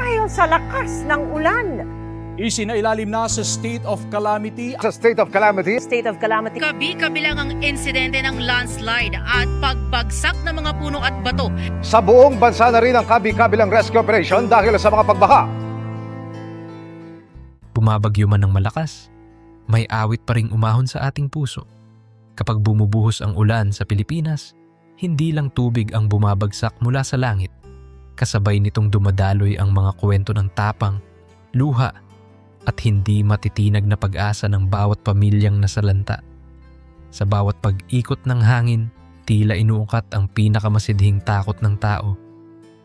dahil sa lakas ng ulan. Isinailalim na sa state of calamity. Sa state of calamity. State of calamity. Kabi-kabilang ang insidente ng landslide at pagbagsak ng mga puno at bato. Sa buong bansa na rin ang kabi-kabilang rescue operation dahil sa mga pagbaha. Bumabagyo man ng malakas, may awit pa ring umahon sa ating puso. Kapag bumubuhos ang ulan sa Pilipinas, hindi lang tubig ang bumabagsak mula sa langit. Kasabay nitong dumadaloy ang mga kwento ng tapang, luha, at hindi matitinag na pag-asa ng bawat pamilyang nasalanta. Sa bawat pag-ikot ng hangin, tila inuukat ang pinakamasidhing takot ng tao,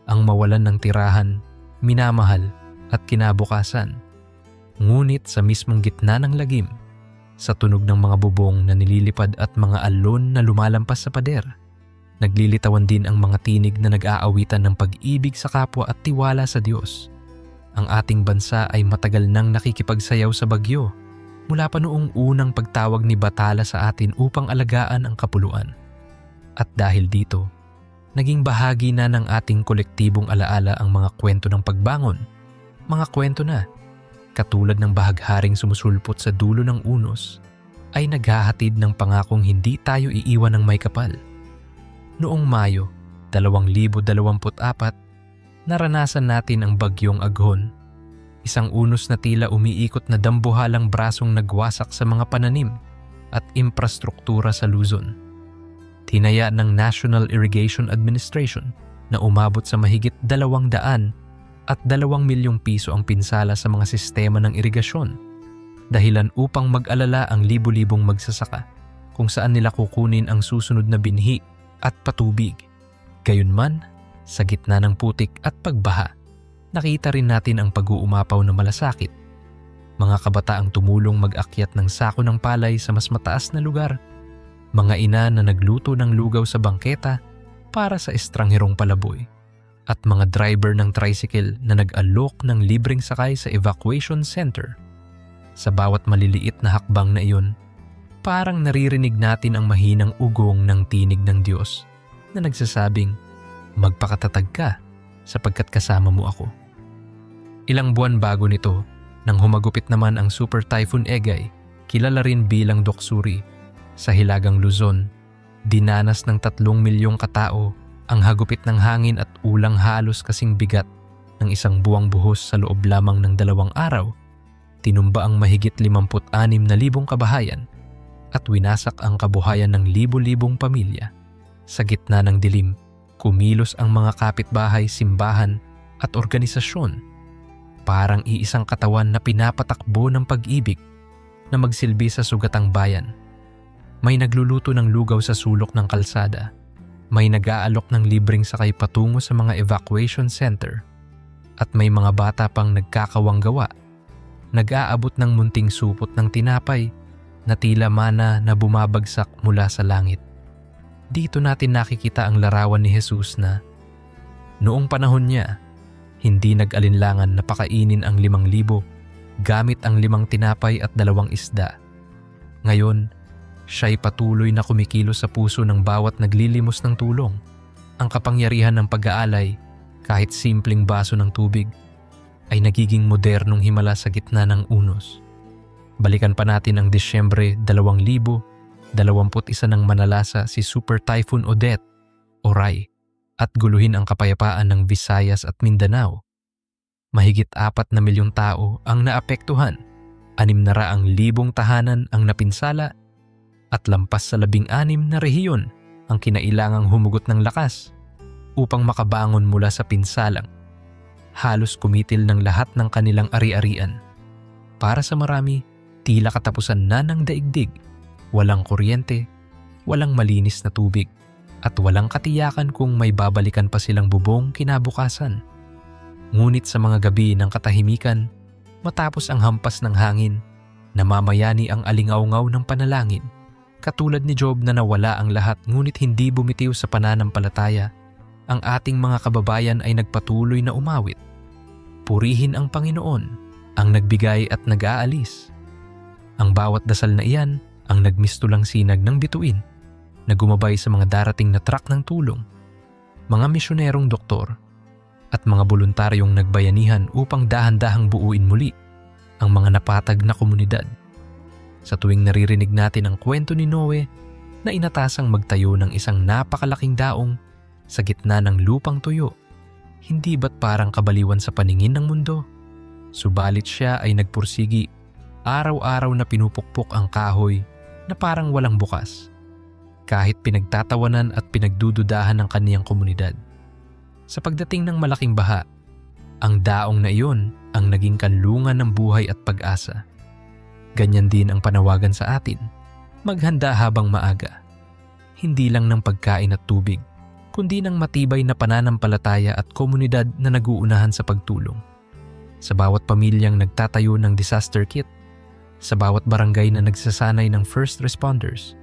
ang mawalan ng tirahan, minamahal at kinabukasan. Ngunit sa mismong gitna ng lagim, sa tunog ng mga bubong na nililipad at mga alon na lumalampas sa pader, naglilitawan din ang mga tinig na nag-aawitan ng pag-ibig sa kapwa at tiwala sa Diyos. Ang ating bansa ay matagal nang nakikipagsayaw sa bagyo mula pa noong unang pagtawag ni Bathala sa atin upang alagaan ang kapuluan. At dahil dito, naging bahagi na ng ating kolektibong alaala ang mga kwento ng pagbangon, mga kwento na, katulad ng bahagharing sumusulpot sa dulo ng unos, ay naghahatid ng pangakong hindi tayo iiwan ng may kapal. Noong Mayo 2024, naranasan natin ang bagyong Aghon, isang unos na tila umiikot na dambuhalang brasong nagwasak sa mga pananim at infrastruktura sa Luzon. Tinaya ng National Irrigation Administration na umabot sa mahigit 200 at 2 milyong piso ang pinsala sa mga sistema ng irigasyon, dahilan upang mag-alala ang libu-libong magsasaka kung saan nila kukunin ang susunod na binhi at patubig. Gayunman, sa gitna ng putik at pagbaha, nakita rin natin ang pag-uumapaw na malasakit. Mga kabataang tumulong mag-akyat ng sako ng palay sa mas mataas na lugar. Mga ina na nagluto ng lugaw sa bangketa para sa estrangherong palaboy. At mga driver ng tricycle na nag-alok ng libreng sakay sa evacuation center. Sa bawat maliliit na hakbang na iyon, parang naririnig natin ang mahinang ugong ng tinig ng Diyos na nagsasabing, magpakatatag ka sapagkat kasama mo ako. Ilang buwan bago nito, nang humagupit naman ang Super Typhoon Egay, kilala rin bilang Doksuri, sa Hilagang Luzon, dinanas ng 3 milyong katao ang hagupit ng hangin at ulang halos kasing bigat ng isang buwang buhos sa loob lamang ng 2 araw. Tinumba ang mahigit 56,000 kabahayan at winasak ang kabuhayan ng libu-libong pamilya. Sa gitna ng dilim, kumilos ang mga kapitbahay, simbahan at organisasyon. Parang iisang katawan na pinapatakbo ng pag-ibig na magsilbi sa sugatang bayan. May nagluluto ng lugaw sa sulok ng kalsada. May nag-aalok ng libreng sakay patungo sa mga evacuation center. At may mga bata pang nagkakawanggawa. Nag-aabot ng munting supot ng tinapay na tila mana na bumabagsak mula sa langit. Dito natin nakikita ang larawan ni Jesus na noong panahon niya, hindi nag-alinlangan na pakainin ang 5,000 gamit ang 5 tinapay at 2 isda. Ngayon, siya'y patuloy na kumikilos sa puso ng bawat naglilimos ng tulong. Ang kapangyarihan ng pag-aalay, kahit simpleng baso ng tubig, ay nagiging modernong himala sa gitna ng unos. Balikan pa natin ang Disyembre 2021 ng manalasa si Super Typhoon Odette o Rai at guluhin ang kapayapaan ng Visayas at Mindanao. Mahigit 4 na milyong tao ang naapektuhan, 600,000 tahanan ang napinsala at lampas sa 16 na rehiyon ang kinailangang humugot ng lakas upang makabangon mula sa pinsalang. Halos kumitil ng lahat ng kanilang ari-arian. Para sa marami, tila katapusan na ng daigdig. Walang kuryente, walang malinis na tubig, at walang katiyakan kung may babalikan pa silang bubong kinabukasan. Ngunit sa mga gabi ng katahimikan, matapos ang hampas ng hangin, namamayani ang alingaw-ngaw ng panalangin. Katulad ni Job na nawala ang lahat ngunit hindi bumitiw sa pananampalataya, ang ating mga kababayan ay nagpatuloy na umawit. Purihin ang Panginoon, ang nagbigay at nag-aalis. Ang bawat dasal na iyan ang nagmistulang sinag ng bituin na gumabay sa mga darating na trak ng tulong, mga misyonerong doktor, at mga voluntaryong nagbayanihan upang dahan-dahang buuin muli ang mga napatag na komunidad. Sa tuwing naririnig natin ang kwento ni Noe na inatasang magtayo ng isang napakalaking daong sa gitna ng lupang tuyo, hindi ba't parang kabaliwan sa paningin ng mundo? Subalit siya ay nagpursigi, araw-araw na pinupukpok ang kahoy na parang walang bukas, kahit pinagtatawanan at pinagdududahan ng kaniyang komunidad. Sa pagdating ng malaking baha, ang daong na iyon ang naging kanlungan ng buhay at pag-asa. Ganyan din ang panawagan sa atin, maghanda habang maaga. Hindi lang ng pagkain at tubig, kundi ng matibay na pananampalataya at komunidad na naguunahan sa pagtulong. Sa bawat pamilyang nagtatayo ng disaster kit, sa bawat barangay na nagsasanay ng first responders,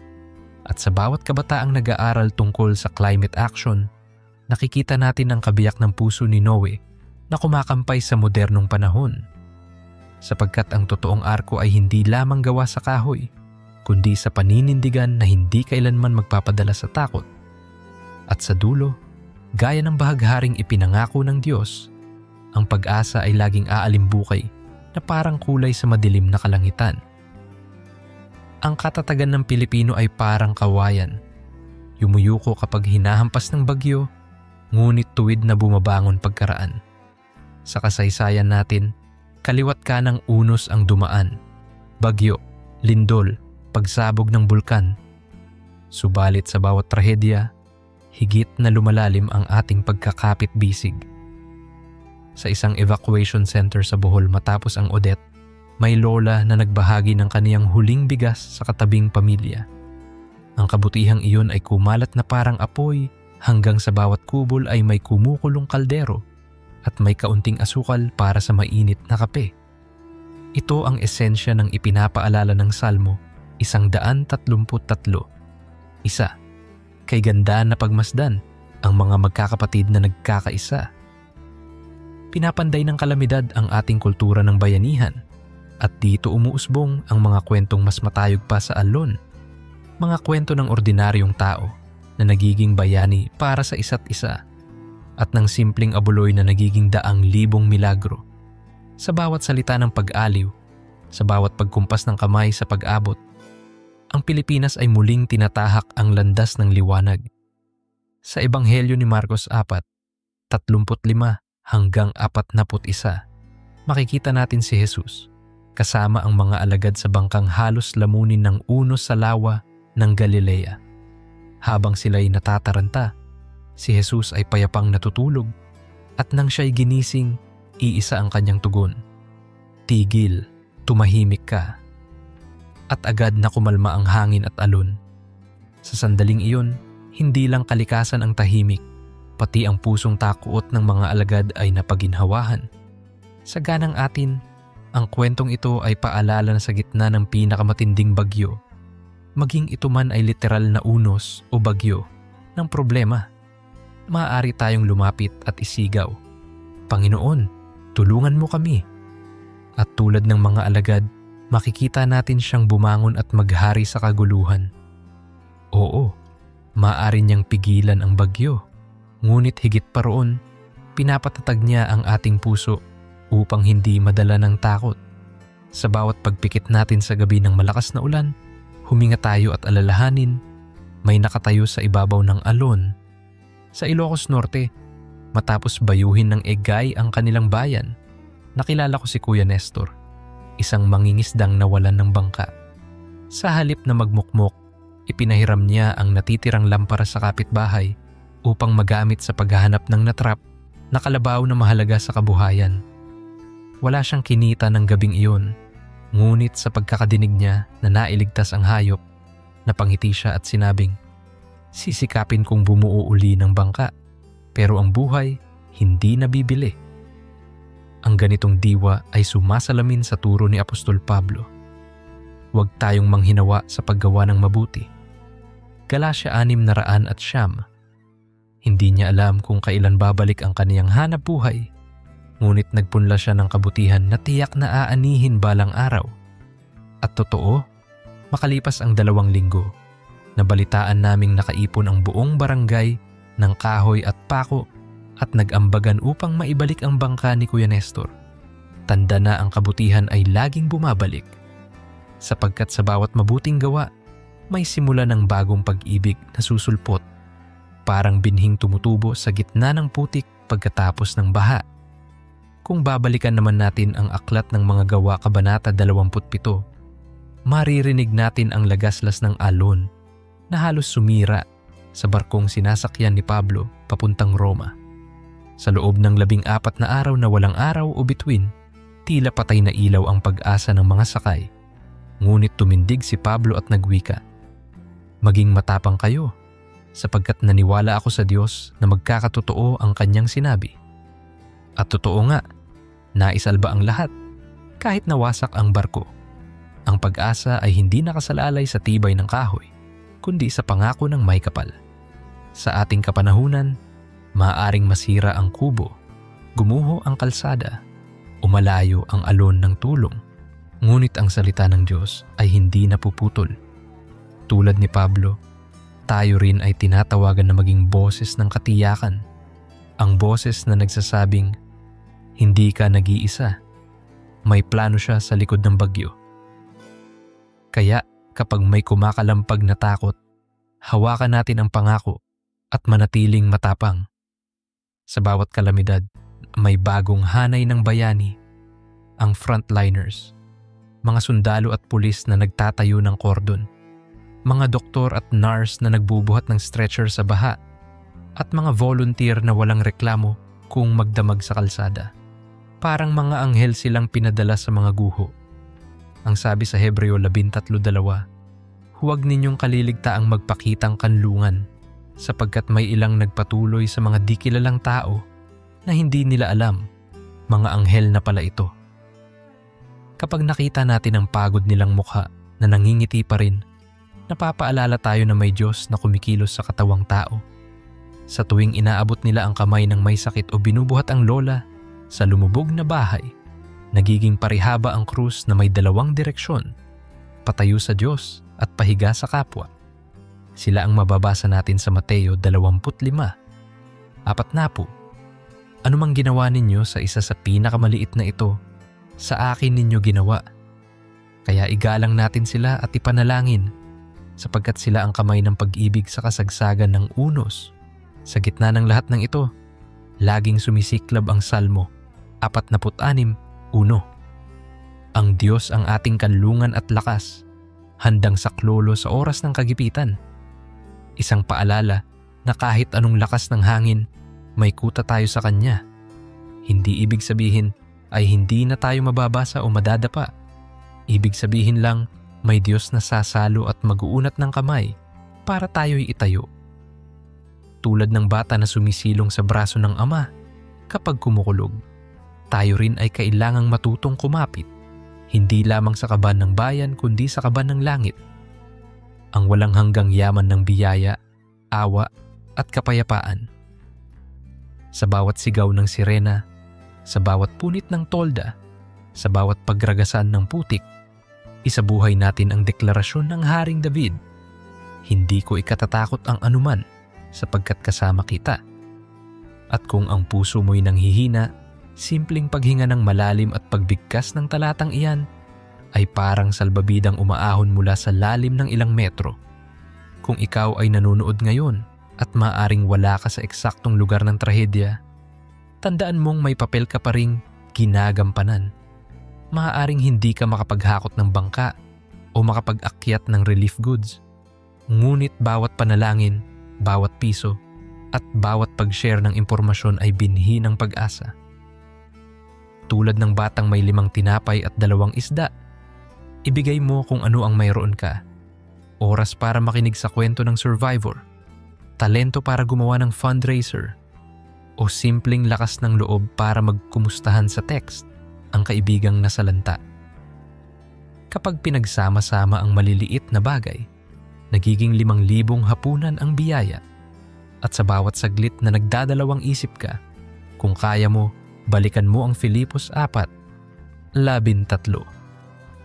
at sa bawat kabataang nag-aaral tungkol sa climate action, nakikita natin ang kabiyak ng puso ni Noe na kumakampay sa modernong panahon. Sapagkat ang totoong arko ay hindi lamang gawa sa kahoy, kundi sa paninindigan na hindi kailanman magpapadala sa takot. At sa dulo, gaya ng bahagharing ipinangako ng Diyos, ang pag-asa ay laging aalimbukay na parang kulay sa madilim na kalangitan. Ang katatagan ng Pilipino ay parang kawayan. Yumuyuko kapag hinahampas ng bagyo, ngunit tuwid na bumabangon pagkaraan. Sa kasaysayan natin, kaliwat kanang unos ang dumaan, bagyo, lindol, pagsabog ng bulkan. Subalit sa bawat trahedya, higit na lumalalim ang ating pagkakapit-bisig. Sa isang evacuation center sa Bohol matapos ang Odette, may lola na nagbahagi ng kaniyang huling bigas sa katabing pamilya. Ang kabutihang iyon ay kumalat na parang apoy hanggang sa bawat kubol ay may kumukulong kaldero at may kaunting asukal para sa mainit na kape. Ito ang esensya ng ipinapaalala ng Salmo 133. Isa, kay ganda na pagmasdan ang mga magkakapatid na nagkakaisa. Pinapanday ng kalamidad ang ating kultura ng bayanihan at dito umuusbong ang mga kwentong mas matayog pa sa alon. Mga kwento ng ordinaryong tao na nagiging bayani para sa isa't isa at ng simpleng abuloy na nagiging daang libong milagro. Sa bawat salita ng pag-aliw, sa bawat pagkumpas ng kamay sa pag-abot, ang Pilipinas ay muling tinatahak ang landas ng liwanag. Sa Ebanghelyo ni Marcos 4:35 hanggang 41, makikita natin si Jesus kasama ang mga alagad sa bangkang halos lamunin ng unos sa lawa ng Galilea. Habang sila'y natataranta, si Jesus ay payapang natutulog at nang siya'y ginising, iisa ang kanyang tugon. Tigil, tumahimik ka. At agad na kumalma ang hangin at alon. Sa sandaling iyon, hindi lang kalikasan ang tahimik, pati ang pusong takuot ng mga alagad ay napaginhawahan. Sa ganang atin, ang kwentong ito ay paalala na sa gitna ng pinakamatinding bagyo, maging ito man ay literal na unos o bagyo ng problema, maaari tayong lumapit at isigaw, Panginoon, tulungan mo kami. At tulad ng mga alagad, makikita natin siyang bumangon at maghari sa kaguluhan. Oo, maaari niyang pigilan ang bagyo, ngunit higit pa roon, pinapatatag niya ang ating puso upang hindi madala ng takot. Sa bawat pagpikit natin sa gabi ng malakas na ulan, huminga tayo at alalahanin, may nakatayo sa ibabaw ng alon. Sa Ilocos Norte, matapos bayuhin ng Egay ang kanilang bayan, nakilala ko si Kuya Nestor, isang mangingisdang nawalan ng bangka. Sa halip na magmukmok, ipinahiram niya ang natitirang lampara sa kapitbahay upang magamit sa paghahanap ng natrap na kalabaw na mahalaga sa kabuhayan. Wala siyang kinita ng gabing iyon, ngunit sa pagkakadinig niya na nailigtas ang hayop, napangiti siya at sinabing, sisikapin kong bumuo uli ng bangka, pero ang buhay hindi nabibili. Ang ganitong diwa ay sumasalamin sa turo ni Apostol Pablo. Huwag tayong manghinawa sa paggawa ng mabuti. Galatia 6:9. Hindi niya alam kung kailan babalik ang kaniyang hanap buhay, ngunit nagpunla siya ng kabutihan na tiyak na aanihin balang araw. At totoo, makalipas ang 2 linggo, nabalitaan naming nakaipon ang buong barangay ng kahoy at pako at nag-ambagan upang maibalik ang bangka ni Kuya Nestor. Tanda na ang kabutihan ay laging bumabalik, sapagkat sa bawat mabuting gawa, may simula ng bagong pag-ibig na susulpot, parang binhing tumutubo sa gitna ng putik pagkatapos ng baha. Kung babalikan naman natin ang aklat ng mga gawa kabanata 27, maririnig natin ang lagaslas ng alon na halos sumira sa barkong sinasakyan ni Pablo papuntang Roma. Sa loob ng 14 na araw na walang araw o bituin, tila patay na ilaw ang pag-asa ng mga sakay. Ngunit tumindig si Pablo at nagwika, "Maging matapang kayo, sapagkat naniwala ako sa Diyos na magkakatotoo ang kanyang sinabi." At totoo nga, naisalba ang lahat, kahit nawasak ang barko. Ang pag-asa ay hindi nakasalalay sa tibay ng kahoy, kundi sa pangako ng may kapal. Sa ating kapanahunan, maaaring masira ang kubo, gumuho ang kalsada, umalayo ang alon ng tulong. Ngunit ang salita ng Diyos ay hindi napuputol. Tulad ni Pablo, tayo rin ay tinatawagan na maging boses ng katiyakan. Ang boses na nagsasabing, hindi ka nag-iisa. May plano siya sa likod ng bagyo. Kaya kapag may kumakalampag na takot, hawakan natin ang pangako at manatiling matapang. Sa bawat kalamidad, may bagong hanay ng bayani, ang frontliners, mga sundalo at pulis na nagtatayo ng kordon, mga doktor at nurse na nagbubuhat ng stretcher sa baha, at mga volunteer na walang reklamo kung magdamag sa kalsada. Parang mga anghel silang pinadala sa mga guho. Ang sabi sa Hebreo 13:2, "Huwag ninyong kaliligtaang magpakitang kanlungan, sapagkat may ilang nagpatuloy sa mga di kilalang tao na hindi nila alam, mga anghel na pala ito." Kapag nakita natin ang pagod nilang mukha na nangingiti pa rin, napapaalala tayo na may Diyos na kumikilos sa katawang tao. Sa tuwing inaabot nila ang kamay ng may sakit o binubuhat ang lola sa lumubog na bahay, nagiging parihaba ang krus na may 2 direksyon, patayo sa Diyos at pahiga sa kapwa. Sila ang mababasa natin sa Mateo 25:4. "Anumang ginawa ninyo sa isa sa pinakamaliit na ito, sa akin ninyo ginawa. Kaya igalang natin sila at ipanalangin, sapagkat sila ang kamay ng pag-ibig sa kasagsagan ng unos. Sa gitna ng lahat ng ito, laging sumisiklab ang Salmo 46:1. Ang Diyos ang ating kanlungan at lakas, handang saklolo sa oras ng kagipitan. Isang paalala na kahit anong lakas ng hangin, may kuta tayo sa Kanya. Hindi ibig sabihin ay hindi na tayo mababasa o madadapa. Ibig sabihin lang, may Diyos na sasalo at mag-uunat ng kamay para tayo'y itayo. Tulad ng bata na sumisilong sa braso ng ama kapag kumukulog, tayo rin ay kailangang matutong kumapit, hindi lamang sa kaban ng bayan kundi sa kaban ng langit. Ang walang hanggang yaman ng biyaya, awa at kapayapaan. Sa bawat sigaw ng sirena, sa bawat punit ng tolda, sa bawat pagragasan ng putik, isabuhay natin ang deklarasyon ng Haring David, "Hindi ko ikatatakot ang anuman, sapagkat kasama kita." At kung ang puso mo'y nanghihina, simpleng paghinga ng malalim at pagbigkas ng talatang iyan ay parang salbabidang umaahon mula sa lalim ng ilang metro. Kung ikaw ay nanonood ngayon at maaaring wala ka sa eksaktong lugar ng trahedya, tandaan mong may papel ka pa ring ginagampanan. Maaaring hindi ka makapaghakot ng bangka o makapag-akyat ng relief goods. Ngunit bawat panalangin, bawat piso, at bawat pag-share ng impormasyon ay binhi ng pag-asa. Tulad ng batang may 5 tinapay at 2 isda, ibigay mo kung ano ang mayroon ka. Oras para makinig sa kwento ng survivor, talento para gumawa ng fundraiser, o simpleng lakas ng loob para magkumustahan sa text ang kaibigang nasalanta. Kapag pinagsama-sama ang maliliit na bagay, nagiging 5,000 hapunan ang biyaya. At sa bawat saglit na nagdadalawang isip ka, kung kaya mo, balikan mo ang Filipos 4:13.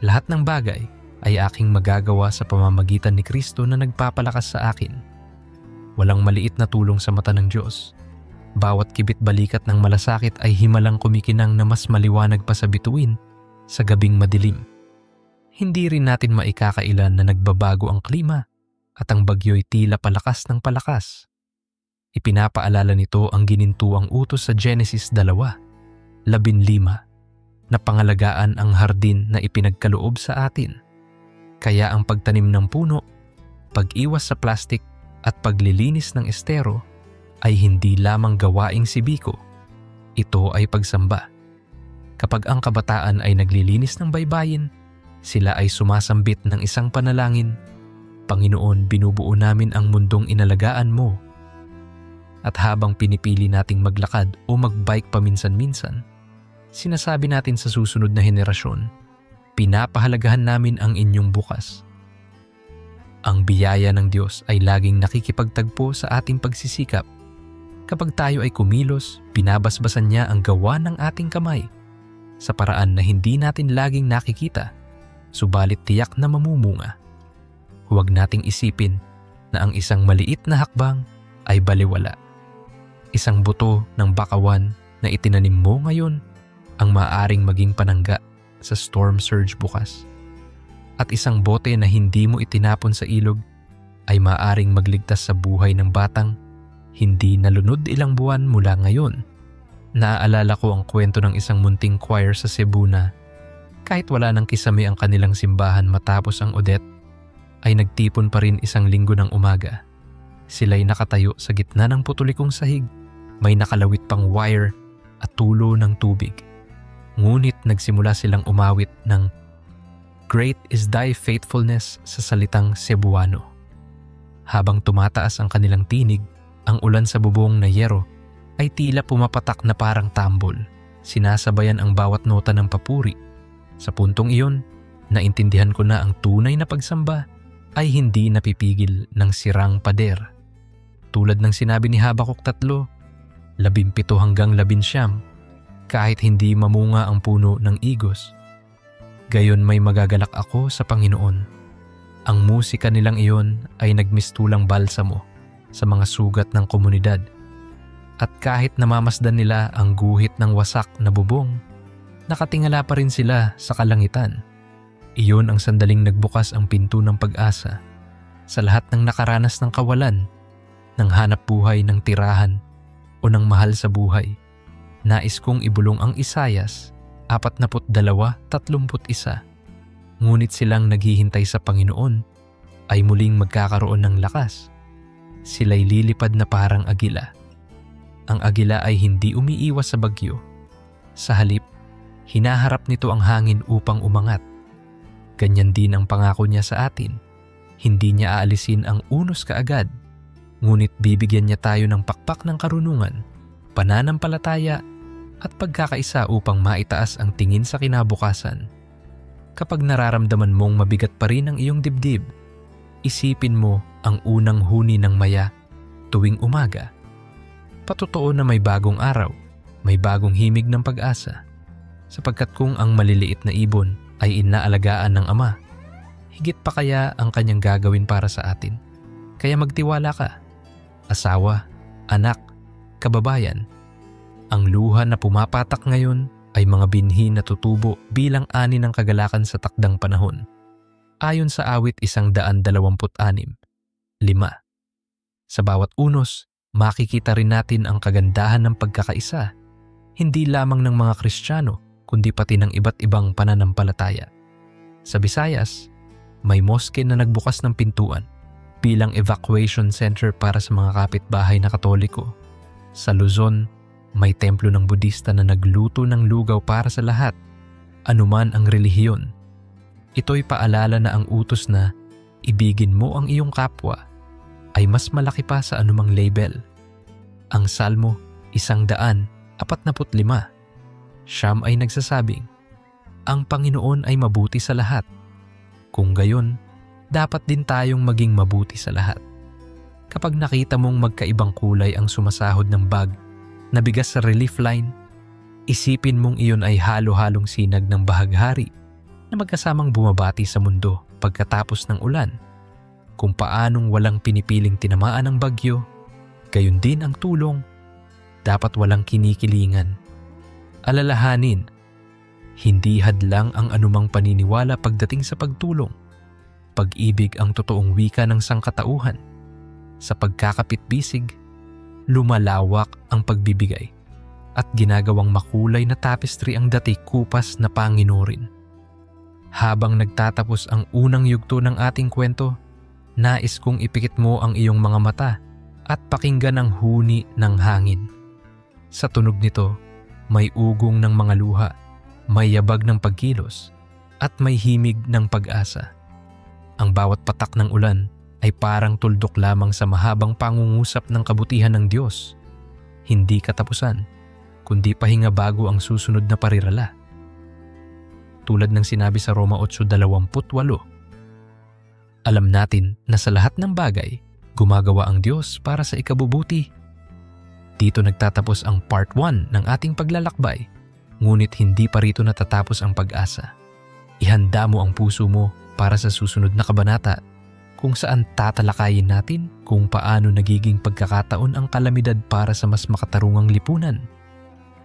Lahat ng bagay ay aking magagawa sa pamamagitan ni Kristo na nagpapalakas sa akin. Walang maliit na tulong sa mata ng Diyos. Bawat kibit balikat ng malasakit ay himalang kumikinang na mas maliwanag pa sa bituin sa gabing madilim. Hindi rin natin maikakailan na nagbabago ang klima at ang bagyo'y tila palakas ng palakas. Ipinapaalala nito ang ginintuang utos sa Genesis 2:15 na pangalagaan ang hardin na ipinagkaloob sa atin. Kaya ang pagtanim ng puno, pag-iwas sa plastik at paglilinis ng estero ay hindi lamang gawaing sibiko. Ito ay pagsamba. Kapag ang kabataan ay naglilinis ng baybayin, sila ay sumasambit ng isang panalangin, Panginoon, binubuo namin ang mundong inalagaan mo. At habang pinipili nating maglakad o magbike paminsan-minsan, sinasabi natin sa susunod na henerasyon, pinapahalagahan namin ang inyong bukas. Ang biyaya ng Diyos ay laging nakikipagtagpo sa ating pagsisikap. Kapag tayo ay kumilos, binabasbasan niya ang gawa ng ating kamay sa paraan na hindi natin laging nakikita, subalit tiyak na mamumunga. Huwag nating isipin na ang isang maliit na hakbang ay baliwala. Isang buto ng bakawan na itinanim mo ngayon ang maaaring maging panangga sa storm surge bukas. At isang bote na hindi mo itinapon sa ilog ay maaaring magligtas sa buhay ng batang hindi nalunod ilang buwan mula ngayon. Naaalala ko ang kwento ng isang munting choir sa Cebu na kahit wala nang kisame ang kanilang simbahan matapos ang Odette, ay nagtipon pa rin isang linggo ng umaga. Sila'y nakatayo sa gitna ng putulikong sahig, may nakalawit pang wire at tulo ng tubig. Ngunit nagsimula silang umawit ng "Great is thy faithfulness" sa salitang Cebuano. Habang tumataas ang kanilang tinig, ang ulan sa bubong na yero ay tila pumapatak na parang tambol. Sinasabayan ang bawat nota ng papuri. Sa puntong iyon, naintindihan ko na ang tunay na pagsamba ay hindi napipigil ng sirang pader. Tulad ng sinabi ni Habakuk 3:17-19, kahit hindi mamunga ang puno ng igos, gayon may magagalak ako sa Panginoon. Ang musika nilang iyon ay nagmistulang balsamo sa mga sugat ng komunidad. At kahit namamasdan nila ang guhit ng wasak na bubong, nakatingala pa rin sila sa kalangitan. Iyon ang sandaling nagbukas ang pinto ng pag-asa sa lahat ng nakaranas ng kawalan, ng hanap buhay ng tirahan o ng mahal sa buhay. Nais kong ibulong ang Isayas 42:31. Ngunit silang naghihintay sa Panginoon ay muling magkakaroon ng lakas. Sila'y lilipad na parang agila. Ang agila ay hindi umiiwas sa bagyo. Sa halip, hinaharap nito ang hangin upang umangat. Ganyan din ang pangako niya sa atin. Hindi niya aalisin ang unos kaagad, ngunit bibigyan niya tayo ng pakpak ng karunungan, pananampalataya at pagkakaisa upang maitaas ang tingin sa kinabukasan. Kapag nararamdaman mong mabigat pa rin ang iyong dibdib, isipin mo ang unang huni ng maya tuwing umaga. Patotoo na may bagong araw, may bagong himig ng pag-asa. Sapagkat kung ang maliliit na ibon ay inaalagaan ng Ama, higit pa kaya ang kanyang gagawin para sa atin. Kaya magtiwala ka, asawa, anak, kababayan. Ang luha na pumapatak ngayon ay mga binhi na tutubo bilang ani ng kagalakan sa takdang panahon. Ayon sa awit 126:5. Sa bawat unos, makikita rin natin ang kagandahan ng pagkakaisa, hindi lamang ng mga Kristiyano, kundi pati ng iba't ibang pananampalataya. Sa Visayas, may moske na nagbukas ng pintuan bilang evacuation center para sa mga kapitbahay na Katoliko. Sa Luzon, may templo ng Budista na nagluto ng lugaw para sa lahat, anuman ang relihiyon. Ito'y paalala na ang utos na ibigin mo ang iyong kapwa ay mas malaki pa sa anumang label. Ang Salmo 145. Siyam ay nagsasabing, ang Panginoon ay mabuti sa lahat. Kung gayon, dapat din tayong maging mabuti sa lahat. Kapag nakita mong magkaibang kulay ang sumasahod ng bag na bigas sa relief line, isipin mong iyon ay halo-halong sinag ng bahaghari na magkasamang bumabati sa mundo pagkatapos ng ulan. Kung paanong walang pinipiling tinamaan ng bagyo, gayon din ang tulong, dapat walang kinikilingan. Alalahanin, hindi hadlang ang anumang paniniwala pagdating sa pagtulong. Pag-ibig ang totoong wika ng sangkatauhan. Sa pagkakapit-bisig, lumalawak ang pagbibigay at ginagawang makulay na tapestry ang dati kupas na panginurin. Habang nagtatapos ang unang yugto ng ating kwento, nais kong ipikit mo ang iyong mga mata at pakinggan ang huni ng hangin. Sa tunog nito, may ugong ng mga luha, may yabag ng pagkilos, at may himig ng pag-asa. Ang bawat patak ng ulan ay parang tuldok lamang sa mahabang pangungusap ng kabutihan ng Diyos. Hindi katapusan, kundi pahinga bago ang susunod na parirala. Tulad ng sinabi sa Roma 8:28, alam natin na sa lahat ng bagay, gumagawa ang Diyos para sa ikabubuti. Dito nagtatapos ang part 1 ng ating paglalakbay, ngunit hindi pa rito natatapos ang pag-asa. Ihanda mo ang puso mo para sa susunod na kabanata kung saan tatalakayin natin kung paano nagiging pagkakataon ang kalamidad para sa mas makatarungang lipunan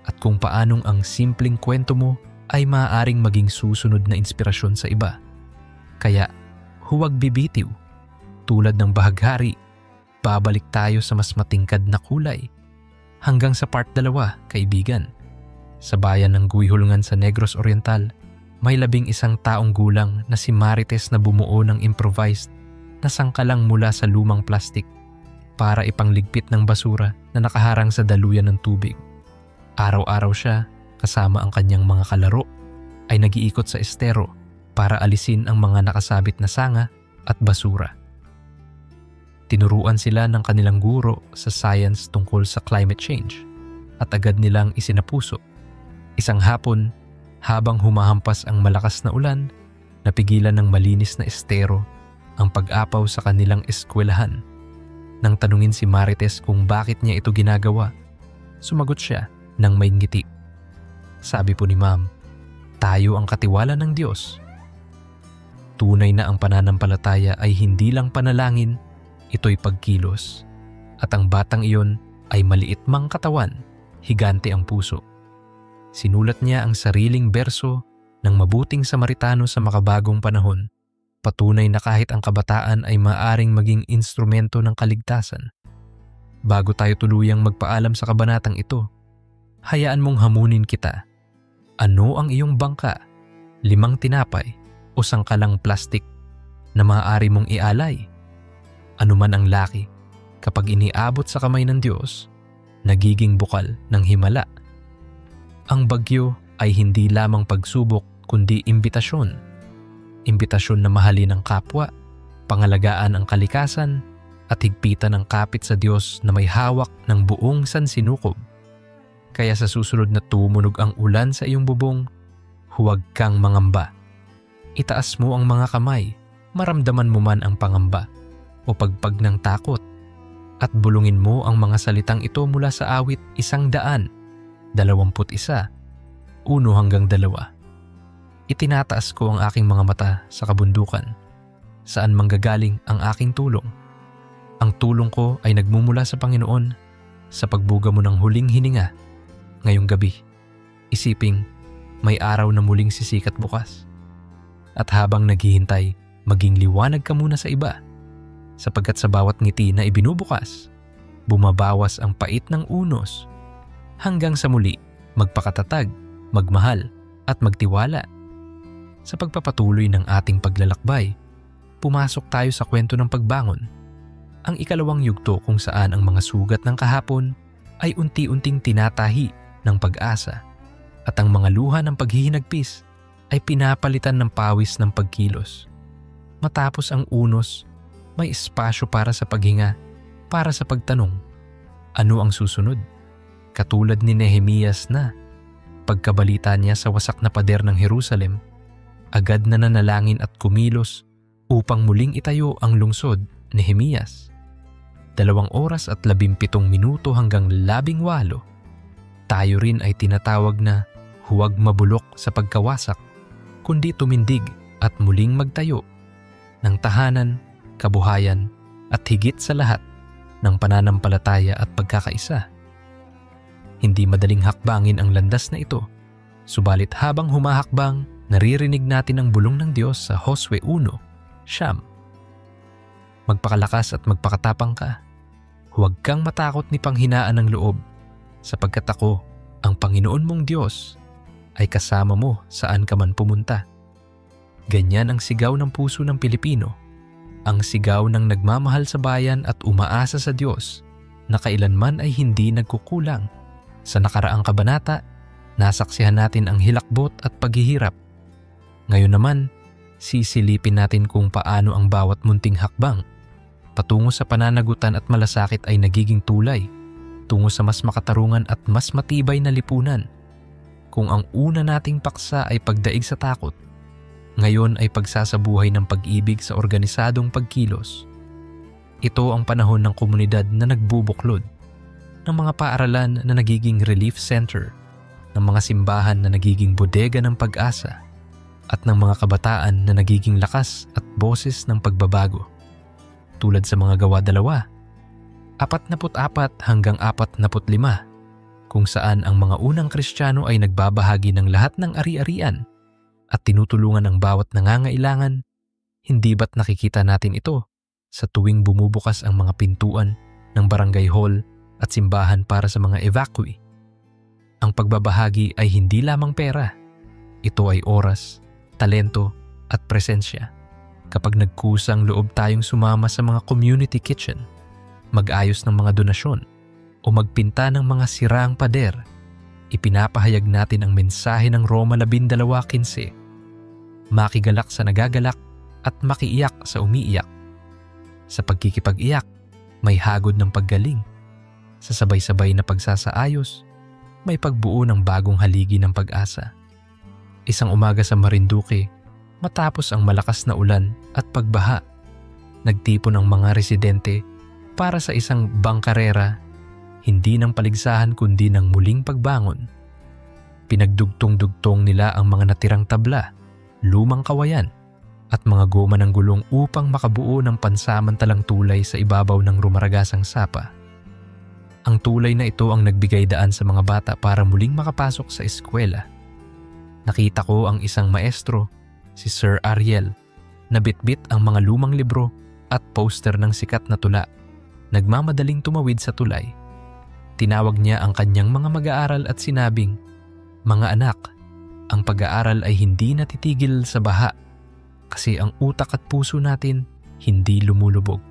at kung paanong ang simpleng kwento mo ay maaaring maging susunod na inspirasyon sa iba. Kaya huwag bibitiw. Tulad ng bahaghari, babalik tayo sa mas matingkad na kulay. Hanggang sa part 2, kaibigan. Sa bayan ng Guihulngan sa Negros Oriental, may 11 taong gulang na si Marites na bumuo ng improvised na sangkalang mula sa lumang plastik para ipangligpit ng basura na nakaharang sa daluyan ng tubig. Araw-araw siya, kasama ang kanyang mga kalaro, ay nag-iikot sa estero para alisin ang mga nakasabit na sanga at basura. Tinuruan sila ng kanilang guro sa science tungkol sa climate change at agad nilang isinapuso. Isang hapon, habang humahampas ang malakas na ulan, napigilan ng malinis na estero ang pag-apaw sa kanilang eskwelahan. Nang tanungin si Marites kung bakit niya ito ginagawa, sumagot siya ng may ngiti. Sabi po ni Ma'am, tayo ang katiwala ng Diyos. Tunay na ang pananampalataya ay hindi lang panalangin, ito'y pagkilos. At ang batang iyon ay maliit mang katawan, higante ang puso. Sinulat niya ang sariling berso ng mabuting Samaritano sa makabagong panahon. Patunay na kahit ang kabataan ay maaring maging instrumento ng kaligtasan. Bago tayo tuluyang magpaalam sa kabanatang ito, hayaan mong hamunin kita. Ano ang iyong bangka, 5 tinapay o sangkalang plastik na maaari mong ialay? Ano man ang laki, kapag iniabot sa kamay ng Diyos, nagiging bukal ng himala. Ang bagyo ay hindi lamang pagsubok kundi imbitasyon. Imbitasyon na mahalin ang kapwa, pangalagaan ang kalikasan, at higpitan ang kapit sa Diyos na may hawak ng buong sansinukob. Kaya sa susunod na tumunog ang ulan sa iyong bubong, huwag kang mangamba. Itaas mo ang mga kamay, maramdaman mo man ang pangamba o pagpag ng takot, at bulungin mo ang mga salitang ito mula sa awit 121, 1-2. Itinataas ko ang aking mga mata sa kabundukan, saan manggagaling ang aking tulong. Ang tulong ko ay nagmumula sa Panginoon sa pagbuga mo ng huling hininga. Ngayong gabi, isiping may araw na muling sisikat bukas. At habang naghihintay, maging liwanag ka muna sa iba. Sapagkat sa bawat ngiti na ibinubukas, bumabawas ang pait ng unos. Hanggang sa muli, magpakatatag, magmahal, at magtiwala. Sa pagpapatuloy ng ating paglalakbay, pumasok tayo sa kwento ng pagbangon. Ang ikalawang yugto kung saan ang mga sugat ng kahapon ay unti-unting tinatahi ng pag-asa at ang mga luha ng paghihinagpis ay pinapalitan ng pawis ng pagkilos. Matapos ang unos, may espasyo para sa paghinga, para sa pagtanong, ano ang susunod? Katulad ni Nehemias na, pagkabalita niya sa wasak na pader ng Jerusalem, agad na nanalangin at kumilos upang muling itayo ang lungsod ni Nehemias. 2 oras at 17 minuto hanggang 18. Tayo rin ay tinatawag na huwag mabulok sa pagkawasak, kundi tumindig at muling magtayo ng tahanan, kabuhayan at higit sa lahat ng pananampalataya at pagkakaisa. Hindi madaling hakbangin ang landas na ito. Subalit habang humahakbang, naririnig natin ang bulong ng Diyos sa Josue 1:9. Magpakalakas at magpakatapang ka. Huwag kang matakot ni panghinaan ng loob, sapagkat ako, ang Panginoon mong Diyos, ay kasama mo saan ka man pumunta. Ganyan ang sigaw ng puso ng Pilipino, ang sigaw ng nagmamahal sa bayan at umaasa sa Diyos na kailanman ay hindi nagkukulang. Sa nakaraang kabanata, nasaksihan natin ang hilakbot at paghihirap. Ngayon naman, sisilipin natin kung paano ang bawat munting hakbang patungo sa pananagutan at malasakit ay nagiging tulay tungo sa mas makatarungan at mas matibay na lipunan. Kung ang una nating paksa ay pagdaig sa takot, ngayon ay pagsasabuhay ng pag-ibig sa organisadong pagkilos. Ito ang panahon ng komunidad na nagbubuklod, ng mga paaralan na nagiging relief center, ng mga simbahan na nagiging bodega ng pag-asa, at ng mga kabataan na nagiging lakas at boses ng pagbabago. Tulad sa mga Gawa 2, 44 hanggang 45, kung saan ang mga unang Kristiyano ay nagbabahagi ng lahat ng ari-arian at tinutulungan ang bawat nangangailangan. Hindi ba't nakikita natin ito sa tuwing bumubukas ang mga pintuan ng barangay hall at simbahan para sa mga evacuee? Ang pagbabahagi ay hindi lamang pera. Ito ay oras, talento at presensya. Kapag nagkusang loob tayong sumama sa mga community kitchen, mag-ayos ng mga donasyon o magpinta ng mga siraang pader, ipinapahayag natin ang mensahe ng Roma 12:15. Makigalak sa nagagalak at makiiyak sa umiiyak. Sa pagkikipag-iyak, may hagod ng paggaling. Sa sabay-sabay na pagsasaayos, may pagbuo ng bagong haligi ng pag-asa. Isang umaga sa Marinduque, matapos ang malakas na ulan at pagbaha, nagtipon ang mga residente para sa isang bangkarera, hindi ng paligsahan kundi ng muling pagbangon. Pinagdugtong-dugtong nila ang mga natirang tabla, lumang kawayan, at mga goma ng gulong upang makabuo ng pansamantalang tulay sa ibabaw ng rumaragasang sapa. Ang tulay na ito ang nagbigay daan sa mga bata para muling makapasok sa eskwela. Nakita ko ang isang maestro, si Sir Ariel, na bitbit ang mga lumang libro at poster ng sikat na tula. Nagmamadaling tumawid sa tulay. Tinawag niya ang kanyang mga mag-aaral at sinabing, "Mga anak, ang pag-aaral ay hindi natitigil sa baha kasi ang utak at puso natin hindi lumulubog."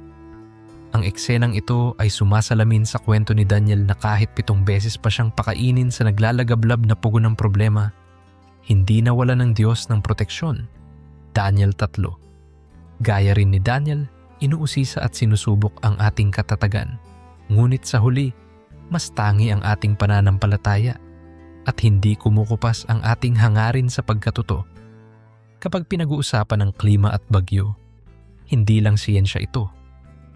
Ang eksenang ito ay sumasalamin sa kwento ni Daniel na kahit 7 beses pa siyang pakainin sa naglalagablab na pugo ng problema, hindi nawala ng Diyos ng proteksyon. Daniel 3. Gaya rin ni Daniel, inuusisa at sinusubok ang ating katatagan. Ngunit sa huli, mas tangi ang ating pananampalataya at hindi kumukupas ang ating hangarin sa pagkatuto. Kapag pinag-uusapan ng klima at bagyo, hindi lang siyensya ito,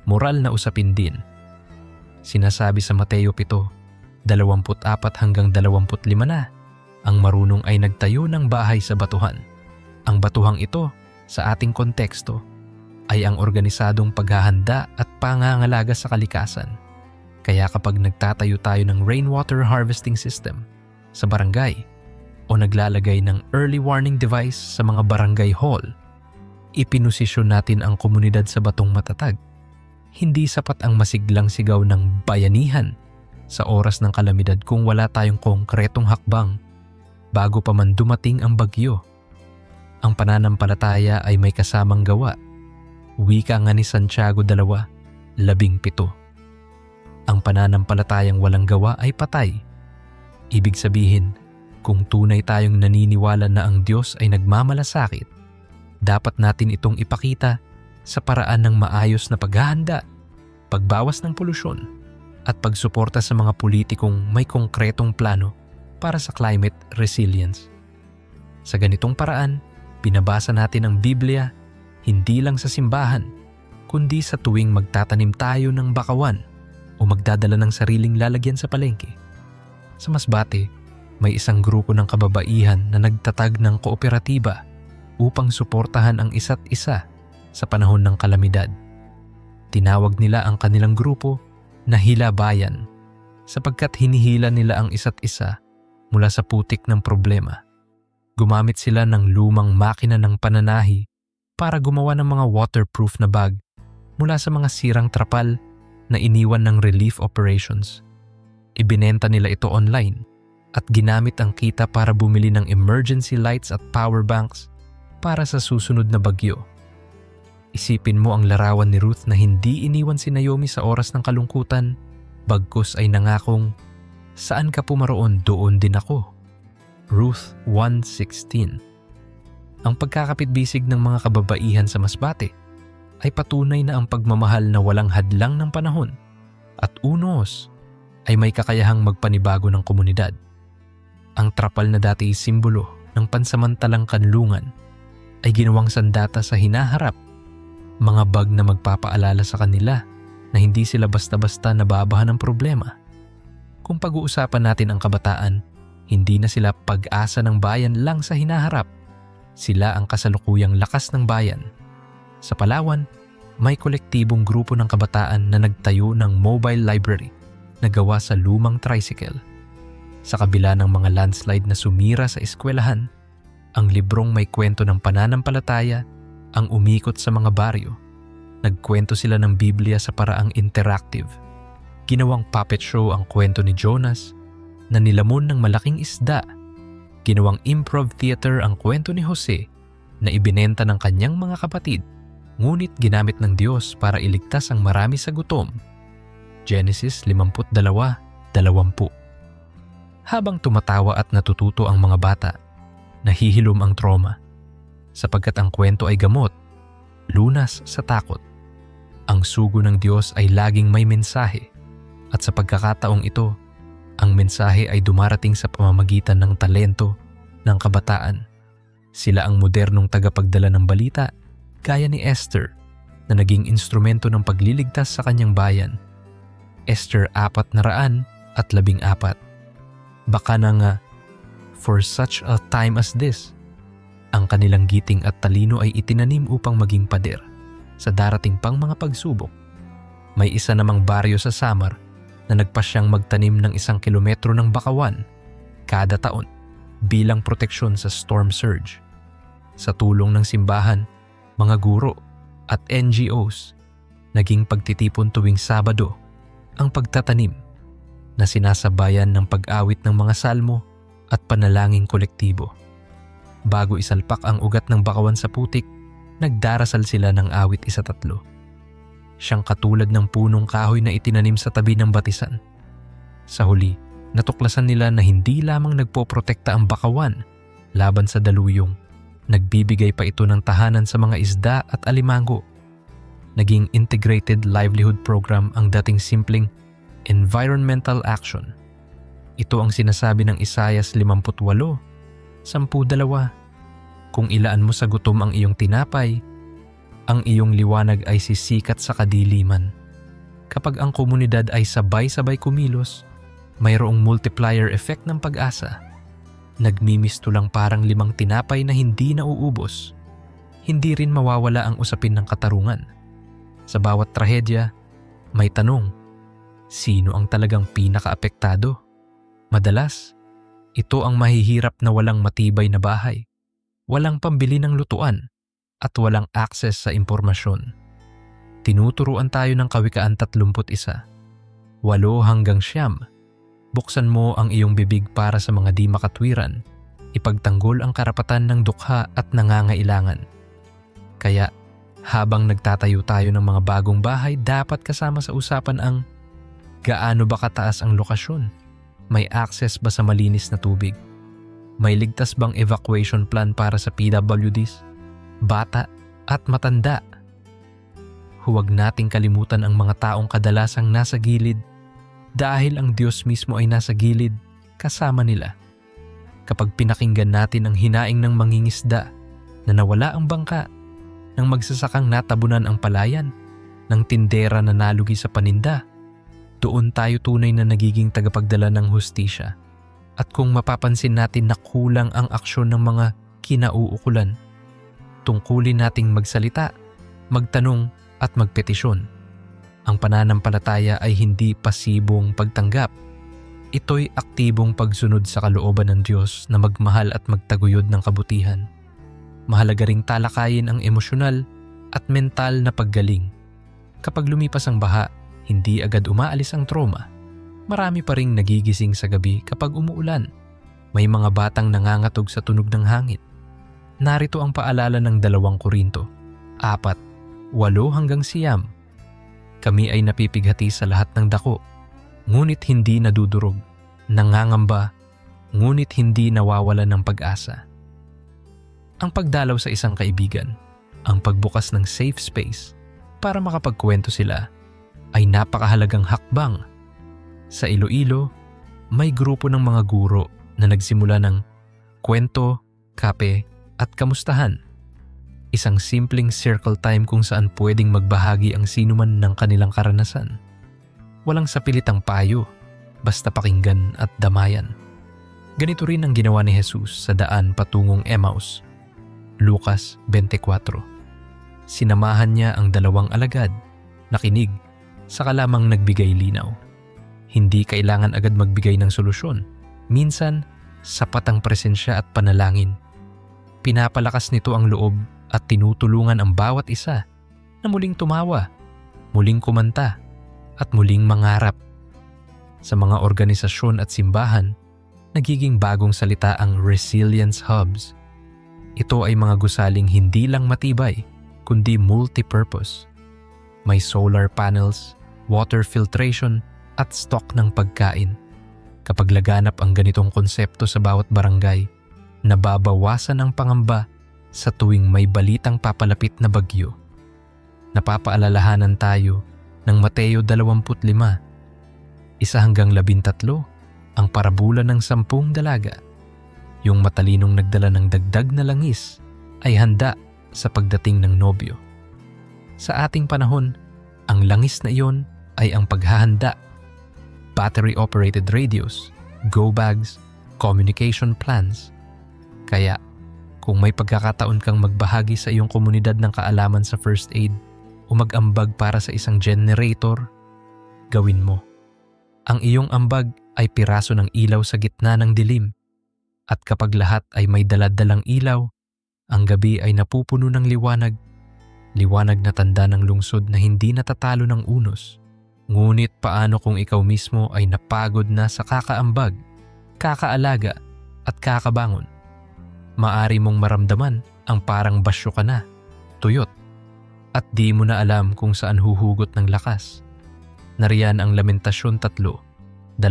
moral na usapin din. Sinasabi sa Mateo 7:24 hanggang 25 na, ang marunong ay nagtayo ng bahay sa batuhan. Ang batuhang ito, sa ating konteksto, ay ang organisadong paghahanda at pangangalaga sa kalikasan. Kaya kapag nagtatayo tayo ng rainwater harvesting system sa barangay o naglalagay ng early warning device sa mga barangay hall, ipinosisyon natin ang komunidad sa batong matatag. Hindi sapat ang masiglang sigaw ng bayanihan sa oras ng kalamidad kung wala tayong konkretong hakbang bago pa man dumating ang bagyo. Ang pananampalataya ay may kasamang gawa. Wika nga ni Santiago 2:17. Ang pananampalatayang walang gawa ay patay. Ibig sabihin, kung tunay tayong naniniwala na ang Diyos ay nagmamalasakit, dapat natin itong ipakita sa paraan ng maayos na paghahanda, pagbawas ng polusyon, at pagsuporta sa mga politikong may konkretong plano para sa climate resilience. Sa ganitong paraan, binabasa natin ang Biblia hindi lang sa simbahan, kundi sa tuwing magtatanim tayo ng bakawan o magdadala ng sariling lalagyan sa palengke. Sa Masbate, may isang grupo ng kababaihan na nagtatag ng kooperatiba upang suportahan ang isa't isa sa panahon ng kalamidad. Tinawag nila ang kanilang grupo na Hilabayan. sapagkat hinihila nila ang isa't isa mula sa putik ng problema. Gumamit sila ng lumang makina ng pananahi para gumawa ng mga waterproof na bag mula sa mga sirang trapal na iniwan ng relief operations. Ibinenta nila ito online at ginamit ang kita para bumili ng emergency lights at power banks para sa susunod na bagyo. Isipin mo ang larawan ni Ruth na hindi iniwan si Naomi sa oras ng kalungkutan, bagkus ay nangakong, "Saan ka pumaroon, doon din ako." Ruth 1:16. Ang pagkakapit-bisig ng mga kababaihan sa Masbate ay patunay na ang pagmamahal na walang hadlang ng panahon at unos ay may kakayahang magpanibago ng komunidad. Ang trapal na dati simbolo ng pansamantalang kanlungan ay ginawang sandata sa hinaharap, mga bag na magpapaalala sa kanila na hindi sila basta-basta nababahan ng problema. Kung pag-uusapan natin ang kabataan, hindi na sila pag-asa ng bayan lang sa hinaharap. Sila ang kasalukuyang lakas ng bayan. Sa Palawan, may kolektibong grupo ng kabataan na nagtayo ng mobile library na gawa sa lumang tricycle. Sa kabila ng mga landslide na sumira sa eskwelahan, ang librong may kwento ng pananampalataya ang umikot sa mga baryo. Nagkwento sila ng Biblia sa paraang interactive. Ginawang puppet show ang kwento ni Jonas na nilamon ng malaking isda. Ginawang improv theater ang kwento ni Jose na ibinenta ng kanyang mga kapatid, ngunit ginamit ng Diyos para iligtas ang marami sa gutom. Genesis 52:20. Habang tumatawa at natututo ang mga bata, nahihilom ang trauma, sapagkat ang kwento ay gamot, lunas sa takot. Ang sugo ng Diyos ay laging may mensahe, at sa pagkakataong ito, ang mensahe ay dumarating sa pamamagitan ng talento ng kabataan. Sila ang modernong tagapagdala ng balita, gaya ni Esther na naging instrumento ng pagliligtas sa kanyang bayan. Esther 4:14. Baka na nga, for such a time as this, ang kanilang giting at talino ay itinanim upang maging pader sa darating pang mga pagsubok. May isa namang baryo sa Samar na nagpasyang magtanim ng 1 kilometro ng bakawan kada taon bilang proteksyon sa storm surge. Sa tulong ng simbahan, mga guro at NGOs, naging pagtitipon tuwing Sabado ang pagtatanim na sinasabayan ng pag-awit ng mga salmo at panalangin kolektibo. Bago isalpak ang ugat ng bakawan sa putik, nagdarasal sila ng awit 1-3. Siyang katulad ng punong kahoy na itinanim sa tabi ng batisan. Sa huli, natuklasan nila na hindi lamang nagpoprotekta ang bakawan laban sa daluyong, nagbibigay pa ito ng tahanan sa mga isda at alimango. Naging integrated livelihood program ang dating simpleng environmental action. Ito ang sinasabi ng Isaias 58:10. Kung ilaan mo sa gutom ang iyong tinapay, ang iyong liwanag ay sisikat sa kadiliman. Kapag ang komunidad ay sabay-sabay kumilos, mayroong multiplier effect ng pag-asa. Nagmimisto lang parang 5 tinapay na hindi nauubos. Hindi rin mawawala ang usapin ng katarungan. Sa bawat trahedya, may tanong, sino ang talagang pinakaapektado? Madalas, ito ang mahihirap na walang matibay na bahay, walang pambili ng lutuan, at walang access sa impormasyon. Tinuturuan tayo ng Kawikaan 31, 8-9. Buksan mo ang iyong bibig para sa mga di makatwiran, ipagtanggol ang karapatan ng dukha at nangangailangan. Kaya, habang nagtatayo tayo ng mga bagong bahay, dapat kasama sa usapan ang gaano ba kataas ang lokasyon? May access ba sa malinis na tubig? May ligtas bang evacuation plan para sa PWDs, bata at matanda? Huwag nating kalimutan ang mga taong kadalasang nasa gilid dahil ang Diyos mismo ay nasa gilid kasama nila. Kapag pinakinggan natin ang hinaing ng mangingisda na nawala ang bangka, ng magsasakang natabunan ang palayan, ng tindera na nalugi sa paninda, doon tayo tunay na nagiging tagapagdala ng hustisya. At kung mapapansin natin na kulang ang aksyon ng mga kinauukulan, tungkulin nating magsalita, magtanong at magpetisyon. Ang pananampalataya ay hindi pasibong pagtanggap, Ito'y aktibong pagsunod sa kalooban ng Diyos na magmahal at magtaguyod ng kabutihan. Mahalaga ring talakayin ang emosyonal at mental na paggaling. Kapag lumipas ang baha, hindi agad umaalis ang trauma. Marami pa ring nagigising sa gabi kapag umuulan. May mga batang nangangatog sa tunog ng hangin. Narito ang paalala ng 2 Korinto 4:8-9. Kami ay napipighati sa lahat ng dako, ngunit hindi nadudurog, nangangamba, ngunit hindi nawawalan ng pag-asa. Ang pagdalaw sa isang kaibigan, ang pagbukas ng safe space para makapagkwento sila, ay napakahalagang hakbang. Sa Iloilo, may grupo ng mga guro na nagsimula ng kwento, kape at kamustahan. Isang simpleng circle time kung saan pwedeng magbahagi ang sinuman ng kanilang karanasan. Walang sapilitang payo, basta pakinggan at damayan. Ganito rin ang ginawa ni Jesus sa daan patungong Emmaus. Lucas 24. Sinamahan niya ang 2 alagad, nakinig, saka lamang nagbigay linaw. Hindi kailangan agad magbigay ng solusyon. Minsan, sapat ang presensya at panalangin. Pinapalakas nito ang loob at tinutulungan ang bawat isa na muling tumawa, muling kumanta, at muling mangarap. Sa mga organisasyon at simbahan, nagiging bagong salita ang resilience hubs. Ito ay mga gusaling hindi lang matibay, kundi multi-purpose. May solar panels, water filtration, at stock ng pagkain. Kapag laganap ang ganitong konsepto sa bawat barangay, nababawasan ang pangamba sa tuwing may balitang papalapit na bagyo. Napapaalalahanan tayo ng Mateo 25, 1-13, ang parabula ng 10 dalaga. Yung matalinong nagdala ng dagdag na langis ay handa sa pagdating ng nobyo. Sa ating panahon, ang langis na iyon ay ang paghahanda. Battery-operated radios, go bags, communication plans. Kaya, kung may pagkakataon kang magbahagi sa iyong komunidad ng kaalaman sa first aid o mag-ambag para sa isang generator, gawin mo. Ang iyong ambag ay piraso ng ilaw sa gitna ng dilim. At kapag lahat ay may daladalang ilaw, ang gabi ay napupuno ng liwanag. Liwanag na tanda ng lungsod na hindi natatalo ng unos. Ngunit paano kung ikaw mismo ay napagod na sa kakaambag, kakaalaga at kakabangon? Maari mong maramdaman ang parang basyo ka na, tuyot, at di mo na alam kung saan huhugot ng lakas. Nariyan ang Lamentasyon 3:22-23.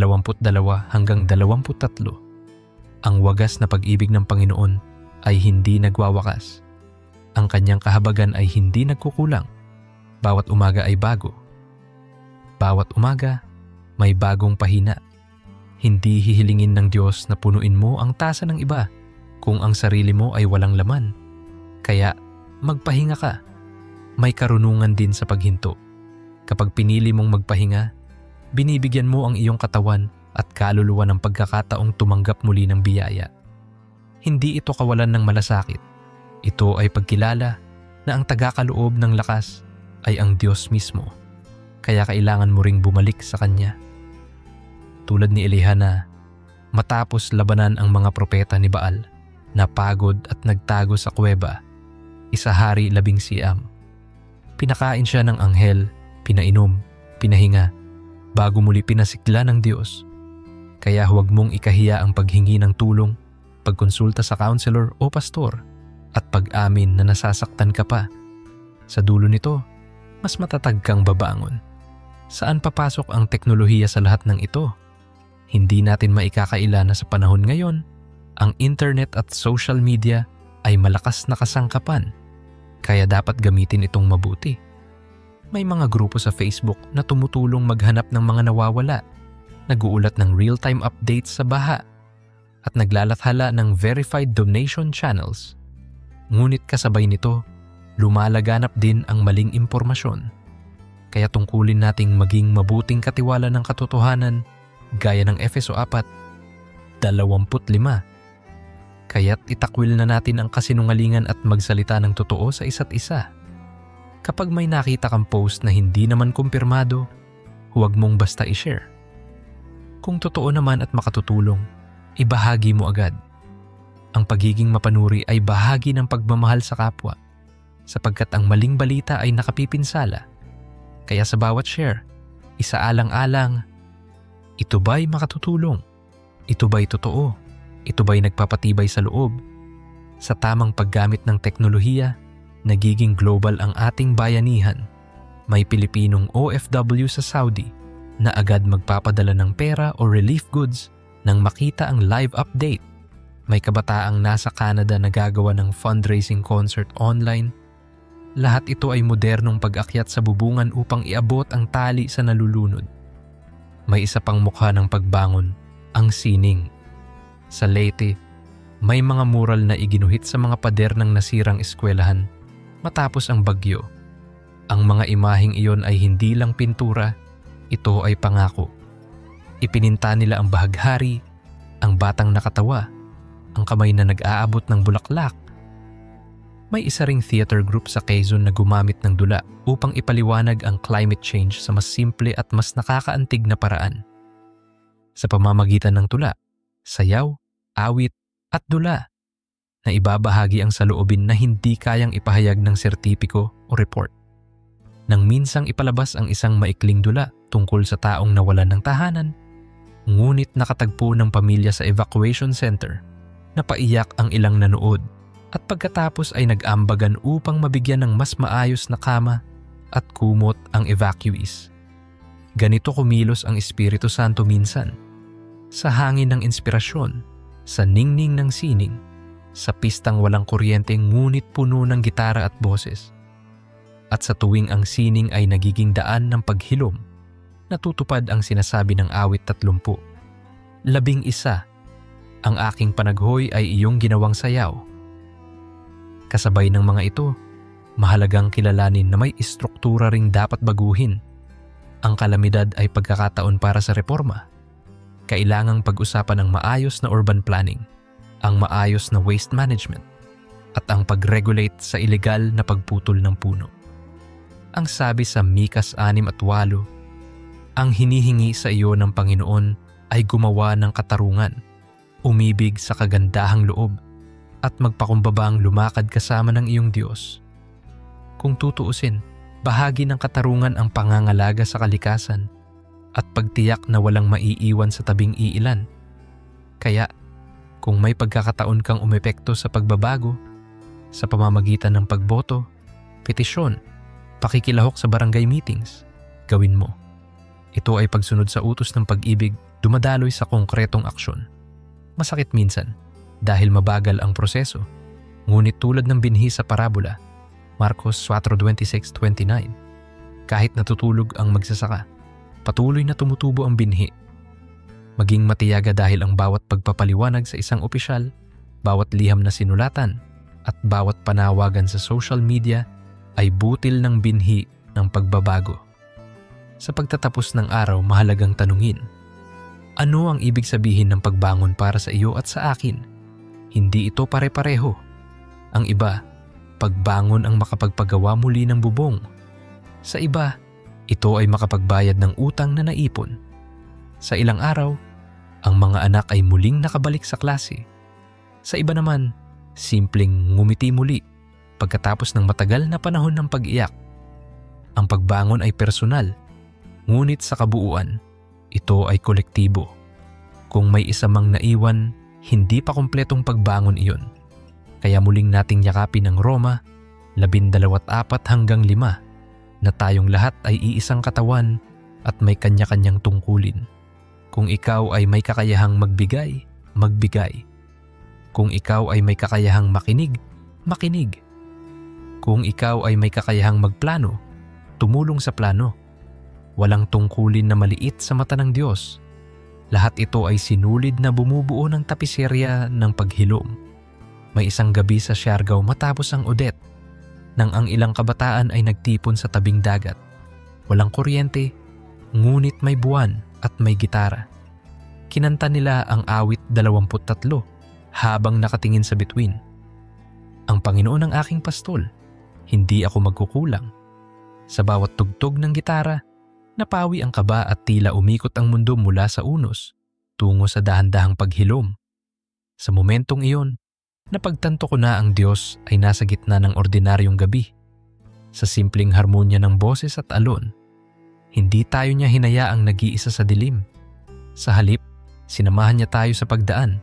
Ang wagas na pag-ibig ng Panginoon ay hindi nagwawakas. Ang kanyang kahabagan ay hindi nagkukulang. Bawat umaga ay bago. Bawat umaga, may bagong pahina. Hindi hihilingin ng Diyos na punuin mo ang tasa ng iba kung ang sarili mo ay walang laman. Kaya, magpahinga ka. May karunungan din sa paghinto. Kapag pinili mong magpahinga, binibigyan mo ang iyong katawan at kaluluwa ng pagkakataong tumanggap muli ng biyaya. Hindi ito kawalan ng malasakit. Ito ay pagkilala na ang tagakaloob ng lakas ay ang Diyos mismo. Kaya kailangan mo ring bumalik sa Kanya. Tulad ni Eliha na matapos labanan ang mga propeta ni Baal, napagod at nagtago sa kuweba, 1 Hari 11. Pinakain siya ng anghel, pinainom, pinahinga, bago muli pinasigla ng Diyos. Kaya huwag mong ikahiya ang paghingi ng tulong, pagkonsulta sa counselor o pastor, at pag-amin na nasasaktan ka pa. Sa dulo nito, mas matatag kang babangon. Saan papasok ang teknolohiya sa lahat ng ito? Hindi natin maikakaila na sa panahon ngayon, ang internet at social media ay malakas na kasangkapan, kaya dapat gamitin itong mabuti. May mga grupo sa Facebook na tumutulong maghanap ng mga nawawala, nag-uulat ng real-time updates sa baha, at naglalathala ng verified donation channels. Ngunit kasabay nito, lumalaganap din ang maling impormasyon. Kaya tungkulin nating maging mabuting katiwala ng katotohanan gaya ng Efeso 4:25. Kaya't itakwil na natin ang kasinungalingan at magsalita ng totoo sa isa't isa. Kapag may nakita kang post na hindi naman kumpirmado, huwag mong basta i-share. Kung totoo naman at makatutulong, ibahagi mo agad. Ang pagiging mapanuri ay bahagi ng pagmamahal sa kapwa, sapagkat ang maling balita ay nakapipinsala. Kaya sa bawat share, isaalang-alang, ito ba'y makatutulong? Ito ba'y totoo? Ito ba'y nagpapatibay sa loob? Sa tamang paggamit ng teknolohiya, nagiging global ang ating bayanihan. May Pilipinong OFW sa Saudi na agad magpapadala ng pera o relief goods nang makita ang live update. May kabataang nasa Canada na gagawa ng fundraising concert online. Lahat ito ay modernong pag-akyat sa bubungan upang iabot ang tali sa nalulunod. May isa pang mukha ng pagbangon, ang sining. Sa Leyte, may mga mural na iginuhit sa mga pader ng nasirang eskwelahan matapos ang bagyo. Ang mga imaheng iyon ay hindi lang pintura, ito ay pangako. Ipininta nila ang bahaghari, ang batang nakatawa, ang kamay na nag-aabot ng bulaklak. May isa ring theater group sa Quezon na gumamit ng dula upang ipaliwanag ang climate change sa mas simple at mas nakakaantig na paraan. Sa pamamagitan ng tula, sayaw, awit, at dula na ibabahagi ang saloobin na hindi kayang ipahayag ng sertipiko o report. Nang minsang ipalabas ang isang maikling dula tungkol sa taong nawalan ng tahanan, ngunit nakatagpo ng pamilya sa evacuation center, napaiyak ang ilang nanood at pagkatapos ay nag-ambagan upang mabigyan ng mas maayos na kama at kumot ang evacuees. Ganito kumilos ang Espiritu Santo minsan, sa hangin ng inspirasyon, sa ningning ng sining, sa pistang walang kuryente ngunit puno ng gitara at boses. At sa tuwing ang sining ay nagiging daan ng paghilom, natutupad ang sinasabi ng awit 30. 11, ang aking panaghoy ay iyong ginawang sayaw. Kasabay ng mga ito, mahalagang kilalanin na may istruktura ring dapat baguhin. Ang kalamidad ay pagkakataon para sa reforma. Kailangang pag-usapan ang maayos na urban planning, ang maayos na waste management, at ang pag-regulate sa ilegal na pagputol ng puno. Ang sabi sa Mikas 6:8, ang hinihingi sa iyo ng Panginoon ay gumawa ng katarungan, umibig sa kagandahang loob, at magpakumbabang lumakad kasama ng iyong Diyos. Kung tutuusin, bahagi ng katarungan ang pangangalaga sa kalikasan at pagtiyak na walang maiiwan sa tabing iilan. Kaya, kung may pagkakataon kang umepekto sa pagbabago, sa pamamagitan ng pagboto, petisyon, pakikilahok sa barangay meetings, gawin mo. Ito ay pagsunod sa utos ng pag-ibig, dumadaloy sa konkretong aksyon. Masakit minsan dahil mabagal ang proseso, ngunit tulad ng binhi sa parabola, Marcos 4:26-29, kahit natutulog ang magsasaka, patuloy na tumutubo ang binhi. Maging matiyaga dahil ang bawat pagpapaliwanag sa isang opisyal, bawat liham na sinulatan, at bawat panawagan sa social media ay butil ng binhi ng pagbabago. Sa pagtatapos ng araw, mahalagang tanungin, ano ang ibig sabihin ng pagbangon para sa iyo at sa akin? Hindi ito pare-pareho. Ang iba, pagbangon ang makapagpagawa muli ng bubong. Sa iba, ito ay makapagbayad ng utang na naipon. Sa ilang araw, ang mga anak ay muling nakabalik sa klase. Sa iba naman, simpleng ngumiti muli pagkatapos ng matagal na panahon ng pag-iyak. Ang pagbangon ay personal, ngunit sa kabuuan, ito ay kolektibo. Kung may isa mang naiwan, hindi pa kumpletong pagbangon iyon. Kaya muling nating yakapin ang Roma 12:4-5 na tayong lahat ay iisang katawan at may kanya-kanyang tungkulin. Kung ikaw ay may kakayahang magbigay, magbigay. Kung ikaw ay may kakayahang makinig, makinig. Kung ikaw ay may kakayahang magplano, tumulong sa plano. Walang tungkulin na maliit sa mata ng Diyos. Lahat ito ay sinulid na bumubuo ng tapiserya ng paghilom. May isang gabi sa Siargao matapos ang Odette, nang ang ilang kabataan ay nagtipon sa tabing dagat. Walang kuryente, ngunit may buwan at may gitara. Kinanta nila ang awit 23 habang nakatingin sa bituin. Ang Panginoon ang aking pastol, hindi ako magkukulang. Sa bawat tugtog ng gitara, Napawi ang kaba at tila umikot ang mundo mula sa unos tungo sa dahan-dahang paghilom. Sa momentong iyon, napagtanto ko na ang Diyos ay nasa gitna ng ordinaryong gabi. Sa simpleng harmonya ng boses at alon, hindi tayo niya hinayaang nag-iisa sa dilim. Sa halip, sinamahan niya tayo sa pagdaan,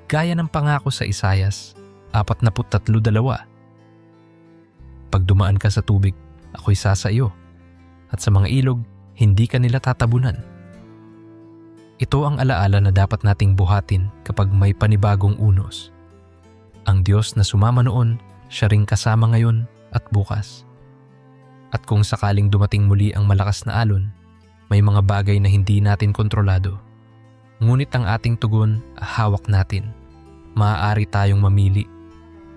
gaya ng pangako sa Isayas 43:2. Pag dumaan ka sa tubig, ako'y sasa iyo, at sa mga ilog, hindi ka nila tatabunan. Ito ang alaala na dapat nating buhatin kapag may panibagong unos. Ang Diyos na sumama noon, siya ring kasama ngayon at bukas. At kung sakaling dumating muli ang malakas na alon, may mga bagay na hindi natin kontrolado. Ngunit ang ating tugon, hawak natin. Maaari tayong mamili,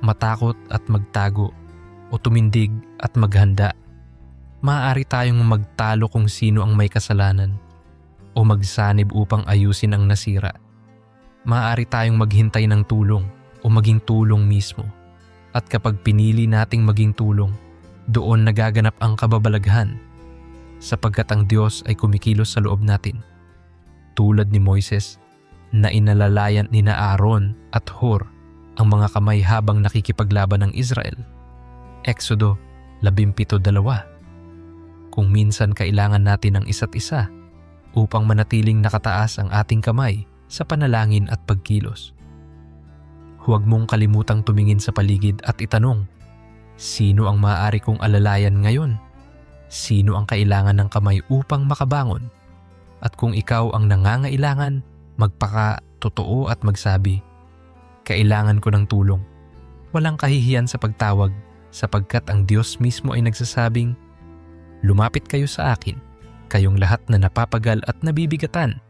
matakot at magtago, o tumindig at maghanda. Maaari tayong magtalo kung sino ang may kasalanan, o magsanib upang ayusin ang nasira. Maaari tayong maghintay ng tulong o maging tulong mismo. At kapag pinili nating maging tulong, doon nagaganap ang kababalaghan, sapagkat ang Diyos ay kumikilos sa loob natin. Tulad ni Moises na inalalayan ni Aaron at Hur ang mga kamay habang nakikipaglaban ng Israel. Exodo 17:2. Kung minsan kailangan natin ng isa't isa upang manatiling nakataas ang ating kamay sa panalangin at pagkilos. Huwag mong kalimutang tumingin sa paligid at itanong, sino ang maaari kong alalayan ngayon? Sino ang kailangan ng kamay upang makabangon? At kung ikaw ang nangangailangan, magpaka-totoo at magsabi, kailangan ko ng tulong. Walang kahihiyan sa pagtawag sapagkat ang Diyos mismo ay nagsasabing, lumapit kayo sa akin, kayong lahat na napapagal at nabibigatan,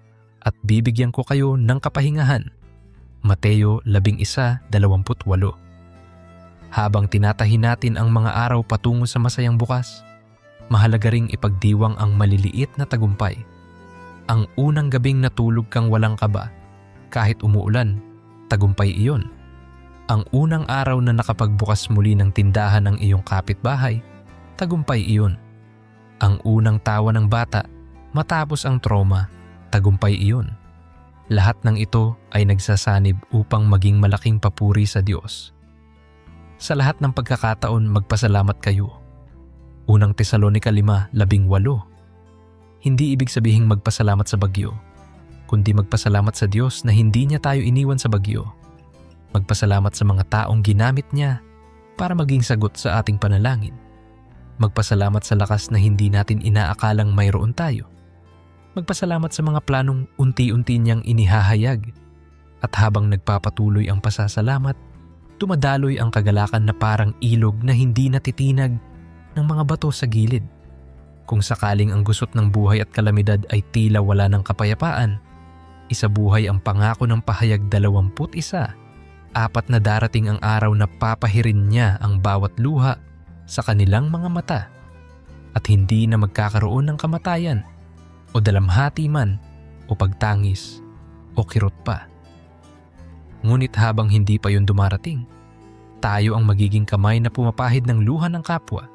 at bibigyan ko kayo ng kapahingahan. Mateo 11:28. Habang tinatahi natin ang mga araw patungo sa masayang bukas, mahalaga ring ipagdiwang ang maliliit na tagumpay. Ang unang gabing natulog kang walang kaba, kahit umuulan, tagumpay iyon. Ang unang araw na nakapagbukas muli ng tindahan ng iyong kapitbahay, tagumpay iyon. Ang unang tawa ng bata matapos ang trauma, tagumpay iyon. Lahat ng ito ay nagsasanib upang maging malaking papuri sa Diyos. Sa lahat ng pagkakataon, magpasalamat kayo. Unang Tesalonica 5:18. Hindi ibig sabihing magpasalamat sa bagyo, kundi magpasalamat sa Diyos na hindi niya tayo iniwan sa bagyo. Magpasalamat sa mga taong ginamit niya para maging sagot sa ating panalangin. Magpasalamat sa lakas na hindi natin inaakalang mayroon tayo. Magpasalamat sa mga planong unti-unti niyang inihahayag. At habang nagpapatuloy ang pasasalamat, dumadaloy ang kagalakan na parang ilog na hindi natitinag ng mga bato sa gilid. Kung sakaling ang gusot ng buhay at kalamidad ay tila wala ng kapayapaan, isabuhay ang pangako ng pahayag 21, 4 na darating ang araw na papahirin niya ang bawat luha sa kanilang mga mata at hindi na magkakaroon ng kamatayan o dalamhati man o pagtangis o kirot pa. Ngunit habang hindi pa yun dumarating, tayo ang magiging kamay na pumapahid ng luha ng kapwa.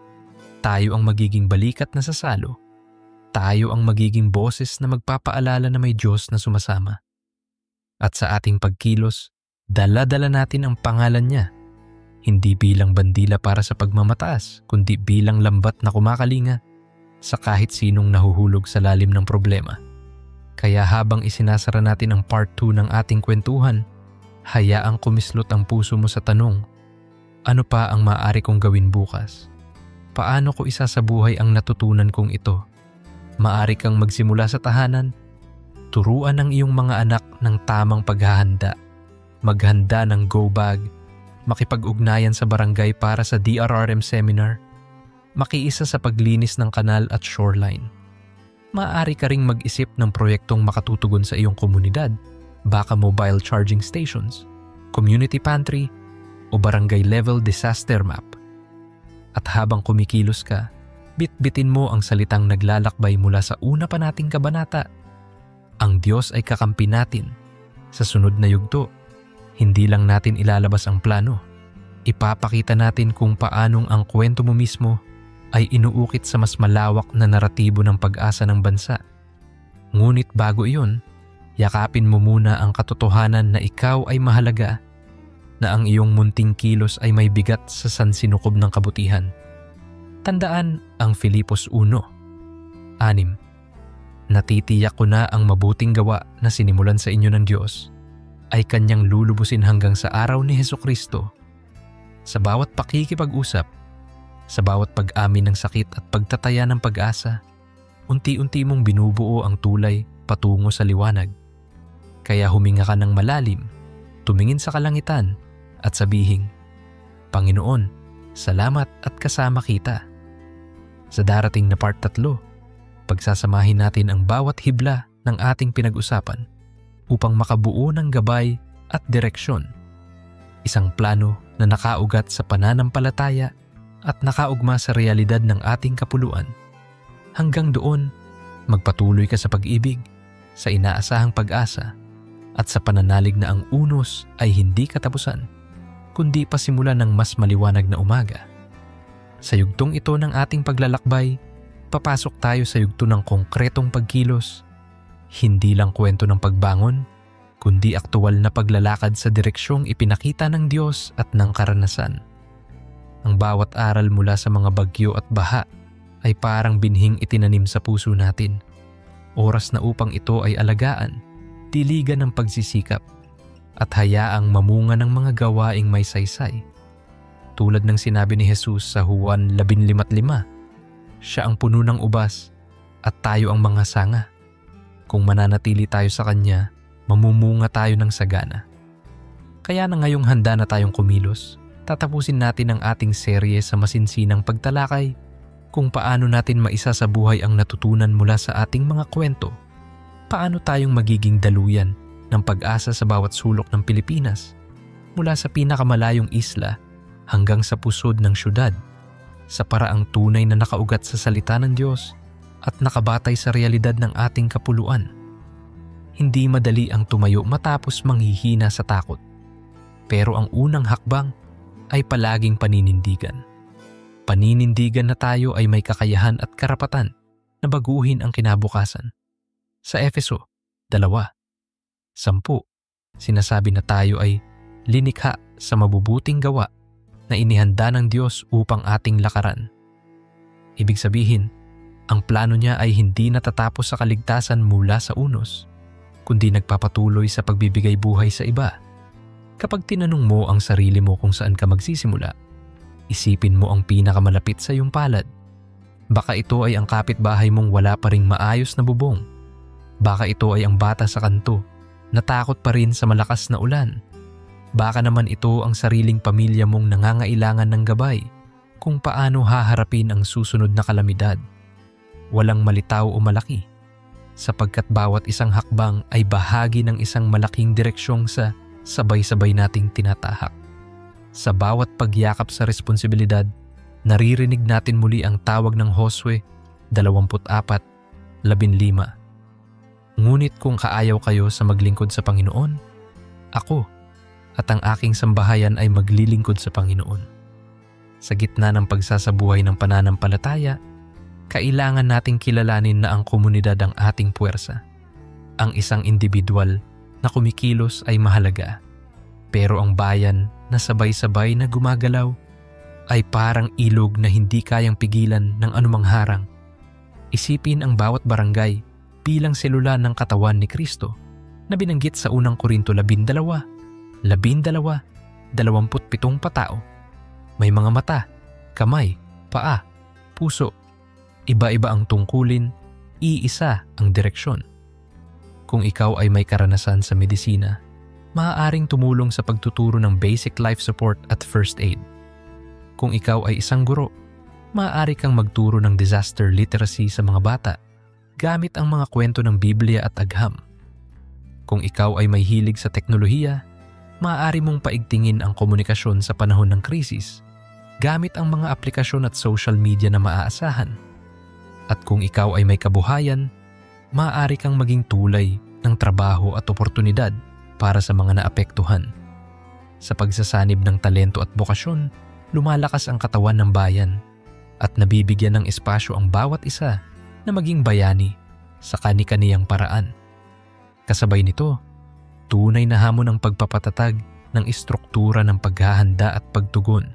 Tayo ang magiging balikat na sasalo. Tayo ang magiging boses na magpapaalala na may Diyos na sumasama. At sa ating pagkilos, dala-dala natin ang pangalan niya. Hindi bilang bandila para sa pagmamataas, kundi bilang lambat na kumakalinga sa kahit sinong nahuhulog sa lalim ng problema. Kaya habang isinasara natin ang part 2 ng ating kwentuhan, hayaang kumislot ang puso mo sa tanong, ano pa ang maaari kong gawin bukas? Paano ko isasabuhay ang natutunan kong ito? Maaari kang magsimula sa tahanan. Turuan ang iyong mga anak ng tamang paghahanda. Maghanda ng go bag. Makipag-ugnayan sa barangay para sa DRRM seminar. Makiisa sa paglinis ng kanal at shoreline. Maaari ka ring mag-isip ng proyektong makatutugon sa iyong komunidad, baka mobile charging stations, community pantry, o barangay level disaster map. At habang kumikilos ka, bitbitin mo ang salitang naglalakbay mula sa una pa nating kabanata. Ang Diyos ay kakampi natin. Sa sunod na yugto, hindi lang natin ilalabas ang plano. Ipapakita natin kung paanong ang kwento mo mismo ay inuukit sa mas malawak na naratibo ng pag-asa ng bansa. Ngunit bago iyon, yakapin mo muna ang katotohanan na ikaw ay mahalaga, na ang iyong munting kilos ay may bigat sa sansinukob ng kabutihan. Tandaan ang Filipos 1:6. Natitiyak ko na ang mabuting gawa na sinimulan sa inyo ng Diyos ay Kanyang lulubusin hanggang sa araw ni Hesukristo. Sa bawat pakikipag-usap, sa bawat pag-amin ng sakit at pagtataya ng pag-asa, unti-unti mong binubuo ang tulay patungo sa liwanag. Kaya huminga ka ng malalim, tumingin sa kalangitan at sabihin, Panginoon, salamat at kasama kita. Sa darating na part 3, pagsasamahin natin ang bawat hibla ng ating pinag-usapan upang makabuo ng gabay at direksyon. Isang plano na nakaugat sa pananampalataya at nakaugma sa realidad ng ating kapuluan. Hanggang doon, magpatuloy ka sa pag-ibig, sa inaasahang pag-asa, at sa pananalig na ang unos ay hindi katapusan, kundi pasimula ng mas maliwanag na umaga. Sa yugtong ito ng ating paglalakbay, papasok tayo sa yugto ng konkretong pagkilos, hindi lang kwento ng pagbangon, kundi aktual na paglalakad sa direksyong ipinakita ng Diyos at ng karanasan. Ang bawat aral mula sa mga bagyo at baha ay parang binhing itinanim sa puso natin. Oras na upang ito ay alagaan, diligan ng pagsisikap, at hayaang mamunga ng mga gawaing may saysay. Tulad ng sinabi ni Jesus sa Juan 15:5, siya ang puno ng ubas at tayo ang mga sanga. Kung mananatili tayo sa Kanya, mamumunga tayo ng sagana. Kaya na ngayong handa na tayong kumilos, tatapusin natin ang ating serye sa masinsinang pagtalakay kung paano natin maisa sa buhay ang natutunan mula sa ating mga kwento. Paano tayong magiging daluyan ng pag-asa sa bawat sulok ng Pilipinas, mula sa pinakamalayong isla hanggang sa pusod ng syudad, sa paraang tunay na nakaugat sa salita ng Diyos at nakabatay sa realidad ng ating kapuluan. Hindi madali ang tumayo matapos manghihina sa takot, pero ang unang hakbang ay palaging paninindigan. Paninindigan na tayo ay may kakayahan at karapatan na baguhin ang kinabukasan. Sa Efeso 2:10, sinasabi na tayo ay linikha sa mabubuting gawa na inihanda ng Diyos upang ating lakaran. Ibig sabihin, ang plano niya ay hindi natatapos sa kaligtasan mula sa unos, kundi nagpapatuloy sa pagbibigay buhay sa iba. Kapag tinanong mo ang sarili mo kung saan ka magsisimula, isipin mo ang pinakamalapit sa iyong palad. Baka ito ay ang kapitbahay mong wala pa ring maayos na bubong. Baka ito ay ang bata sa kanto, natakot pa rin sa malakas na ulan. Baka naman ito ang sariling pamilya mong nangangailangan ng gabay kung paano haharapin ang susunod na kalamidad. Walang malitaw o malaki, sapagkat bawat isang hakbang ay bahagi ng isang malaking direksyong sa sabay-sabay nating tinatahak. Sa bawat pagyakap sa responsibilidad, naririnig natin muli ang tawag ng Josue 24:15. Ngunit kung kaayaw kayo sa maglingkod sa Panginoon, ako at ang aking sambahayan ay maglilingkod sa Panginoon. Sa gitna ng pagsasabuhay ng pananampalataya, kailangan nating kilalanin na ang komunidad ang ating puwersa. Ang isang individual na kumikilos ay mahalaga, pero ang bayan na sabay-sabay na gumagalaw ay parang ilog na hindi kayang pigilan ng anumang harang. Isipin ang bawat barangay bilang selula ng katawan ni Kristo na binanggit sa unang Korinto 12:27 patao. May mga mata, kamay, paa, puso. Iba-iba ang tungkulin, iisa ang direksyon. Kung ikaw ay may karanasan sa medisina, maaaring tumulong sa pagtuturo ng basic life support at first aid. Kung ikaw ay isang guro, maaari kang magturo ng disaster literacy sa mga bata gamit ang mga kwento ng Biblia at agham. Kung ikaw ay may hilig sa teknolohiya, maaari mong paigtingin ang komunikasyon sa panahon ng krisis gamit ang mga aplikasyon at social media na maaasahan. At kung ikaw ay may kabuhayan, maaari kang maging tulay ng trabaho at oportunidad para sa mga naapektuhan. Sa pagsasanib ng talento at bokasyon, lumalakas ang katawan ng bayan at nabibigyan ng espasyo ang bawat isa na maging bayani sa kani-kaniyang paraan. Kasabay nito, tunay na hamon ang pagpapatatag ng istruktura ng paghahanda at pagtugon.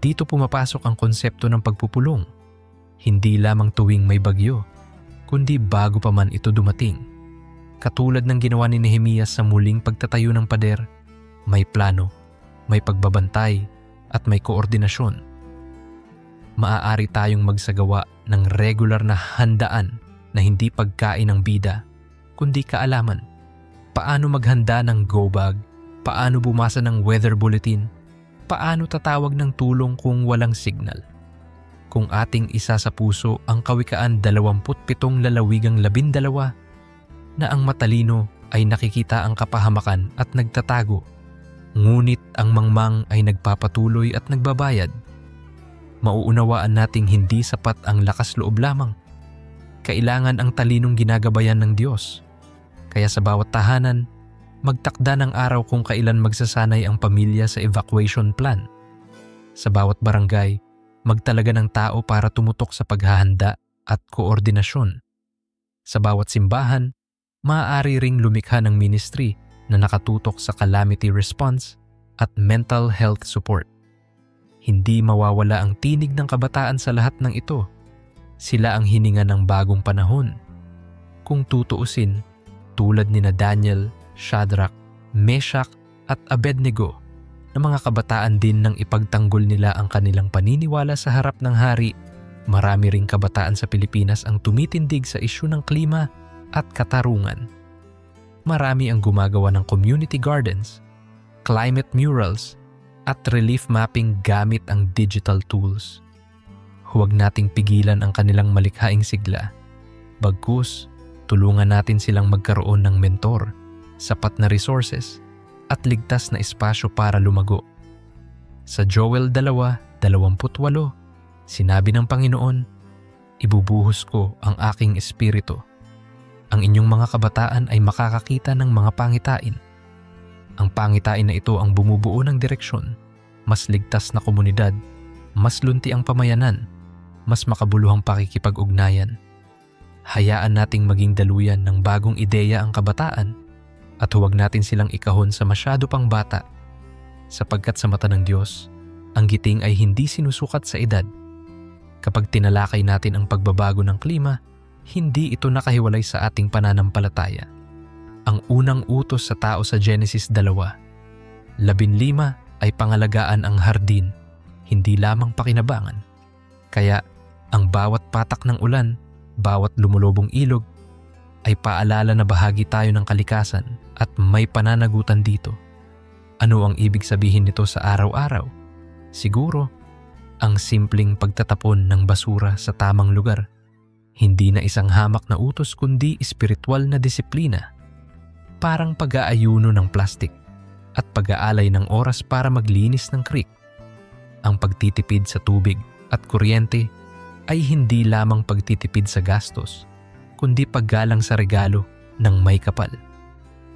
Dito pumapasok ang konsepto ng pagpupulong, hindi lamang tuwing may bagyo, kundi bago pa man ito dumating. Katulad ng ginawa ni Nehemias sa muling pagtatayo ng pader, may plano, may pagbabantay at may koordinasyon. Maaari tayong magsagawa ng regular na handaan na hindi pagkain ng bida, kundi kaalaman. Paano maghanda ng go bag, paano bumasa ng weather bulletin, paano tatawag ng tulong kung walang signal. Kung ating isa sa puso ang Kawikaan 27 lalawigang 12 na ang matalino ay nakikita ang kapahamakan at nagtatago, ngunit ang mangmang ay nagpapatuloy at nagbabayad, mauunawaan nating hindi sapat ang lakas loob lamang. Kailangan ang talinong ginagabayan ng Diyos. Kaya sa bawat tahanan, magtakda ng araw kung kailan magsasanay ang pamilya sa evacuation plan. Sa bawat barangay, magtalaga ng tao para tumutok sa paghahanda at koordinasyon. Sa bawat simbahan, maaari ring lumikha ng ministry na nakatutok sa calamity response at mental health support. Hindi mawawala ang tinig ng kabataan sa lahat ng ito. Sila ang hininga ng bagong panahon. Kung tutuusin, tulad nina Daniel, Shadrach, Meshach at Abednego, na mga kabataan din nang ipagtanggol nila ang kanilang paniniwala sa harap ng hari, marami ring kabataan sa Pilipinas ang tumitindig sa isyu ng klima at katarungan. Marami ang gumagawa ng community gardens, climate murals, at relief mapping gamit ang digital tools. Huwag nating pigilan ang kanilang malikhaing sigla. Bagkus, tulungan natin silang magkaroon ng mentor, sapat na resources, at ligtas na espasyo para lumago. Sa Joel 2:28, sinabi ng Panginoon, "Ibubuhos ko ang aking espiritu." Ang inyong mga kabataan ay makakakita ng mga pangitain. Ang pangitain na ito ang bumubuo ng direksyon, mas ligtas na komunidad, mas lunti ang pamayanan, mas makabuluhang pakikipag-ugnayan. Hayaan nating maging daluyan ng bagong ideya ang kabataan at huwag natin silang ikahon sa masyado pang bata, sapagkat sa mata ng Diyos, ang giting ay hindi sinusukat sa edad. Kapag tinalakay natin ang pagbabago ng klima, hindi ito nakahiwalay sa ating pananampalataya. Ang unang utos sa tao sa Genesis 2:15 ay pangalagaan ang hardin, hindi lamang pakinabangan. Kaya ang bawat patak ng ulan, bawat lumulubong ilog, ay paalala na bahagi tayo ng kalikasan at may pananagutan dito. Ano ang ibig sabihin nito sa araw-araw? Siguro, ang simpleng pagtatapon ng basura sa tamang lugar. Hindi na isang hamak na utos kundi espiritual na disiplina. Parang pag-aayuno ng plastik at pag-aalay ng oras para maglinis ng creek. Ang pagtitipid sa tubig at kuryente ay hindi lamang pagtitipid sa gastos, kundi paggalang sa regalo ng may kapal.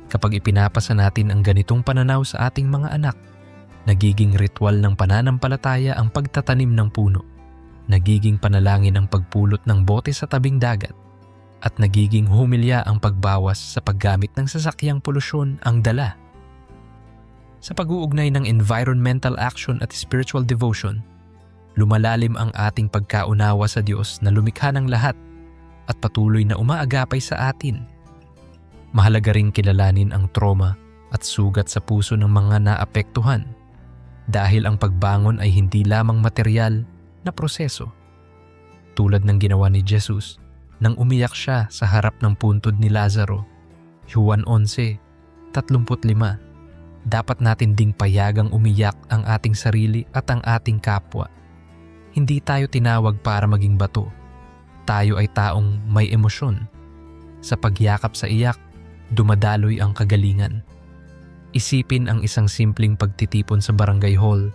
Kapag ipinapasa natin ang ganitong pananaw sa ating mga anak, nagiging ritual ng pananampalataya ang pagtatanim ng puno, nagiging panalangin ang pagpulot ng bote sa tabing dagat, at nagiging humilya ang pagbawas sa paggamit ng sasakyang polusyon ang dala. Sa pag-uugnay ng environmental action at spiritual devotion, lumalalim ang ating pagkaunawa sa Diyos na lumikha ng lahat at patuloy na umaagapay sa atin. Mahalaga ring kilalanin ang trauma at sugat sa puso ng mga naapektuhan, dahil ang pagbangon ay hindi lamang material na proseso. Tulad ng ginawa ni Jesus nang umiyak siya sa harap ng puntod ni Lazaro, Juan 11:35, dapat natin ding payagang umiyak ang ating sarili at ang ating kapwa. Hindi tayo tinawag para maging bato. Tayo ay taong may emosyon. Sa pagyakap sa iyak, dumadaloy ang kagalingan. Isipin ang isang simpleng pagtitipon sa barangay hall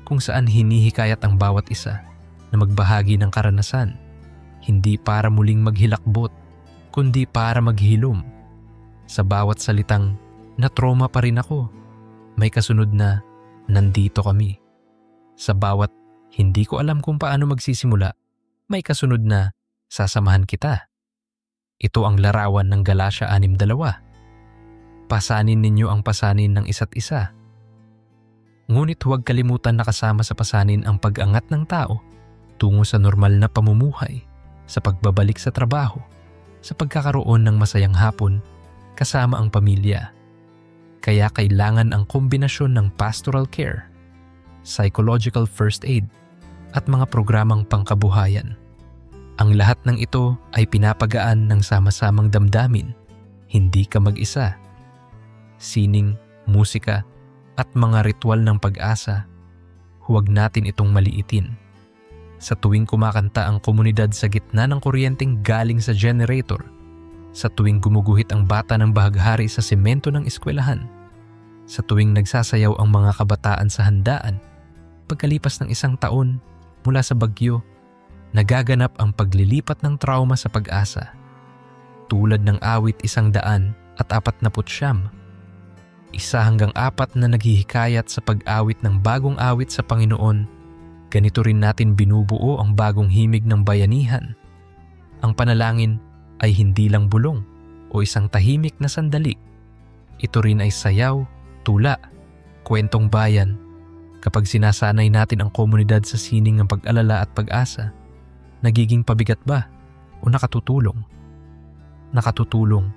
kung saan hinihikayat ang bawat isa na magbahagi ng karanasan, hindi para muling maghilakbot, kundi para maghilom. Sa bawat salitang, "Na-trauma pa rin ako," may kasunod na, "Nandito kami." Sa bawat Hindi ko alam kung paano magsisimula. May kasunod na, sasamahan kita. Ito ang larawan ng Galatia 6:2. Pasanin ninyo ang pasanin ng isa't isa. Ngunit huwag kalimutan na kasama sa pasanin ang pag-angat ng tao tungo sa normal na pamumuhay, sa pagbabalik sa trabaho, sa pagkakaroon ng masayang hapon kasama ang pamilya. Kaya kailangan ang kombinasyon ng pastoral care, psychological first aid, at mga programang pangkabuhayan. Ang lahat ng ito ay pinapagaan ng sama-samang damdamin. Hindi ka mag-isa. Sining, musika, at mga ritual ng pag-asa, huwag natin itong maliitin. Sa tuwing kumakanta ang komunidad sa gitna ng kuryenteng galing sa generator, sa tuwing gumuguhit ang bata ng bahaghari sa semento ng eskwelahan, sa tuwing nagsasayaw ang mga kabataan sa handaan, pagkalipas ng 1 taon mula sa bagyo, nagaganap ang paglilipat ng trauma sa pag-asa. Tulad ng awit 149, 1-4 na naghihikayat sa pag-awit ng bagong awit sa Panginoon, ganito rin natin binubuo ang bagong himig ng bayanihan. Ang panalangin ay hindi lang bulong o isang tahimik na sandali. Ito rin ay sayaw, tula, kwentong bayan. Kapag sinasanay natin ang komunidad sa sining ng pag-alala at pag-asa, nagiging pabigat ba o nakatutulong? Nakatutulong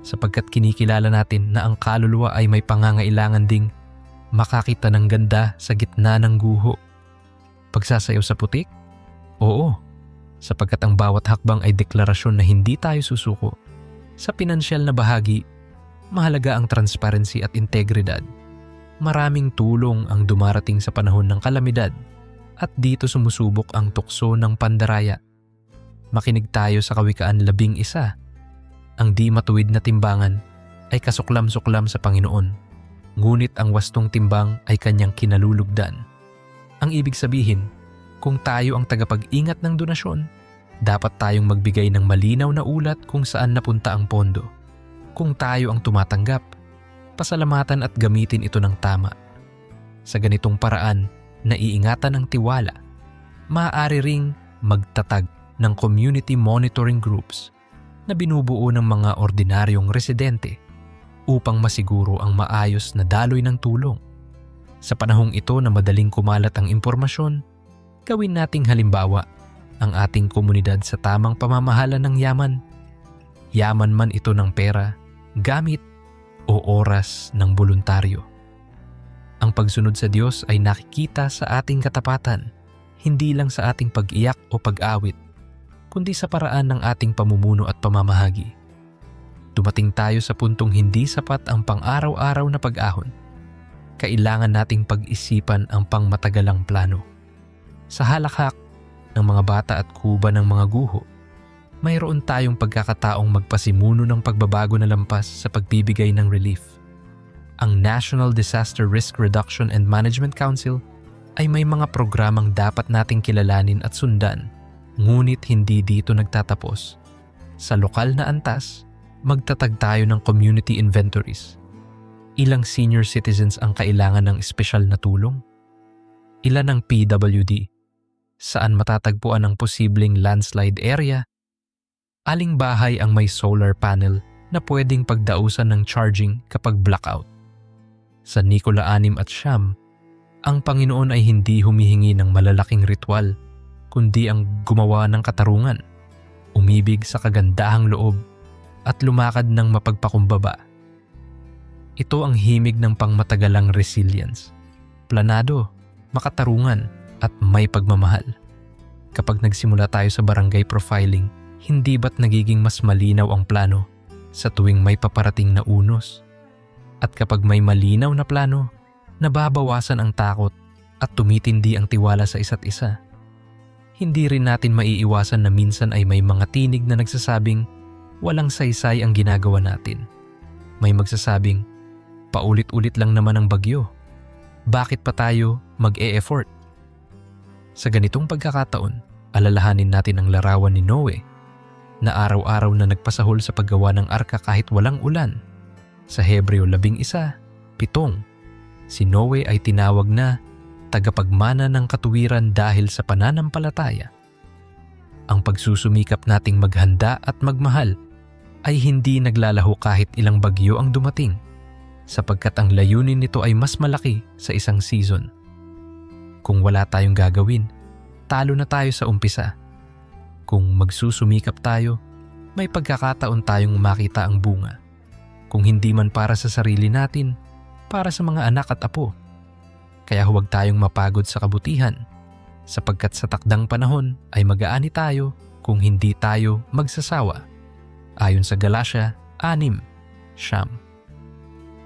sapagkat kinikilala natin na ang kaluluwa ay may pangangailangan ding makakita ng ganda sa gitna ng guho. Pagsasayaw sa putik? Oo, sapagkat ang bawat hakbang ay deklarasyon na hindi tayo susuko. Sa pinansyal na bahagi, mahalaga ang transparency at integridad. Maraming tulong ang dumarating sa panahon ng kalamidad at dito sumusubok ang tukso ng pandaraya. Makinig tayo sa Kawikaan 11. Ang di matuwid na timbangan ay kasuklam-suklam sa Panginoon, ngunit ang wastong timbang ay kanyang kinalulugdan. Ang ibig sabihin, kung tayo ang tagapag-ingat ng donasyon, dapat tayong magbigay ng malinaw na ulat kung saan napunta ang pondo. Kung tayo ang tumatanggap, pasalamatan at gamitin ito ng tama. Sa ganitong paraan, naiingatan ang tiwala. Maaari ring magtatag ng community monitoring groups na binubuo ng mga ordinaryong residente upang masiguro ang maayos na daloy ng tulong. Sa panahong ito na madaling kumalat ang impormasyon, gawin nating halimbawa ang ating komunidad sa tamang pamamahala ng yaman. Yaman man ito ng pera, gamit, o oras ng voluntaryo. Ang pagsunod sa Diyos ay nakikita sa ating katapatan, hindi lang sa ating pag-iyak o pag-awit, kundi sa paraan ng ating pamumuno at pamamahagi. Dumating tayo sa puntong hindi sapat ang pang-araw-araw na pag-ahon. Kailangan nating pag-isipan ang pangmatagalang plano. Sa halakhak ng mga bata at kuba ng mga guho, mayroon tayong pagkakataong magpasimuno ng pagbabago na lampas sa pagbibigay ng relief. Ang National Disaster Risk Reduction and Management Council ay may mga programang dapat nating kilalanin at sundan, ngunit hindi dito nagtatapos. Sa lokal na antas, magtatag tayo ng community inventories. Ilang senior citizens ang kailangan ng espesyal na tulong? Ilan ang PWD? Saan matatagpuan ang posibleng landslide area? Aling bahay ang may solar panel na pwedeng pagdausan ng charging kapag blackout? Sa Nicola 6:9, ang Panginoon ay hindi humihingi ng malalaking ritual, kundi ang gumawa ng katarungan, umibig sa kagandahang loob, at lumakad ng mapagpakumbaba. Ito ang himig ng pangmatagalang resilience. Planado, makatarungan, at may pagmamahal. Kapag nagsimula tayo sa barangay profiling, hindi ba't nagiging mas malinaw ang plano sa tuwing may paparating na unos? At kapag may malinaw na plano, nababawasan ang takot at tumitindi ang tiwala sa isa't isa. Hindi rin natin maiiwasan na minsan ay may mga tinig na nagsasabing walang saysay ang ginagawa natin. May magsasabing, paulit-ulit lang naman ang bagyo. Bakit pa tayo mag-e-effort? Sa ganitong pagkakataon, alalahanin natin ang larawan ni Noe na araw-araw na nagpasahol sa paggawa ng arka kahit walang ulan. Sa Hebreo 11:7, si Noe ay tinawag na tagapagmana ng katuwiran dahil sa pananampalataya. Ang pagsusumikap nating maghanda at magmahal ay hindi naglalaho kahit ilang bagyo ang dumating, sapagkat ang layunin nito ay mas malaki sa isang season. Kung wala tayong gagawin, talo na tayo sa umpisa. Kung magsusumikap tayo, may pagkakataon tayong makita ang bunga. Kung hindi man para sa sarili natin, para sa mga anak at apo. Kaya huwag tayong mapagod sa kabutihan, sapagkat sa takdang panahon ay mag-aani tayo kung hindi tayo magsasawa. Ayon sa Galatia 6:9.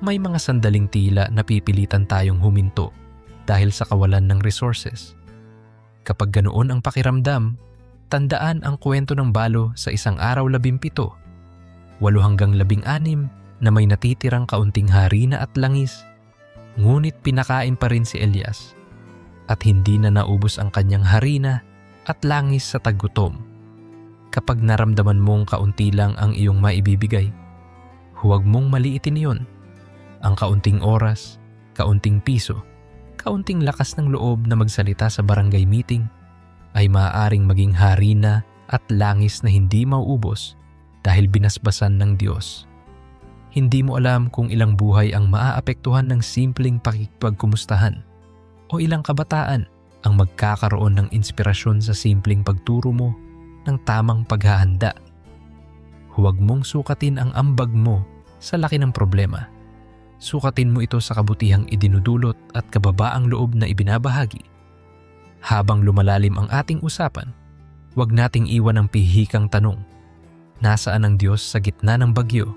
May mga sandaling tila napipilitan tayong huminto dahil sa kawalan ng resources. Kapag ganoon ang pakiramdam, tandaan ang kwento ng balo sa isang araw 17, 8 hanggang 16 na may natitirang kaunting harina at langis, ngunit pinakain pa rin si Elias at hindi na naubos ang kanyang harina at langis sa taggutom. Kapag naramdaman mong kaunti lang ang iyong maibibigay, huwag mong maliitin iyon. Ang kaunting oras, kaunting piso, kaunting lakas ng loob na magsalita sa barangay meeting ay maaaring maging harina at langis na hindi mauubos dahil binasbasan ng Diyos. Hindi mo alam kung ilang buhay ang maaapektuhan ng simpleng pakikipagkumustahan o ilang kabataan ang magkakaroon ng inspirasyon sa simpleng pagturo mo ng tamang paghahanda. Huwag mong sukatin ang ambag mo sa laki ng problema. Sukatin mo ito sa kabutihang idinudulot at kababaang loob na ibinabahagi. Habang lumalalim ang ating usapan, huwag nating iwan ang pihikang tanong. Nasaan ang Diyos sa gitna ng bagyo?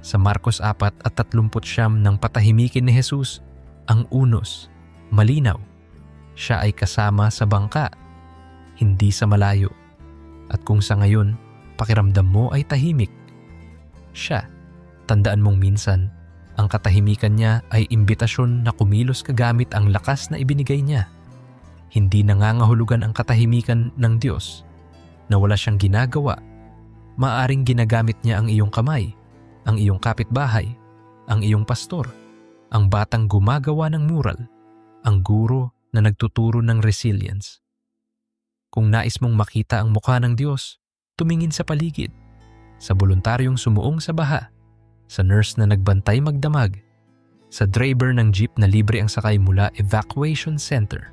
Sa Marcos 4:39 nang patahimikin ni Jesus ang unos, malinaw. Siya ay kasama sa bangka, hindi sa malayo. At kung sa ngayon, pakiramdam mo ay tahimik, siya, tandaan mong minsan, ang katahimikan niya ay imbitasyon na kumilos kagamit ang lakas na ibinigay niya. Hindi nangangahulugan ang katahimikan ng Diyos na wala siyang ginagawa. Maaring ginagamit niya ang iyong kamay, ang iyong kapitbahay, ang iyong pastor, ang batang gumagawa ng mural, ang guro na nagtuturo ng resilience. Kung nais mong makita ang mukha ng Diyos, tumingin sa paligid, sa voluntaryong sumuong sa baha, sa nurse na nagbantay magdamag, sa driver ng jeep na libre ang sakay mula evacuation center.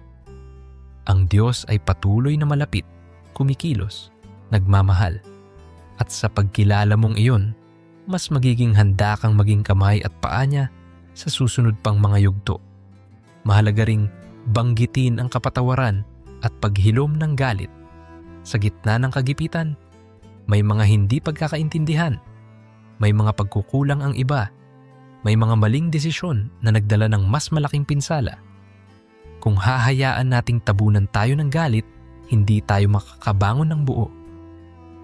Ang Diyos ay patuloy na malapit, kumikilos, nagmamahal. At sa pagkilala mong iyon, mas magiging handa kang maging kamay at paa niya sa susunod pang mga yugto. Mahalaga ring banggitin ang kapatawaran at paghilom ng galit. Sa gitna ng kagipitan, may mga hindi pagkakaintindihan. May mga pagkukulang ang iba. May mga maling desisyon na nagdala ng mas malaking pinsala. Kung hahayaan nating tabunan tayo ng galit, hindi tayo makakabangon ng buo.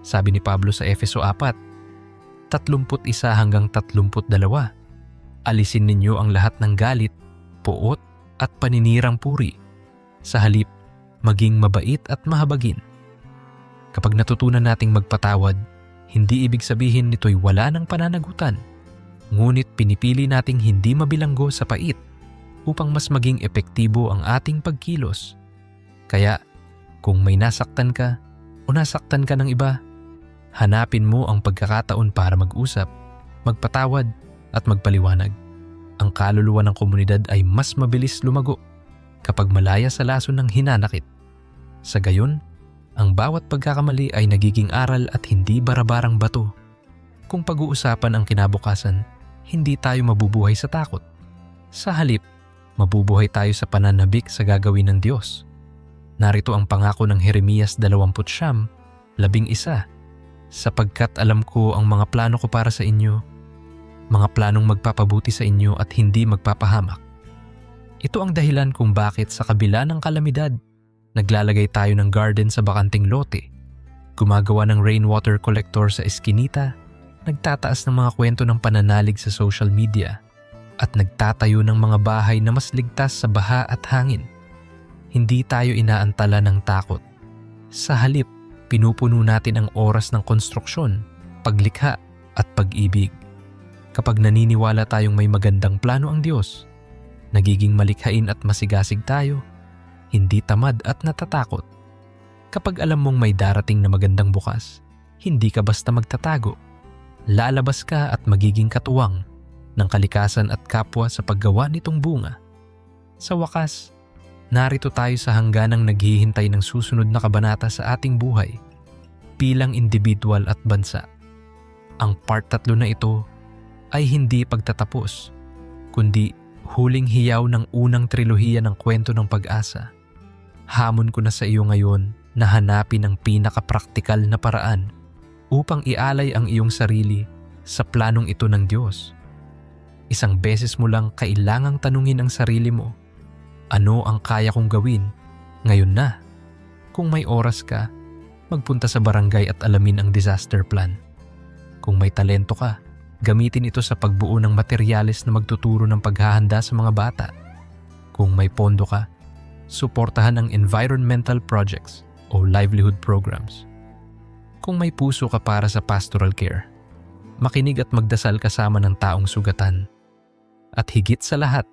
Sabi ni Pablo sa Efeso 4:31 hanggang 32, alisin ninyo ang lahat ng galit, puot at paninirang puri. Sa halip, maging mabait at mahabagin. Kapag natutunan nating magpatawad, hindi ibig sabihin nito'y wala ng pananagutan. Ngunit pinipili nating hindi mabilanggo sa pait upang mas maging epektibo ang ating pagkilos. Kaya, kung may nasaktan ka o nasaktan ka ng iba, hanapin mo ang pagkakataon para mag-usap, magpatawad at magpaliwanag. Ang kaluluwa ng komunidad ay mas mabilis lumago kapag malaya sa lason ng hinanakit. Sa gayon, ang bawat pagkakamali ay nagiging aral at hindi barabarang bato. Kung pag-uusapan ang kinabukasan, hindi tayo mabubuhay sa takot. Sa halip, mabubuhay tayo sa pananabik sa gagawin ng Diyos. Narito ang pangako ng Jeremias 20:11, sapagkat alam ko ang mga plano ko para sa inyo, mga planong magpapabuti sa inyo at hindi magpapahamak. Ito ang dahilan kung bakit sa kabila ng kalamidad, naglalagay tayo ng garden sa bakanting lote, gumagawa ng rainwater collector sa eskinita, nagtataas ng mga kwento ng pananalig sa social media, at nagtatayo ng mga bahay na mas ligtas sa baha at hangin. Hindi tayo inaantala ng takot. Sa halip, pinupuno natin ang oras ng konstruksyon, paglikha at pag-ibig. Kapag naniniwala tayong may magandang plano ang Diyos, nagiging malikhain at masigasig tayo hindi tamad at natatakot. Kapag alam mong may darating na magandang bukas, hindi ka basta magtatago. Lalabas ka at magiging katuwang ng kalikasan at kapwa sa paggawa nitong bunga. Sa wakas, narito tayo sa hangganang naghihintay ng susunod na kabanata sa ating buhay bilang individual at bansa. Ang part 3 na ito ay hindi pagtatapos, kundi huling hiyaw ng unang trilohiya ng kwento ng pag-asa. Hamon ko na sa iyo ngayon na hanapin ang pinakapraktikal na paraan upang ialay ang iyong sarili sa planong ito ng Diyos. Isang beses mo lang kailangang tanungin ang sarili mo, ano ang kaya kong gawin ngayon na? Kung may oras ka, magpunta sa barangay at alamin ang disaster plan. Kung may talento ka, gamitin ito sa pagbuo ng materyales na magtuturo ng paghahanda sa mga bata. Kung may pondo ka, suportahan ang environmental projects o livelihood programs. Kung may puso ka para sa pastoral care, makinig at magdasal kasama ng taong sugatan. At higit sa lahat,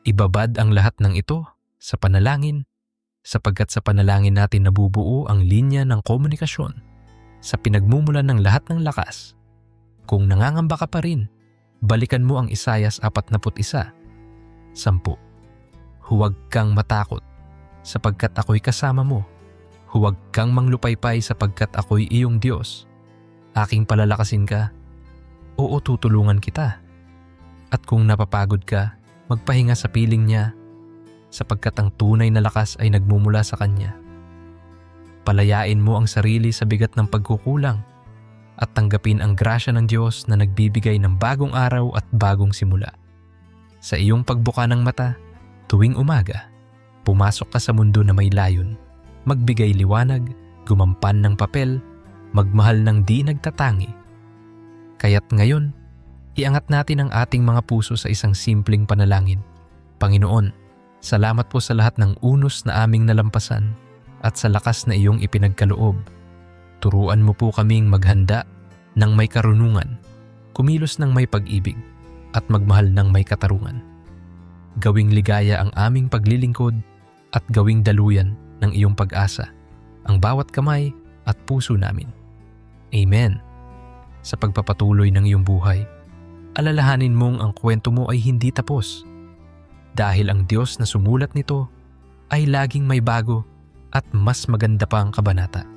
ibabad ang lahat ng ito sa panalangin, sapagkat sa panalangin natin nabubuo ang linya ng komunikasyon sa pinagmumulan ng lahat ng lakas. Kung nangangamba ka pa rin, balikan mo ang Isaias 41:10. Huwag kang matakot, sapagkat ako'y kasama mo. Huwag kang manglupaypay sapagkat ako'y iyong Diyos. Aking palalakasin ka, oo tutulungan kita. At kung napapagod ka, magpahinga sa piling niya, sapagkat ang tunay na lakas ay nagmumula sa Kanya. Palayain mo ang sarili sa bigat ng pagkukulang at tanggapin ang grasya ng Diyos na nagbibigay ng bagong araw at bagong simula. Sa iyong pagbuka ng mata, tuwing umaga, pumasok ka sa mundo na may layon, magbigay liwanag, gumampan ng papel, magmahal ng di nagtatangi. Kaya't ngayon, iangat natin ang ating mga puso sa isang simpleng panalangin. Panginoon, salamat po sa lahat ng unos na aming nalampasan at sa lakas na iyong ipinagkaloob. Turuan mo po kaming maghanda ng may karunungan, kumilos ng may pag-ibig, at magmahal ng may katarungan. Gawing ligaya ang aming paglilingkod at gawing daluyan ng iyong pag-asa ang bawat kamay at puso namin. Amen. Sa pagpapatuloy ng iyong buhay, alalahanin mong ang kwento mo ay hindi tapos. Dahil ang Diyos na sumulat nito ay laging may bago at mas maganda pa ang kabanata.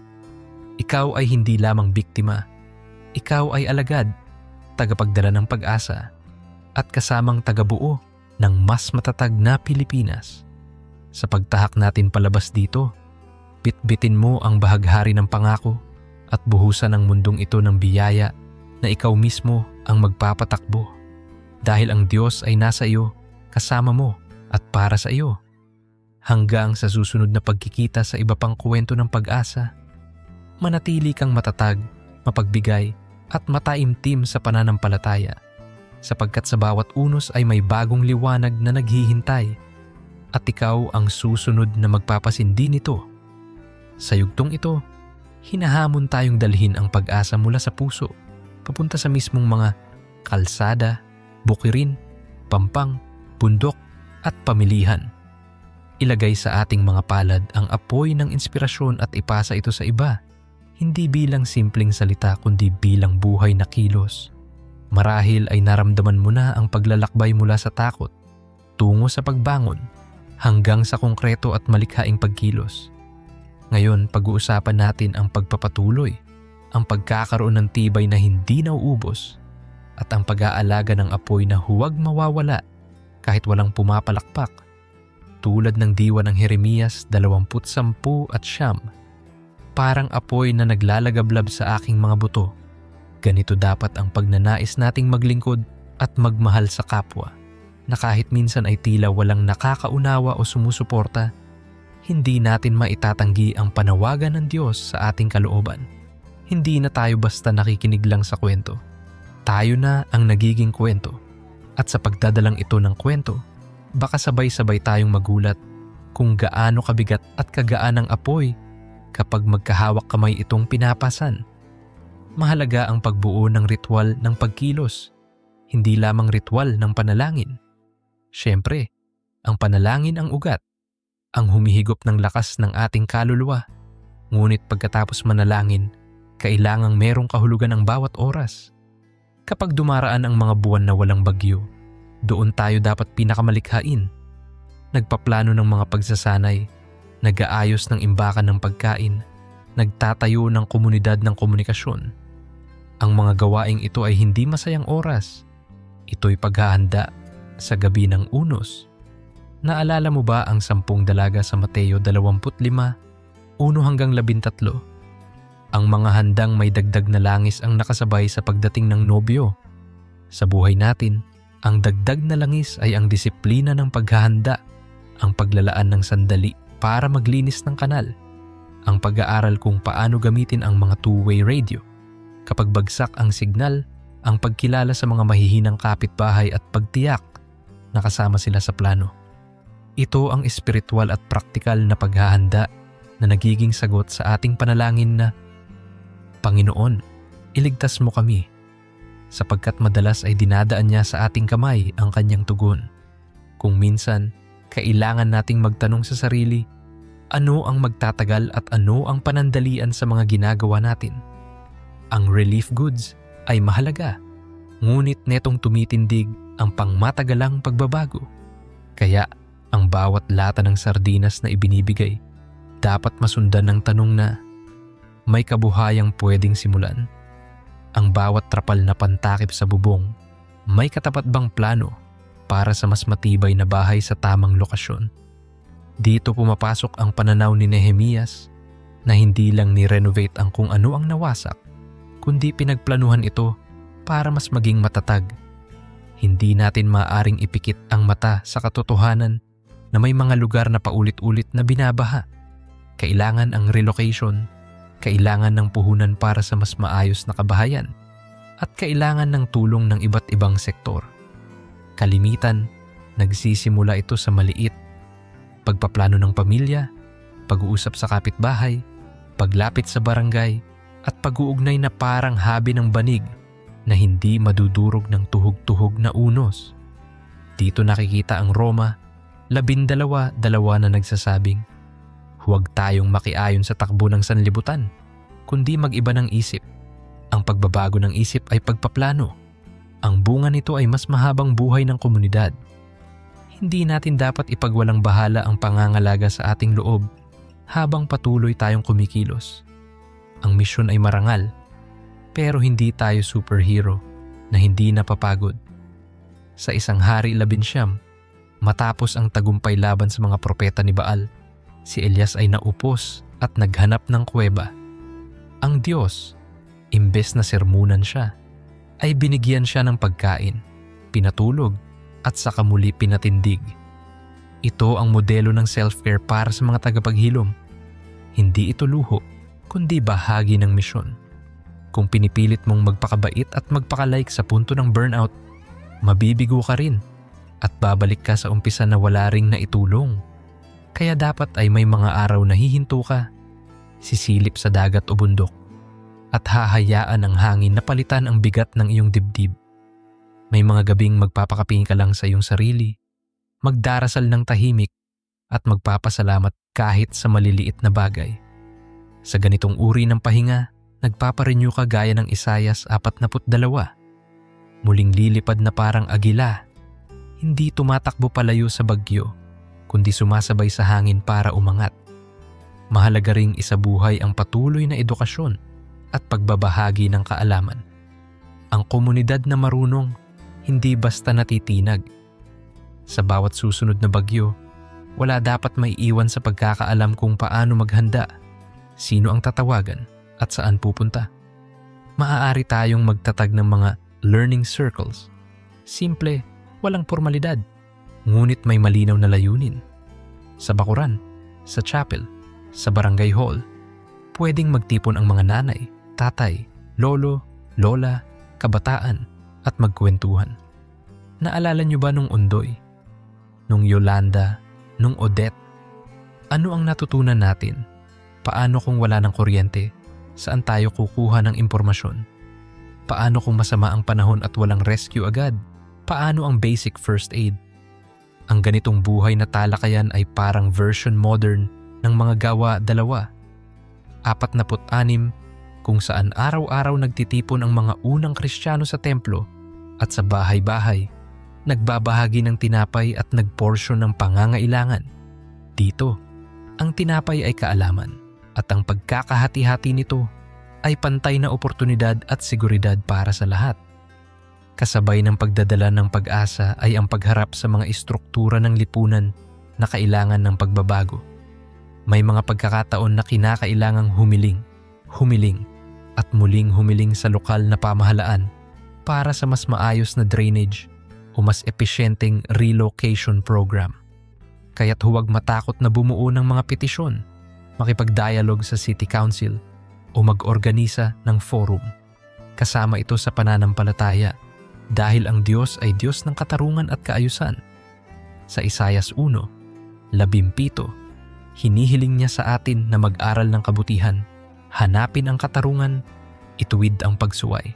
Ikaw ay hindi lamang biktima. Ikaw ay alagad, tagapagdala ng pag-asa, at kasamang tagabuo ng mas matatag na Pilipinas. Sa pagtahak natin palabas dito, bitbitin mo ang bahaghari ng pangako at buhusan ang mundong ito ng biyaya na ikaw mismo ang magpapatakbo. Dahil ang Diyos ay nasa iyo, kasama mo at para sa iyo. Hanggang sa susunod na pagkikita sa iba pang kwento ng pag-asa, manatili kang matatag, mapagbigay at mataimtim sa pananampalataya, sapagkat sa bawat unos ay may bagong liwanag na naghihintay at ikaw ang susunod na magpapasindi nito. Sa yugtong ito, hinahamon tayong dalhin ang pag-asa mula sa puso papunta sa mismong mga kalsada, bukirin, pampang, bundok at pamilihan. Ilagay sa ating mga palad ang apoy ng inspirasyon at ipasa ito sa iba, hindi bilang simpleng salita kundi bilang buhay na kilos. Marahil ay naramdaman mo na ang paglalakbay mula sa takot, tungo sa pagbangon, hanggang sa konkreto at malikhaing pagkilos. Ngayon, pag-uusapan natin ang pagpapatuloy, ang pagkakaroon ng tibay na hindi nauubos, at ang pag-aalaga ng apoy na huwag mawawala kahit walang pumapalakpak. Tulad ng diwa ng Jeremias 20:10 at 9, parang apoy na naglalagablab sa aking mga buto. Ganito dapat ang pagnanais nating maglingkod at magmahal sa kapwa, na kahit minsan ay tila walang nakakaunawa o sumusuporta, hindi natin maitatanggi ang panawagan ng Diyos sa ating kalooban. Hindi na tayo basta nakikinig lang sa kwento. Tayo na ang nagiging kwento. At sa pagdadalang ito ng kwento, baka sabay-sabay tayong magulat kung gaano kabigat at kagaan ang apoy kapag magkahawak kamay itong pinapasan. Mahalaga ang pagbuo ng ritual ng pagkilos, hindi lamang ritual ng panalangin. Siyempre, ang panalangin ang ugat ang humihigop ng lakas ng ating kaluluwa. Ngunit pagkatapos manalangin, kailangang merong kahulugan ang bawat oras. Kapag dumaraan ang mga buwan na walang bagyo, doon tayo dapat pinakamalikhain. Nagpaplano ng mga pagsasanay, nag-aayos ng imbakan ng pagkain, nagtatayo ng komunidad ng komunikasyon. Ang mga gawaing ito ay hindi masayang oras. Ito'y paghahanda sa gabi ng unos. Naalala mo ba ang 10 dalaga sa Mateo 25:1-13? Ang mga handang may dagdag na langis ang nakasabay sa pagdating ng nobyo. Sa buhay natin, ang dagdag na langis ay ang disiplina ng paghahanda, ang paglalaan ng sandali para maglinis ng kanal, ang pag-aaral kung paano gamitin ang mga two-way radio. Kapag bagsak ang signal, ang pagkilala sa mga mahihinang kapitbahay at pagtiyak na kasama sila sa plano. Ito ang espiritual at praktikal na paghahanda na nagiging sagot sa ating panalangin na, Panginoon, iligtas mo kami, sapagkat madalas ay dinadaan niya sa ating kamay ang kanyang tugon. Kung minsan, kailangan nating magtanong sa sarili, ano ang magtatagal at ano ang panandalian sa mga ginagawa natin? Ang relief goods ay mahalaga, ngunit netong tumitindig ang pangmatagalang pagbabago. Kaya, ang bawat lata ng sardinas na ibinibigay, dapat masundan ng tanong na, may kabuhayang pwedeng simulan? Ang bawat trapal na pantakip sa bubong, may katapat bang plano para sa mas matibay na bahay sa tamang lokasyon? Dito pumapasok ang pananaw ni Nehemias na hindi lang ni-renovate ang kung ano ang nawasak, kundi pinagplanuhan ito para mas maging matatag. Hindi natin maaaring ipikit ang mata sa katotohanan na may mga lugar na paulit-ulit na binabaha. Kailangan ang relocation, kailangan ng puhunan para sa mas maayos na kabahayan, at kailangan ng tulong ng iba't ibang sektor. Kalimitan, nagsisimula ito sa maliit. Pagpaplano ng pamilya, pag-uusap sa kapitbahay, paglapit sa barangay, at pag-uugnay na parang habi ng banig na hindi madudurog ng tuhog-tuhog na unos. Dito nakikita ang Roma 12:2 na nagsasabing, huwag tayong makiayon sa takbo ng sanlibutan, kundi mag-iba ng isip. Ang pagbabago ng isip ay pagpaplano. Ang bunga nito ay mas mahabang buhay ng komunidad. Hindi natin dapat ipagwalang bahala ang pangangalaga sa ating loob habang patuloy tayong kumikilos. Ang misyon ay marangal, pero hindi tayo superhero na hindi napapagod. Sa isang hari 11, matapos ang tagumpay laban sa mga propeta ni Baal, si Elias ay naupos at naghanap ng kuweba. Ang Diyos, imbes na sermunan siya, ay binigyan siya ng pagkain, pinatulog, at saka muli pinatindig. Ito ang modelo ng self-care para sa mga tagapaghilom. Hindi ito luho, kundi bahagi ng misyon. Kung pinipilit mong magpakabait at magpakalike sa punto ng burnout, mabibigo ka rin at babalik ka sa umpisa na wala ring naitulong. Kaya dapat ay may mga araw na hihinto ka, sisilip sa dagat o bundok, at hahayaan ang hangin na palitan ang bigat ng iyong dibdib. May mga gabing magpapakapingin ka lang sa iyong sarili, magdarasal ng tahimik, at magpapasalamat kahit sa maliliit na bagay. Sa ganitong uri ng pahinga, nagpaparenew ka gaya ng Isayas 42. Muling lilipad na parang agila, hindi tumatakbo palayo sa bagyo, kundi sumasabay sa hangin para umangat. Mahalaga ring isabuhay ang patuloy na edukasyon at pagbabahagi ng kaalaman. Ang komunidad na marunong, hindi basta natitinag. Sa bawat susunod na bagyo, wala dapat may iwan sa pagkakaalam kung paano maghanda, sino ang tatawagan at saan pupunta. Maaari tayong magtatag ng mga learning circles. Simple, walang formalidad, ngunit may malinaw na layunin. Sa bakuran, sa chapel, sa barangay hall, pwedeng magtipon ang mga nanay, tatay, lolo, lola, kabataan, at magkwentuhan. Naalala niyo ba nung Undoy? Nung Yolanda? Nung Odette? Ano ang natutunan natin? Paano kung wala ng kuryente? Saan tayo kukuha ng impormasyon? Paano kung masama ang panahon at walang rescue agad? Paano ang basic first aid? Ang ganitong buhay na talakayan ay parang version modern ng mga Gawa 2, 46, kung saan araw-araw nagtitipon ang mga unang Kristiyano sa templo at sa bahay-bahay, nagbabahagi ng tinapay at nagporsyon ng pangangailangan. Dito, ang tinapay ay kaalaman at ang pagkakahati-hati nito ay pantay na oportunidad at seguridad para sa lahat. Kasabay ng pagdadala ng pag-asa ay ang pagharap sa mga istruktura ng lipunan na kailangan ng pagbabago. May mga pagkakataon na kinakailangang humiling at muling humiling sa lokal na pamahalaan para sa mas maayos na drainage o mas epesyenteng relocation program. Kaya't huwag matakot na bumuo ng mga petisyon, makipag-dialogue sa City Council o mag-organisa ng forum. Kasama ito sa pananampalataya dahil ang Diyos ay Diyos ng katarungan at kaayusan. Sa Isaias 1:17, hinihiling niya sa atin na mag-aral ng kabutihan, hanapin ang katarungan, ituwid ang pagsuway.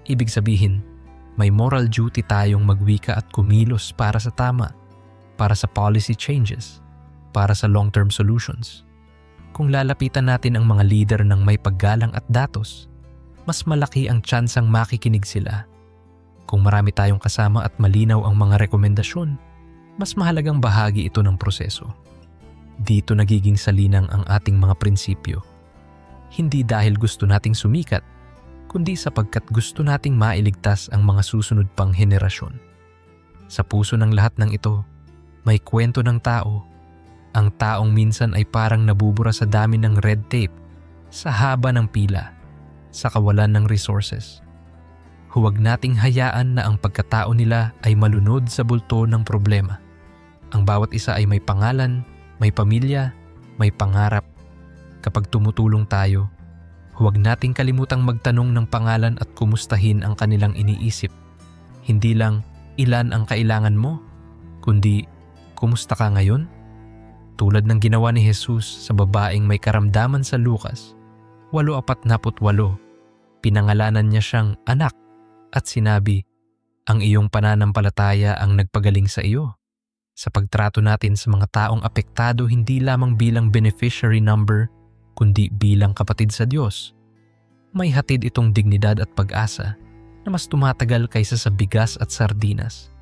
Ibig sabihin, may moral duty tayong magwika at kumilos para sa tama, para sa policy changes, para sa long-term solutions. Kung lalapitan natin ang mga leader ng may paggalang at datos, mas malaki ang tsansang makikinig sila. Kung marami tayong kasama at malinaw ang mga rekomendasyon, mas mahalagang bahagi ito ng proseso. Dito nagiging salinang ang ating mga prinsipyo. Hindi dahil gusto nating sumikat, kundi sapagkat gusto nating mailigtas ang mga susunod pang henerasyon. Sa puso ng lahat ng ito, may kwento ng tao. Ang taong minsan ay parang nabubura sa dami ng red tape, sa haba ng pila, sa kawalan ng resources. Huwag nating hayaan na ang pagkatao nila ay malunod sa bulto ng problema. Ang bawat isa ay may pangalan, may pamilya, may pangarap. Kapag tumutulong tayo, huwag nating kalimutang magtanong ng pangalan at kumustahin ang kanilang iniisip. Hindi lang ilan ang kailangan mo, kundi kumusta ka ngayon? Tulad ng ginawa ni Jesus sa babaeng may karamdaman sa Lucas 8:48, pinangalanan niya siyang anak at sinabi, ang iyong pananampalataya ang nagpagaling sa iyo. Sa pagtrato natin sa mga taong apektado hindi lamang bilang beneficiary number, kundi bilang kapatid sa Diyos, may hatid itong dignidad at pag-asa na mas tumatagal kaysa sa bigas at sardinas.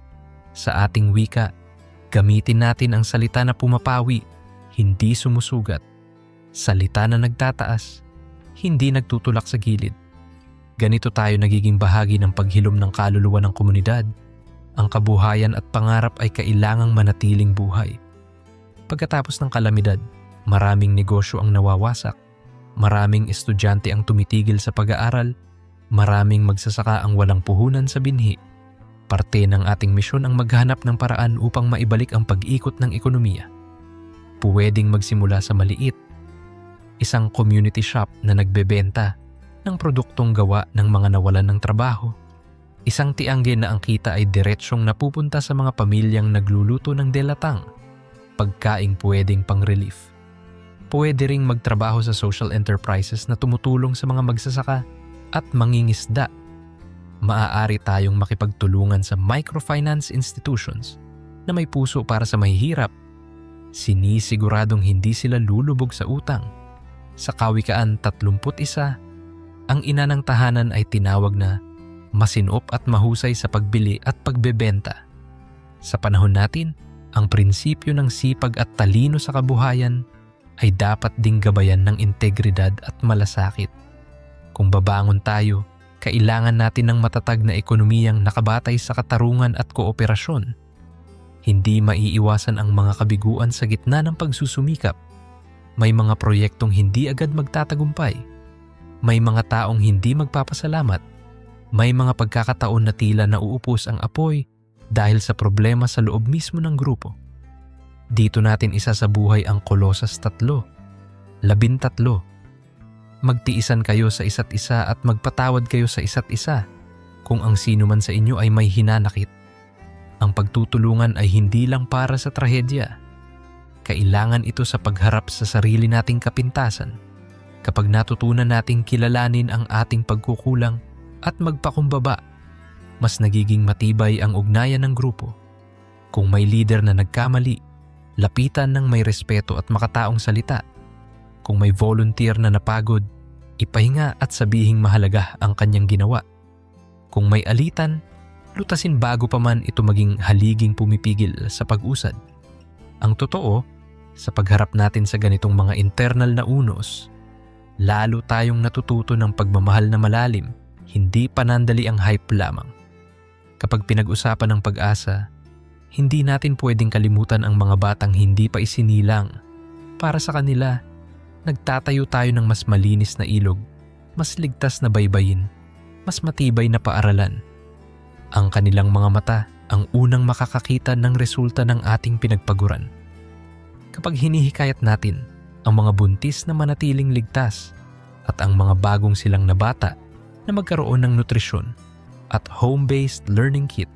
Sa ating wika, gamitin natin ang salita na pumapawi, hindi sumusugat. Salita na nagtataas, hindi nagtutulak sa gilid. Ganito tayo nagiging bahagi ng paghilom ng kaluluwa ng komunidad. Ang kabuhayan at pangarap ay kailangang manatiling buhay. Pagkatapos ng kalamidad, maraming negosyo ang nawawasak, maraming estudyante ang tumitigil sa pag-aaral, maraming magsasaka ang walang puhunan sa binhi. Parte ng ating misyon ang maghanap ng paraan upang maibalik ang pag-ikot ng ekonomiya. Puwedeng magsimula sa maliit, isang community shop na nagbebenta ng produktong gawa ng mga nawalan ng trabaho. Isang tiangge na ang kita ay diretsyong napupunta sa mga pamilyang nagluluto ng delatang, pagkaing pwedeng pang-relief. Pwede ring magtrabaho sa social enterprises na tumutulong sa mga magsasaka at mangingisda. Maaari tayong makipagtulungan sa microfinance institutions na may puso para sa mahihirap. Sinisiguradong hindi sila lulubog sa utang. Sa Kawikaan 31, ang ina ng tahanan ay tinawag na masinop at mahusay sa pagbili at pagbebenta. Sa panahon natin, ang prinsipyo ng sipag at talino sa kabuhayan ay dapat ding gabayan ng integridad at malasakit. Kung babangon tayo, kailangan natin ng matatag na ekonomiyang nakabatay sa katarungan at kooperasyon. Hindi maiiwasan ang mga kabiguan sa gitna ng pagsusumikap. May mga proyektong hindi agad magtatagumpay. May mga taong hindi magpapasalamat. May mga pagkakataon na tila nauupos ang apoy dahil sa problema sa loob mismo ng grupo. Dito natin isa sa buhay ang Kolosas 3:13. Magtiisan kayo sa isa't isa at magpatawad kayo sa isa't isa kung ang sino man sa inyo ay may hinanakit. Ang pagtutulungan ay hindi lang para sa trahedya. Kailangan ito sa pagharap sa sarili nating kapintasan. Kapag natutunan nating kilalanin ang ating pagkukulang at magpakumbaba, mas nagiging matibay ang ugnayan ng grupo. Kung may leader na nagkamali, lapitan ng may respeto at makataong salita. Kung may volunteer na napagod, ipahinga at sabihing mahalaga ang kanyang ginawa. Kung may alitan, lutasin bago pa man ito maging haliging pumipigil sa pag-usad. Ang totoo, sa pagharap natin sa ganitong mga internal na unos, lalo tayong natututo ng pagmamahal na malalim, hindi panandali ang hype lamang. Kapag pinag-usapan ng pag-asa, hindi natin pwedeng kalimutan ang mga batang hindi pa isinilang. Para sa kanila, nagtatayo tayo ng mas malinis na ilog, mas ligtas na baybayin, mas matibay na paaralan. Ang kanilang mga mata ang unang makakakita ng resulta ng ating pinagpaguran. Kapag hinihikayat natin ang mga buntis na manatiling ligtas at ang mga bagong silang na bata na magkaroon ng nutrisyon at home-based learning kit,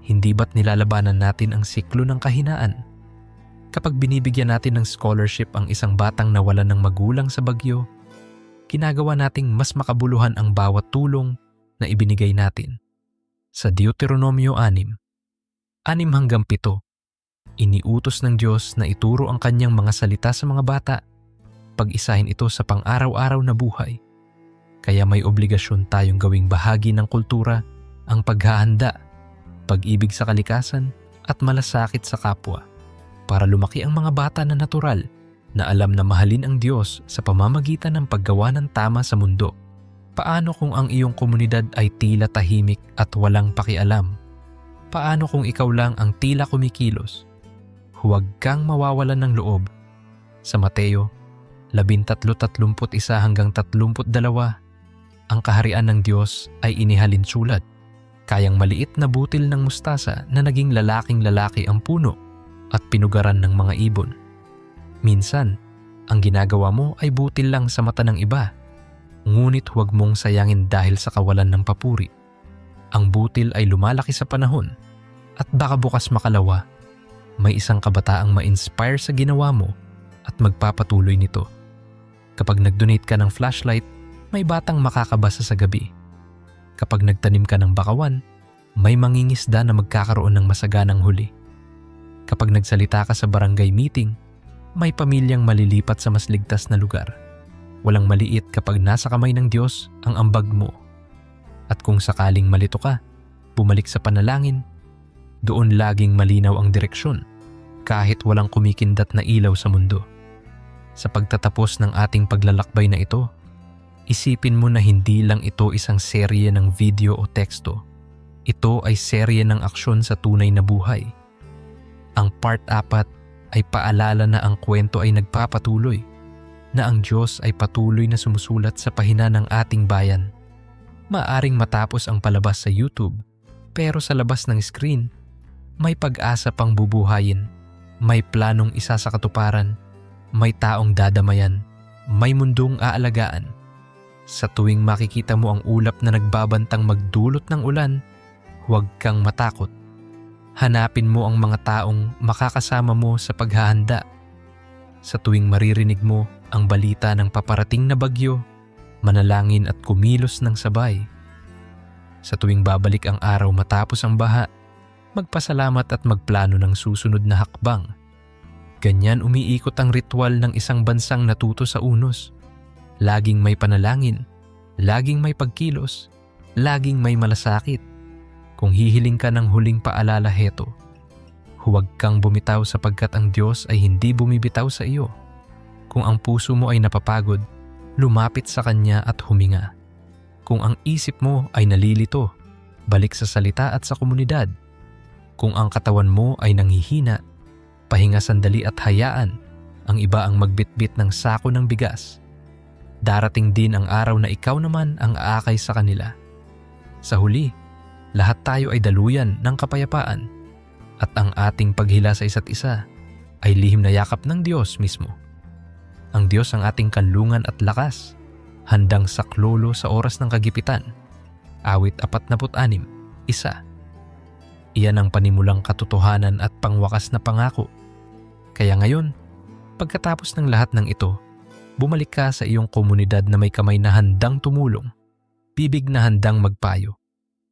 hindi ba't nilalabanan natin ang siklo ng kahinaan? Kapag binibigyan natin ng scholarship ang isang batang nawalan ng magulang sa bagyo, ginagawa nating mas makabuluhan ang bawat tulong na ibinigay natin. Sa Deuteronomio 6:6-7, iniutos ng Diyos na ituro ang kanyang mga salita sa mga bata, pag-isahin ito sa pang-araw-araw na buhay. Kaya may obligasyon tayong gawing bahagi ng kultura ang paghahanda, pag-ibig sa kalikasan at malasakit sa kapwa para lumaki ang mga bata na natural na alam na mahalin ang Diyos sa pamamagitan ng paggawa ng tama sa mundo. Paano kung ang iyong komunidad ay tila tahimik at walang pakialam? Paano kung ikaw lang ang tila kumikilos? Huwag kang mawawalan ng loob. Sa Mateo 13:31-32, ang kaharian ng Diyos ay inihalin sulat. Kayang maliit na butil ng mustasa na naging lalaking-lalaki ang puno at pinugaran ng mga ibon. Minsan, ang ginagawa mo ay butil lang sa mata ng iba, ngunit huwag mong sayangin dahil sa kawalan ng papuri. Ang butil ay lumalaki sa panahon at baka bukas makalawa. May isang kabataang ma-inspire sa ginawa mo at magpapatuloy nito. Kapag nag-donate ka ng flashlight, may batang makakabasa sa gabi. Kapag nagtanim ka ng bakawan, may mangingisda na magkakaroon ng masaganang huli. Kapag nagsalita ka sa barangay meeting, may pamilyang malilipat sa mas ligtas na lugar. Walang maliit kapag nasa kamay ng Diyos ang ambag mo. At kung sakaling malito ka, bumalik sa panalangin, doon laging malinaw ang direksyon, kahit walang kumikindat na ilaw sa mundo. Sa pagtatapos ng ating paglalakbay na ito, isipin mo na hindi lang ito isang serye ng video o teksto. Ito ay serye ng aksyon sa tunay na buhay. Ang part 4 ay paalala na ang kwento ay nagpapatuloy, na ang Diyos ay patuloy na sumusulat sa pahina ng ating bayan. Maaring matapos ang palabas sa YouTube, pero sa labas ng screen, may pag-asa pang bubuhayin, may planong isa sa katuparan, may taong dadamayan, may mundong aalagaan. Sa tuwing makikita mo ang ulap na nagbabantang magdulot ng ulan, huwag kang matakot. Hanapin mo ang mga taong makakasama mo sa paghahanda. Sa tuwing maririnig mo ang balita ng paparating na bagyo, manalangin at kumilos ng sabay. Sa tuwing babalik ang araw matapos ang baha, magpasalamat at magplano ng susunod na hakbang. Ganyan umiikot ang ritual ng isang bansang natuto sa unos. Laging may panalangin, laging may pagkilos, laging may malasakit. Kung hihiling ka ng huling paalala heto, huwag kang bumitaw sapagkat ang Diyos ay hindi bumibitaw sa iyo. Kung ang puso mo ay napapagod, lumapit sa Kanya at huminga. Kung ang isip mo ay nalilito, balik sa salita at sa komunidad. Kung ang katawan mo ay nanghihina, pahinga sandali at hayaan ang iba ang magbitbit ng sako ng bigas. Darating din ang araw na ikaw naman ang aakay sa kanila. Sa huli, lahat tayo ay daluyan ng kapayapaan at ang ating paghila sa isa't isa ay lihim na yakap ng Diyos mismo. Ang Diyos ang ating kanlungan at lakas, handang saklolo sa oras ng kagipitan. Awit 46:1. Iyan ang panimulang katotohanan at pangwakas na pangako. Kaya ngayon, pagkatapos ng lahat ng ito, bumalik ka sa iyong komunidad na may kamay na handang tumulong, bibig na handang magpayo,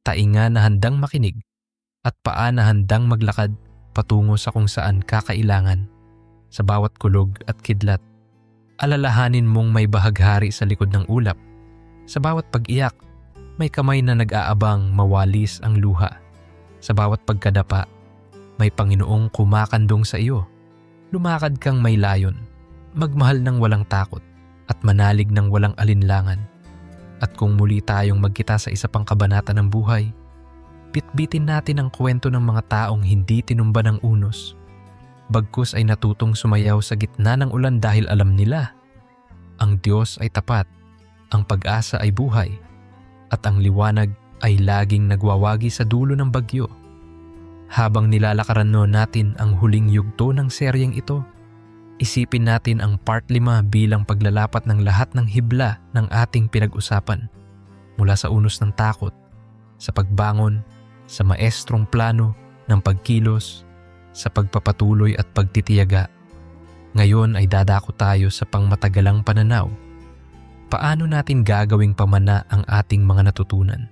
tainga na handang makinig, at paa na handang maglakad patungo sa kung saan kakailangan. Sa bawat kulog at kidlat, alalahanin mong may bahaghari sa likod ng ulap. Sa bawat pag-iyak, may kamay na nag-aabang mawalis ang luha. Sa bawat pagkadapa, may Panginoong kumakandong sa iyo. Lumakad kang may layon, magmahal ng walang takot, at manalig ng walang alinlangan. At kung muli tayong magkita sa isa pang kabanata ng buhay, bitbitin natin ang kwento ng mga taong hindi tinumba ng unos. Bagkus ay natutong sumayaw sa gitna ng ulan dahil alam nila, ang Diyos ay tapat, ang pag-asa ay buhay, at ang liwanag ay laging nagwawagi sa dulo ng bagyo. Habang nilalakaran natin ang huling yugto ng seryeng ito, isipin natin ang part 5 bilang paglalapat ng lahat ng hibla ng ating pinag-usapan. Mula sa unos ng takot, sa pagbangon, sa maestrong plano ng pagkilos, sa pagpapatuloy at pagtitiyaga. Ngayon ay dadako tayo sa pangmatagalang pananaw. Paano natin gagawing pamana ang ating mga natutunan?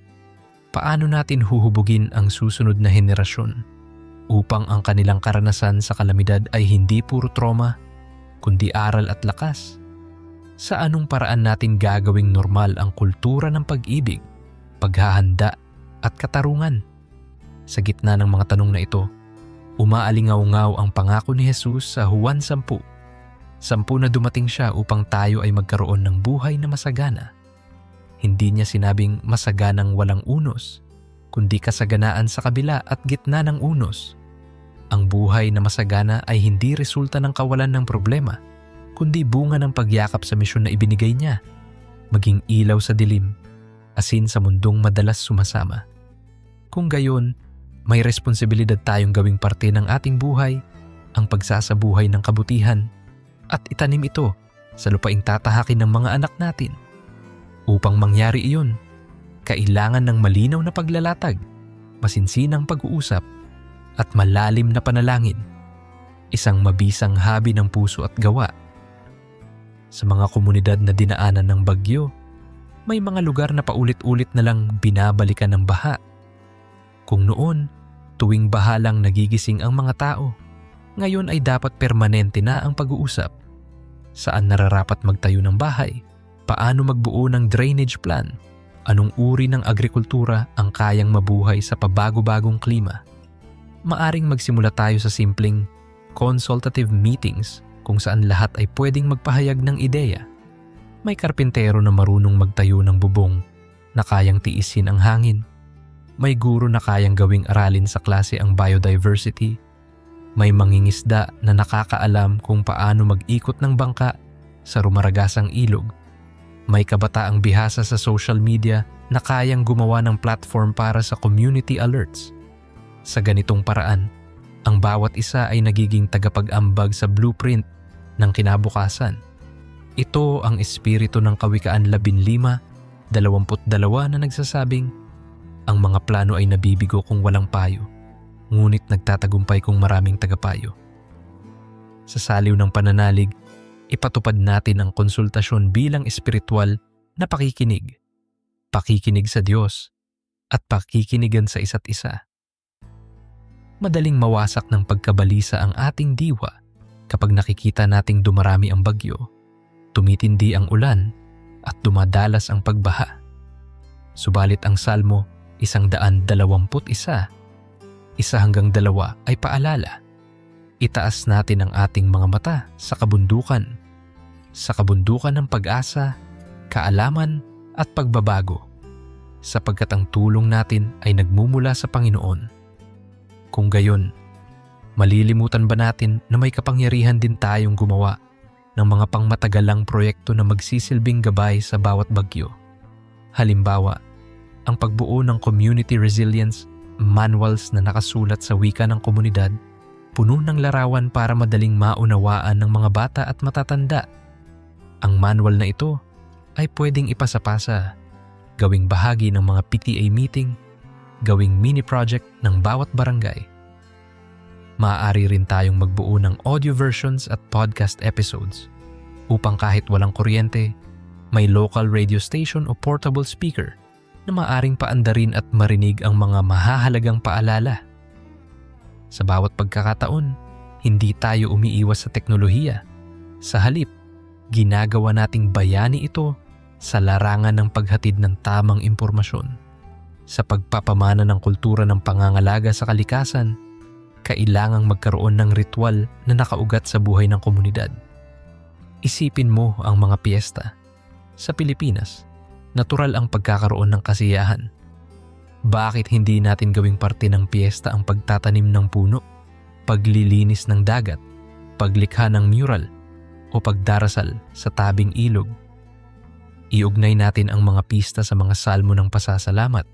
Paano natin huhubugin ang susunod na henerasyon upang ang kanilang karanasan sa kalamidad ay hindi puro trauma, kundi aral at lakas? Sa anong paraan natin gagawing normal ang kultura ng pag-ibig, paghahanda at katarungan? Sa gitna ng mga tanong na ito, umaalingaw-ngaw ang pangako ni Jesus sa Juan 10. 10 na dumating siya upang tayo ay magkaroon ng buhay na masagana. Hindi niya sinabing masaganang walang unos, kundi kasaganaan sa kabila at gitna ng unos. Ang buhay na masagana ay hindi resulta ng kawalan ng problema, kundi bunga ng pagyakap sa misyon na ibinigay niya, maging ilaw sa dilim, asin sa mundong madalas sumasama. Kung gayon, may responsibilidad tayong gawing parte ng ating buhay, ang pagsasabuhay ng kabutihan, at itanim ito sa lupaing tatahakin ng mga anak natin. Upang mangyari iyon, kailangan ng malinaw na paglalatag, masinsinang pag-uusap, at malalim na panalangin, isang mabisang habi ng puso at gawa. Sa mga komunidad na dinaanan ng bagyo, may mga lugar na paulit-ulit na lang binabalikan ng baha. Kung noon, tuwing baha lang nagigising ang mga tao, ngayon ay dapat permanente na ang pag-uusap. Saan nararapat magtayo ng bahay? Paano magbuo ng drainage plan? Anong uri ng agrikultura ang kayang mabuhay sa pabago-bagong klima? Maaring magsimula tayo sa simpleng consultative meetings kung saan lahat ay pwedeng magpahayag ng ideya. May karpintero na marunong magtayo ng bubong na kayang tiisin ang hangin. May guro na kayang gawing aralin sa klase ang biodiversity. May mangingisda na nakakaalam kung paano mag-ikot ng bangka sa rumaragasang ilog. May kabataang bihasa sa social media na kayang gumawa ng platform para sa community alerts. Sa ganitong paraan, ang bawat isa ay nagiging tagapag-ambag sa blueprint ng kinabukasan. Ito ang espiritu ng Kawikaan 15:22 na nagsasabing, ang mga plano ay nabibigo kung walang payo, ngunit nagtatagumpay kung maraming tagapayo. Sa saliw ng pananalig, ipatupad natin ang konsultasyon bilang espiritual na pakikinig. Pakikinig sa Diyos at pakikinigan sa isa't isa. Madaling mawasak ng pagkabalisa ang ating diwa kapag nakikita nating dumarami ang bagyo, tumitindi ang ulan at dumadalas ang pagbaha. Subalit ang Salmo 121, 1-2 ay paalala. Itaas natin ang ating mga mata sa kabundukan ng pag-asa, kaalaman at pagbabago, sapagkat ang tulong natin ay nagmumula sa Panginoon. Kung gayon, malilimutan ba natin na may kapangyarihan din tayong gumawa ng mga pangmatagalang proyekto na magsisilbing gabay sa bawat bagyo? Halimbawa, ang pagbuo ng community resilience manuals na nakasulat sa wika ng komunidad, puno ng larawan para madaling maunawaan ng mga bata at matatanda. Ang manual na ito ay pwedeng ipasapasa, gawing bahagi ng mga PTA meeting, gawing mini project ng bawat barangay. Maaari rin tayong magbuo ng audio versions at podcast episodes upang kahit walang kuryente, may local radio station o portable speaker na maaring paandarin at marinig ang mga mahahalagang paalala. Sa bawat pagkakataon, hindi tayo umiiwas sa teknolohiya. Sa halip, ginagawa nating bayani ito sa larangan ng paghatid ng tamang impormasyon. Sa pagpapamana ng kultura ng pangangalaga sa kalikasan, kailangang magkaroon ng ritual na nakaugat sa buhay ng komunidad. Isipin mo ang mga piyesta. Sa Pilipinas, natural ang pagkakaroon ng kasiyahan. Bakit hindi natin gawing parte ng piyesta ang pagtatanim ng puno, paglilinis ng dagat, paglikha ng mural, o pagdarasal sa tabing ilog? Iugnay natin ang mga pista sa mga salmo ng pasasalamat.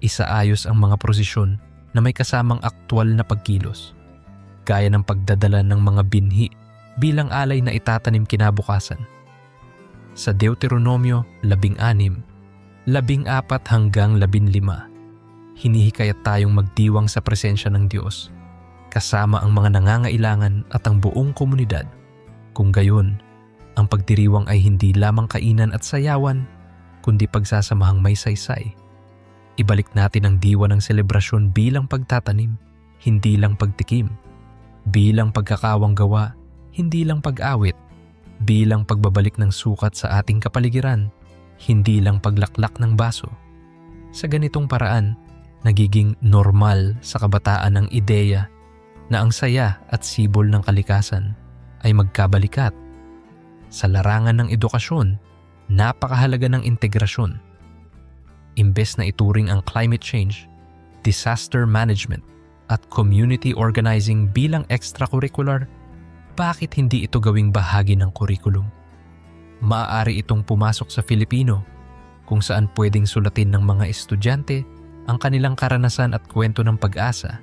Isaayos ang mga prosesyon na may kasamang aktwal na pagkilos, gaya ng pagdadala ng mga binhi bilang alay na itatanim kinabukasan. Sa Deuteronomio 16, 14 hanggang 15, hinihikayat tayong magdiwang sa presensya ng Diyos, kasama ang mga nangangailangan at ang buong komunidad. Kung gayon, ang pagdiriwang ay hindi lamang kainan at sayawan, kundi pagsasamahang may saysay. Ibalik natin ang diwa ng selebrasyon bilang pagtatanim, hindi lang pagtikim. Bilang pagkakawang gawa, hindi lang pag-awit. Bilang pagbabalik ng sukat sa ating kapaligiran, hindi lang paglaklak ng baso. Sa ganitong paraan, nagiging normal sa kabataan ang ideya na ang saya at sibol ng kalikasan ay magkabalikat. Sa larangan ng edukasyon, napakahalaga ng integrasyon. Imbes na ituring ang climate change, disaster management, at community organizing bilang extracurricular, bakit hindi ito gawing bahagi ng kurikulum? Maaari itong pumasok sa Filipino, kung saan pwedeng sulatin ng mga estudyante ang kanilang karanasan at kwento ng pag-asa.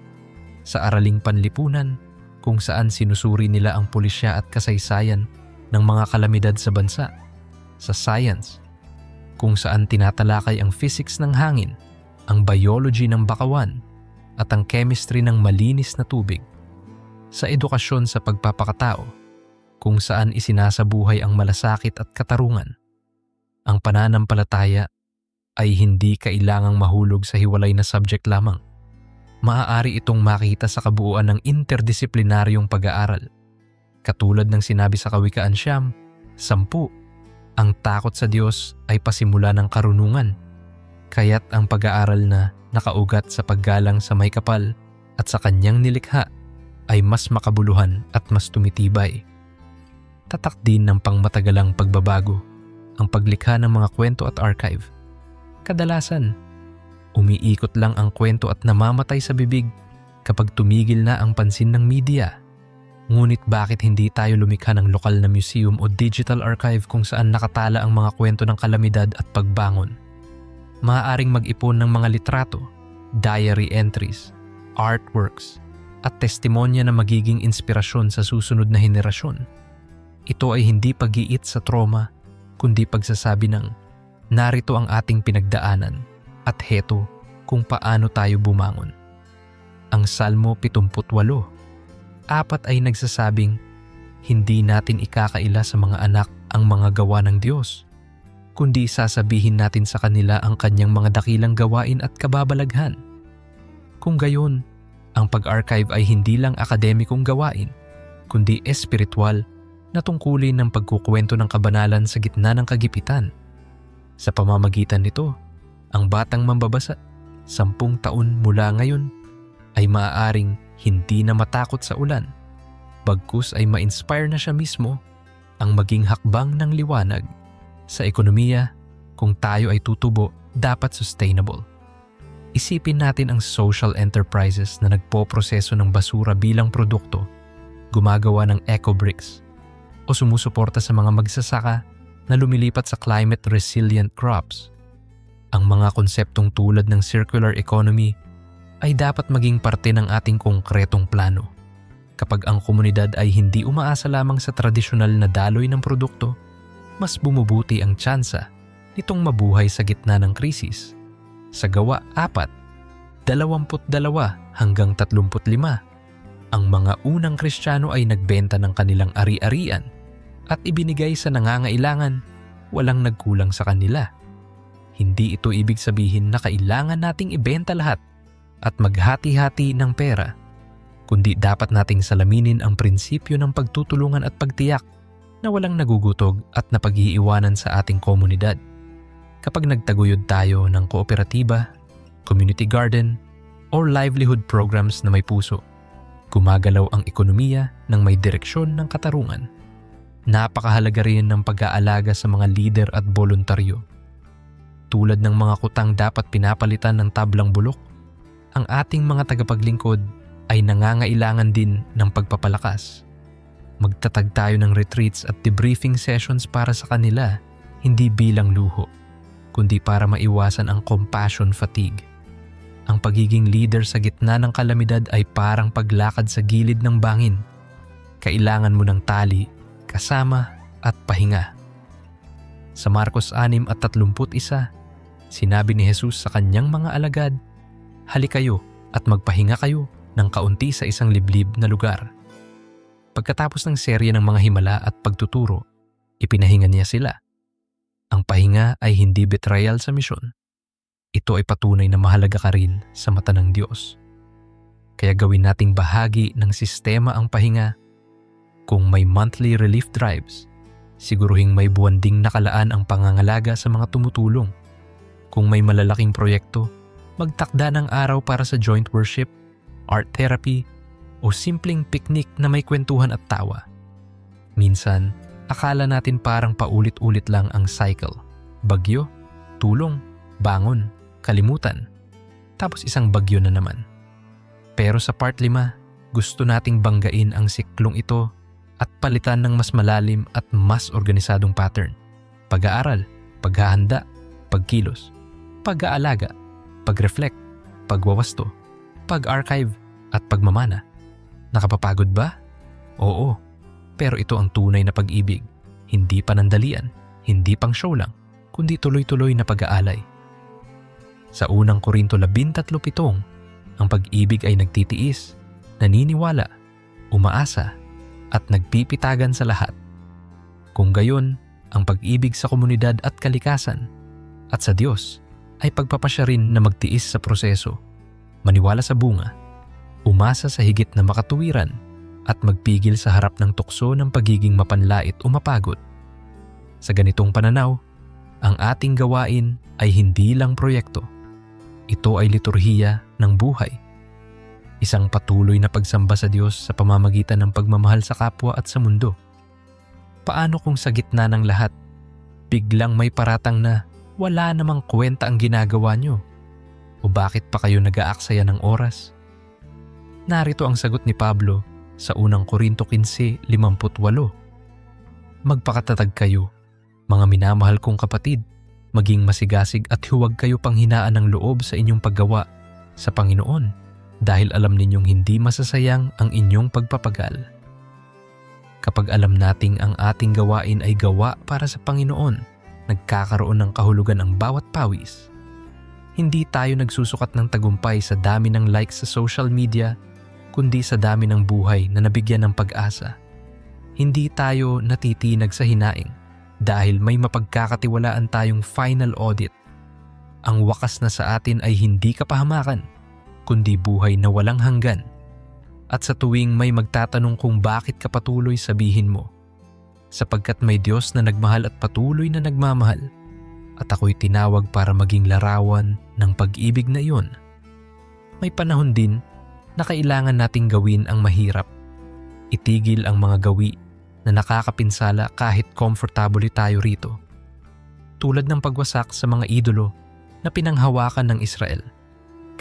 Sa araling panlipunan, kung saan sinusuri nila ang pulisya at kasaysayan ng mga kalamidad sa bansa. Sa science, kung saan tinatalakay ang physics ng hangin, ang biology ng bakawan, at ang chemistry ng malinis na tubig. Sa edukasyon sa pagpapakatao, kung saan isinasabuhay ang malasakit at katarungan. Ang pananampalataya ay hindi kailangang mahulog sa hiwalay na subject lamang. Maaari itong makita sa kabuuan ng interdisiplinaryong pag-aaral. Katulad ng sinabi sa Kawikaan 10, ang takot sa Diyos ay pasimula ng karunungan, kaya't ang pag-aaral na nakaugat sa paggalang sa may kapal at sa kanyang nilikha ay mas makabuluhan at mas tumitibay. Tatak din ng pangmatagalang pagbabago ang paglikha ng mga kwento at archive. Kadalasan, umiikot lang ang kwento at namamatay sa bibig kapag tumigil na ang pansin ng media. Ngunit bakit hindi tayo lumikha ng lokal na museum o digital archive kung saan nakatala ang mga kwento ng kalamidad at pagbangon? Maaaring mag-ipon ng mga litrato, diary entries, artworks, at testimonya na magiging inspirasyon sa susunod na henerasyon. Ito ay hindi pag-iit sa trauma, kundi pagsasabi ng, narito ang ating pinagdaanan at heto kung paano tayo bumangon. Ang Salmo 78, 4 ay nagsasabing, hindi natin ikakaila sa mga anak ang mga gawa ng Diyos, kundi sasabihin natin sa kanila ang kanyang mga dakilang gawain at kababalaghan. Kung gayon, ang pag-archive ay hindi lang akademikong gawain, kundi espiritual na tungkulin ng pagkukwento ng kabanalan sa gitna ng kagipitan. Sa pamamagitan nito, ang batang mambabasa, 10 taon mula ngayon, ay maaaring hindi na matakot sa ulan, bagkus ay ma-inspire na siya mismo ang maging hakbang ng liwanag. Sa ekonomiya, kung tayo ay tutubo, dapat sustainable. Isipin natin ang social enterprises na nagpoproseso ng basura bilang produkto, gumagawa ng eco-bricks, o sumusuporta sa mga magsasaka na lumilipat sa climate-resilient crops. Ang mga konseptong tulad ng circular economy ay dapat maging parte ng ating konkretong plano. Kapag ang komunidad ay hindi umaasa lamang sa tradisyonal na daloy ng produkto, mas bumubuti ang tsansa nitong mabuhay sa gitna ng krisis. Sa Gawa 4, 22 hanggang 35, ang mga unang Kristiyano ay nagbenta ng kanilang ari-arian at ibinigay sa nangangailangan, walang nagkulang sa kanila. Hindi ito ibig sabihin na kailangan nating ibenta lahat at maghati-hati ng pera, kundi dapat nating salaminin ang prinsipyo ng pagtutulungan at pagtiyak na walang nagugutog at napag-iiwanan sa ating komunidad. Kapag nagtaguyod tayo ng kooperatiba, community garden, or livelihood programs na may puso, gumagalaw ang ekonomiya ng may direksyon ng katarungan. Napakahalaga rin ng pag-aalaga sa mga lider at voluntaryo. Tulad ng mga kutang dapat pinapalitan ng tablang bulok, ang ating mga tagapaglingkod ay nangangailangan din ng pagpapalakas. Magtatag tayo ng retreats at debriefing sessions para sa kanila, hindi bilang luho, kundi para maiwasan ang compassion fatigue. Ang pagiging leader sa gitna ng kalamidad ay parang paglakad sa gilid ng bangin. Kailangan mo ng tali, kasama at pahinga. Sa Marcos 6:31, sinabi ni Jesus sa kanyang mga alagad, "Halik kayo at magpahinga kayo ng kaunti sa isang liblib na lugar." Pagkatapos ng serye ng mga himala at pagtuturo, ipinahinga niya sila. Ang pahinga ay hindi betrayal sa misyon. Ito ay patunay na mahalaga ka rin sa mata ng Diyos. Kaya gawin nating bahagi ng sistema ang pahinga. Kung may monthly relief drives, siguruhing may buwan ding nakalaan ang pangangalaga sa mga tumutulong. Kung may malalaking proyekto, magtakda ng araw para sa joint worship, art therapy, o simpleng picnic na may kwentuhan at tawa. Minsan, akala natin parang paulit-ulit lang ang cycle. Bagyo, tulong, bangon, kalimutan, tapos isang bagyo na naman. Pero sa part 5, gusto nating banggain ang siklong ito at palitan ng mas malalim at mas organisadong pattern. Pag-aaral, paghahanda, pagkilos, pag-aalaga, pag-reflect, pagwawasto, pag-archive, at pagmamana. Nakapapagod ba? Oo, pero ito ang tunay na pag-ibig. Hindi panandalian, hindi pang show lang, kundi tuloy-tuloy na pag-aalay. Sa unang Korinto 13:7, ang pag-ibig ay nagtitiis, naniniwala, umaasa, at nagpipitagan sa lahat. Kung gayon, ang pag-ibig sa komunidad at kalikasan at sa Diyos ay pagpapasya rin na magtiis sa proseso, maniwala sa bunga, umasa sa higit na makatuwiran at magpigil sa harap ng tukso ng pagiging mapanlait o mapagod. Sa ganitong pananaw, ang ating gawain ay hindi lang proyekto. Ito ay liturhiya ng buhay. Isang patuloy na pagsamba sa Diyos sa pamamagitan ng pagmamahal sa kapwa at sa mundo. Paano kung sa gitna ng lahat, biglang may paratang na wala namang kwenta ang ginagawa nyo? O bakit pa kayo nag-aaksaya ng oras? Narito ang sagot ni Pablo sa unang Korinto 15:58. Magpakatatag kayo, mga minamahal kong kapatid, maging masigasig at huwag kayo panghinaan ng loob sa inyong paggawa sa Panginoon dahil alam ninyong hindi masasayang ang inyong pagpapagal. Kapag alam nating ang ating gawain ay gawa para sa Panginoon, nagkakaroon ng kahulugan ang bawat pawis. Hindi tayo nagsusukat ng tagumpay sa dami ng likes sa social media, kundi sa dami ng buhay na nabigyan ng pag-asa. Hindi tayo natitinag sa hinaing dahil may mapagkakatiwalaan tayong final audit. Ang wakas na sa atin ay hindi kapahamakan, kundi buhay na walang hanggan. At sa tuwing may magtatanong kung bakit ka patuloy, sabihin mo, sapagkat may Diyos na nagmahal at patuloy na nagmamahal, at ako'y tinawag para maging larawan ng pag-ibig na iyon. May panahon din na kailangan nating gawin ang mahirap. Itigil ang mga gawi na nakakapinsala kahit komportable tayo rito. Tulad ng pagwasak sa mga idolo na pinanghawakan ng Israel.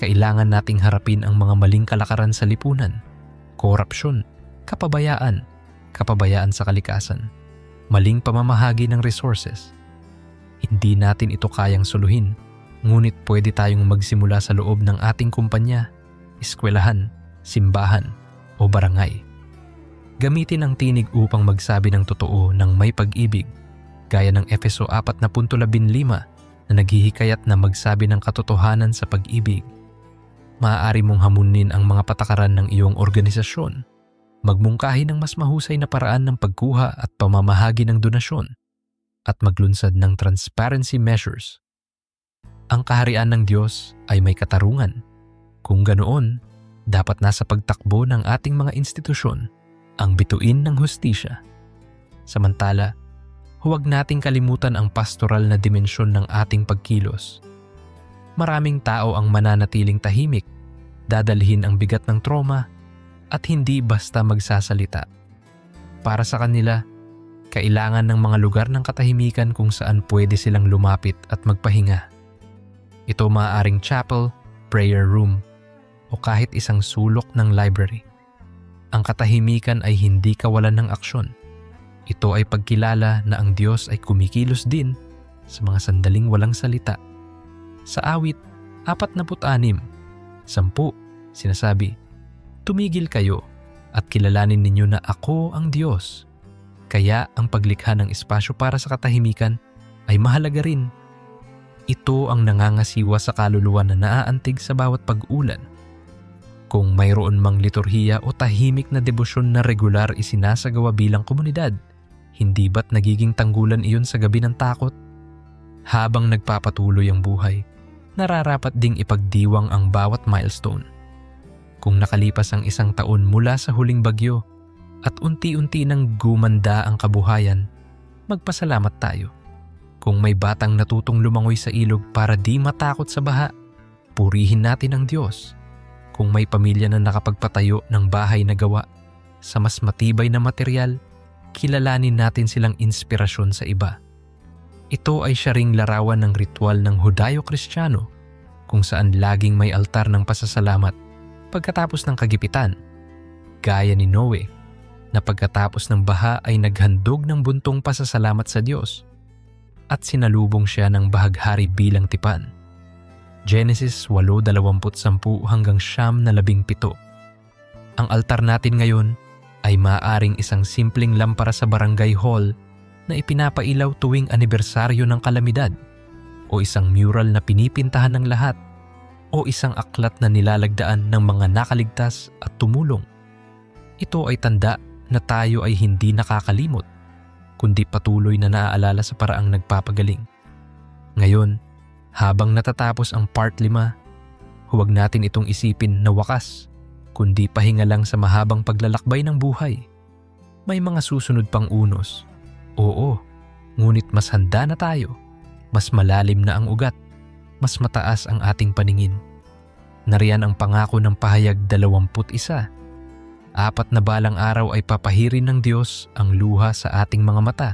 Kailangan nating harapin ang mga maling kalakaran sa lipunan, korupsyon, kapabayaan sa kalikasan, maling pamamahagi ng resources. Hindi natin ito kayang soluhin, ngunit pwede tayong magsimula sa loob ng ating kumpanya, eskwelahan, simbahan o barangay. Gamitin ang tinig upang magsabi ng totoo ng may pag-ibig, gaya ng Efeso 4:15 na naghihikayat na magsabi ng katotohanan sa pag-ibig. Maaari mong hamunin ang mga patakaran ng iyong organisasyon, magmungkahi ng mas mahusay na paraan ng pagkuha at pamamahagi ng donasyon, at maglunsad ng transparency measures. Ang kaharian ng Diyos ay may katarungan. Kung ganoon, Dapat nasa pagtakbo ng ating mga institusyon ang bituin ng hustisya. Samantala, huwag nating kalimutan ang pastoral na dimensyon ng ating pagkilos. Maraming tao ang mananatiling tahimik, dadalhin ang bigat ng trauma at hindi basta magsasalita. Para sa kanila, kailangan ng mga lugar ng katahimikan kung saan pwede silang lumapit at magpahinga. Ito maaaring chapel, prayer room, o kahit isang sulok ng library. Ang katahimikan ay hindi kawalan ng aksyon. Ito ay pagkilala na ang Diyos ay kumikilos din sa mga sandaling walang salita. Sa awit 46, 10, sinasabi, "Tumigil kayo at kilalanin ninyo na ako ang Diyos." Kaya ang paglikha ng espasyo para sa katahimikan ay mahalaga rin. Ito ang nangangasiwa sa kaluluwa na naaantig sa bawat pag-ulan. Kung mayroon mang liturhiya o tahimik na debosyon na regular isinasagawa bilang komunidad, hindi ba't nagiging tanggulan iyon sa gabi ng takot? Habang nagpapatuloy ang buhay, nararapat ding ipagdiwang ang bawat milestone. Kung nakalipas ang 1 taon mula sa huling bagyo at unti-unti nang gumanda ang kabuhayan, magpasalamat tayo. Kung may batang natutong lumangoy sa ilog para di matakot sa baha, purihin natin ang Diyos. Kung may pamilya na nakapagpatayo ng bahay na gawa sa mas matibay na material, kilalanin natin silang inspirasyon sa iba. Ito ay siya ring larawan ng ritual ng Hudayo-Kristiyano kung saan laging may altar ng pasasalamat pagkatapos ng kagipitan, gaya ni Noe na pagkatapos ng baha ay naghandog ng buntong pasasalamat sa Diyos at sinalubong siya ng bahaghari bilang tipan. Genesis 8:20 hanggang 9:17. Ang altar natin ngayon ay maaaring isang simpleng lampara sa barangay hall na ipinapailaw tuwing anibersaryo ng kalamidad, o isang mural na pinipintahan ng lahat, o isang aklat na nilalagdaan ng mga nakaligtas at tumulong. Ito ay tanda na tayo ay hindi nakakalimot, kundi patuloy na naaalala sa paraang nagpapagaling. Ngayon, habang natatapos ang part 5, huwag natin itong isipin na wakas, kundi pahinga lang sa mahabang paglalakbay ng buhay. May mga susunod pang unos. Oo, ngunit mas handa na tayo. Mas malalim na ang ugat. Mas mataas ang ating paningin. Nariyan ang pangako ng pahayag 21. 4 na balang araw ay papahirin ng Diyos ang luha sa ating mga mata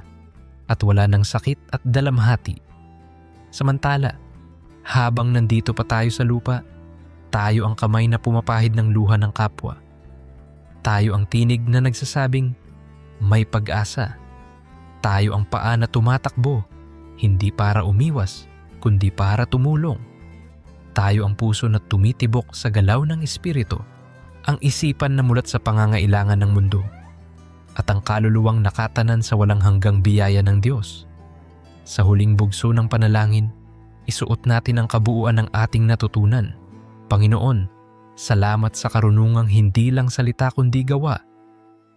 at wala ng sakit at dalamhati. Samantala, habang nandito pa tayo sa lupa, tayo ang kamay na pumapahid ng luha ng kapwa. Tayo ang tinig na nagsasabing, may pag-asa. Tayo ang paa na tumatakbo, hindi para umiwas, kundi para tumulong. Tayo ang puso na tumitibok sa galaw ng Espiritu, ang isipan na mulat sa pangangailangan ng mundo, at ang kaluluwang nakatanan sa walang hanggang biyaya ng Diyos. Sa huling bugso ng panalangin, isuot natin ang kabuuan ng ating natutunan. Panginoon, salamat sa karunungang hindi lang salita kundi gawa,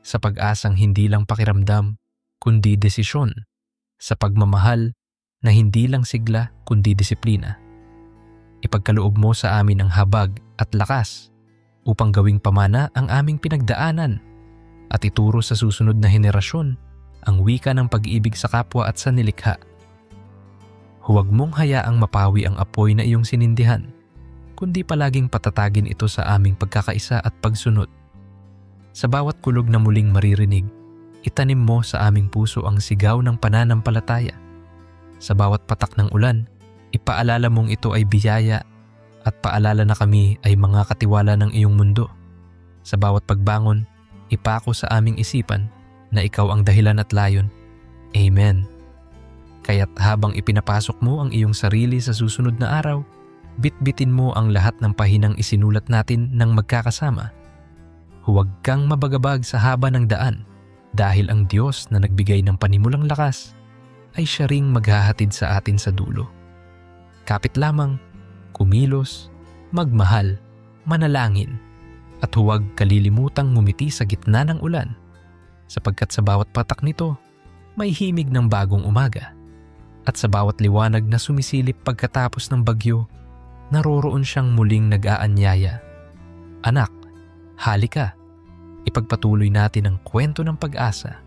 sa pag-asang hindi lang pakiramdam kundi desisyon, sa pagmamahal na hindi lang sigla kundi disiplina. Ipagkaloob mo sa amin ang habag at lakas upang gawing pamana ang aming pinagdaanan at ituro sa susunod na henerasyon ang wika ng pag-ibig sa kapwa at sa nilikha. Huwag mong hayaang mapawi ang apoy na iyong sinindihan, kundi palaging patatagin ito sa aming pagkakaisa at pagsunod. Sa bawat kulog na muling maririnig, itanim mo sa aming puso ang sigaw ng pananampalataya. Sa bawat patak ng ulan, ipaalala mong ito ay biyaya at paalala na kami ay mga katiwala ng iyong mundo. Sa bawat pagbangon, ipako sa aming isipan na ikaw ang dahilan at layon. Amen. Kaya't habang ipinapasok mo ang iyong sarili sa susunod na araw, bitbitin mo ang lahat ng pahinang isinulat natin ng magkakasama. Huwag kang mabagabag sa haba ng daan dahil ang Diyos na nagbigay ng panimulang lakas ay siya ring maghahatid sa atin sa dulo. Kapit lamang, kumilos, magmahal, manalangin, at huwag kalilimutang ngumiti sa gitna ng ulan, sapagkat sa bawat patak nito, may himig ng bagong umaga. At sa bawat liwanag na sumisilip pagkatapos ng bagyo, naroroon siyang muling nag-aanyaya. Anak, Halika, ipagpatuloy natin ang kwento ng pag-asa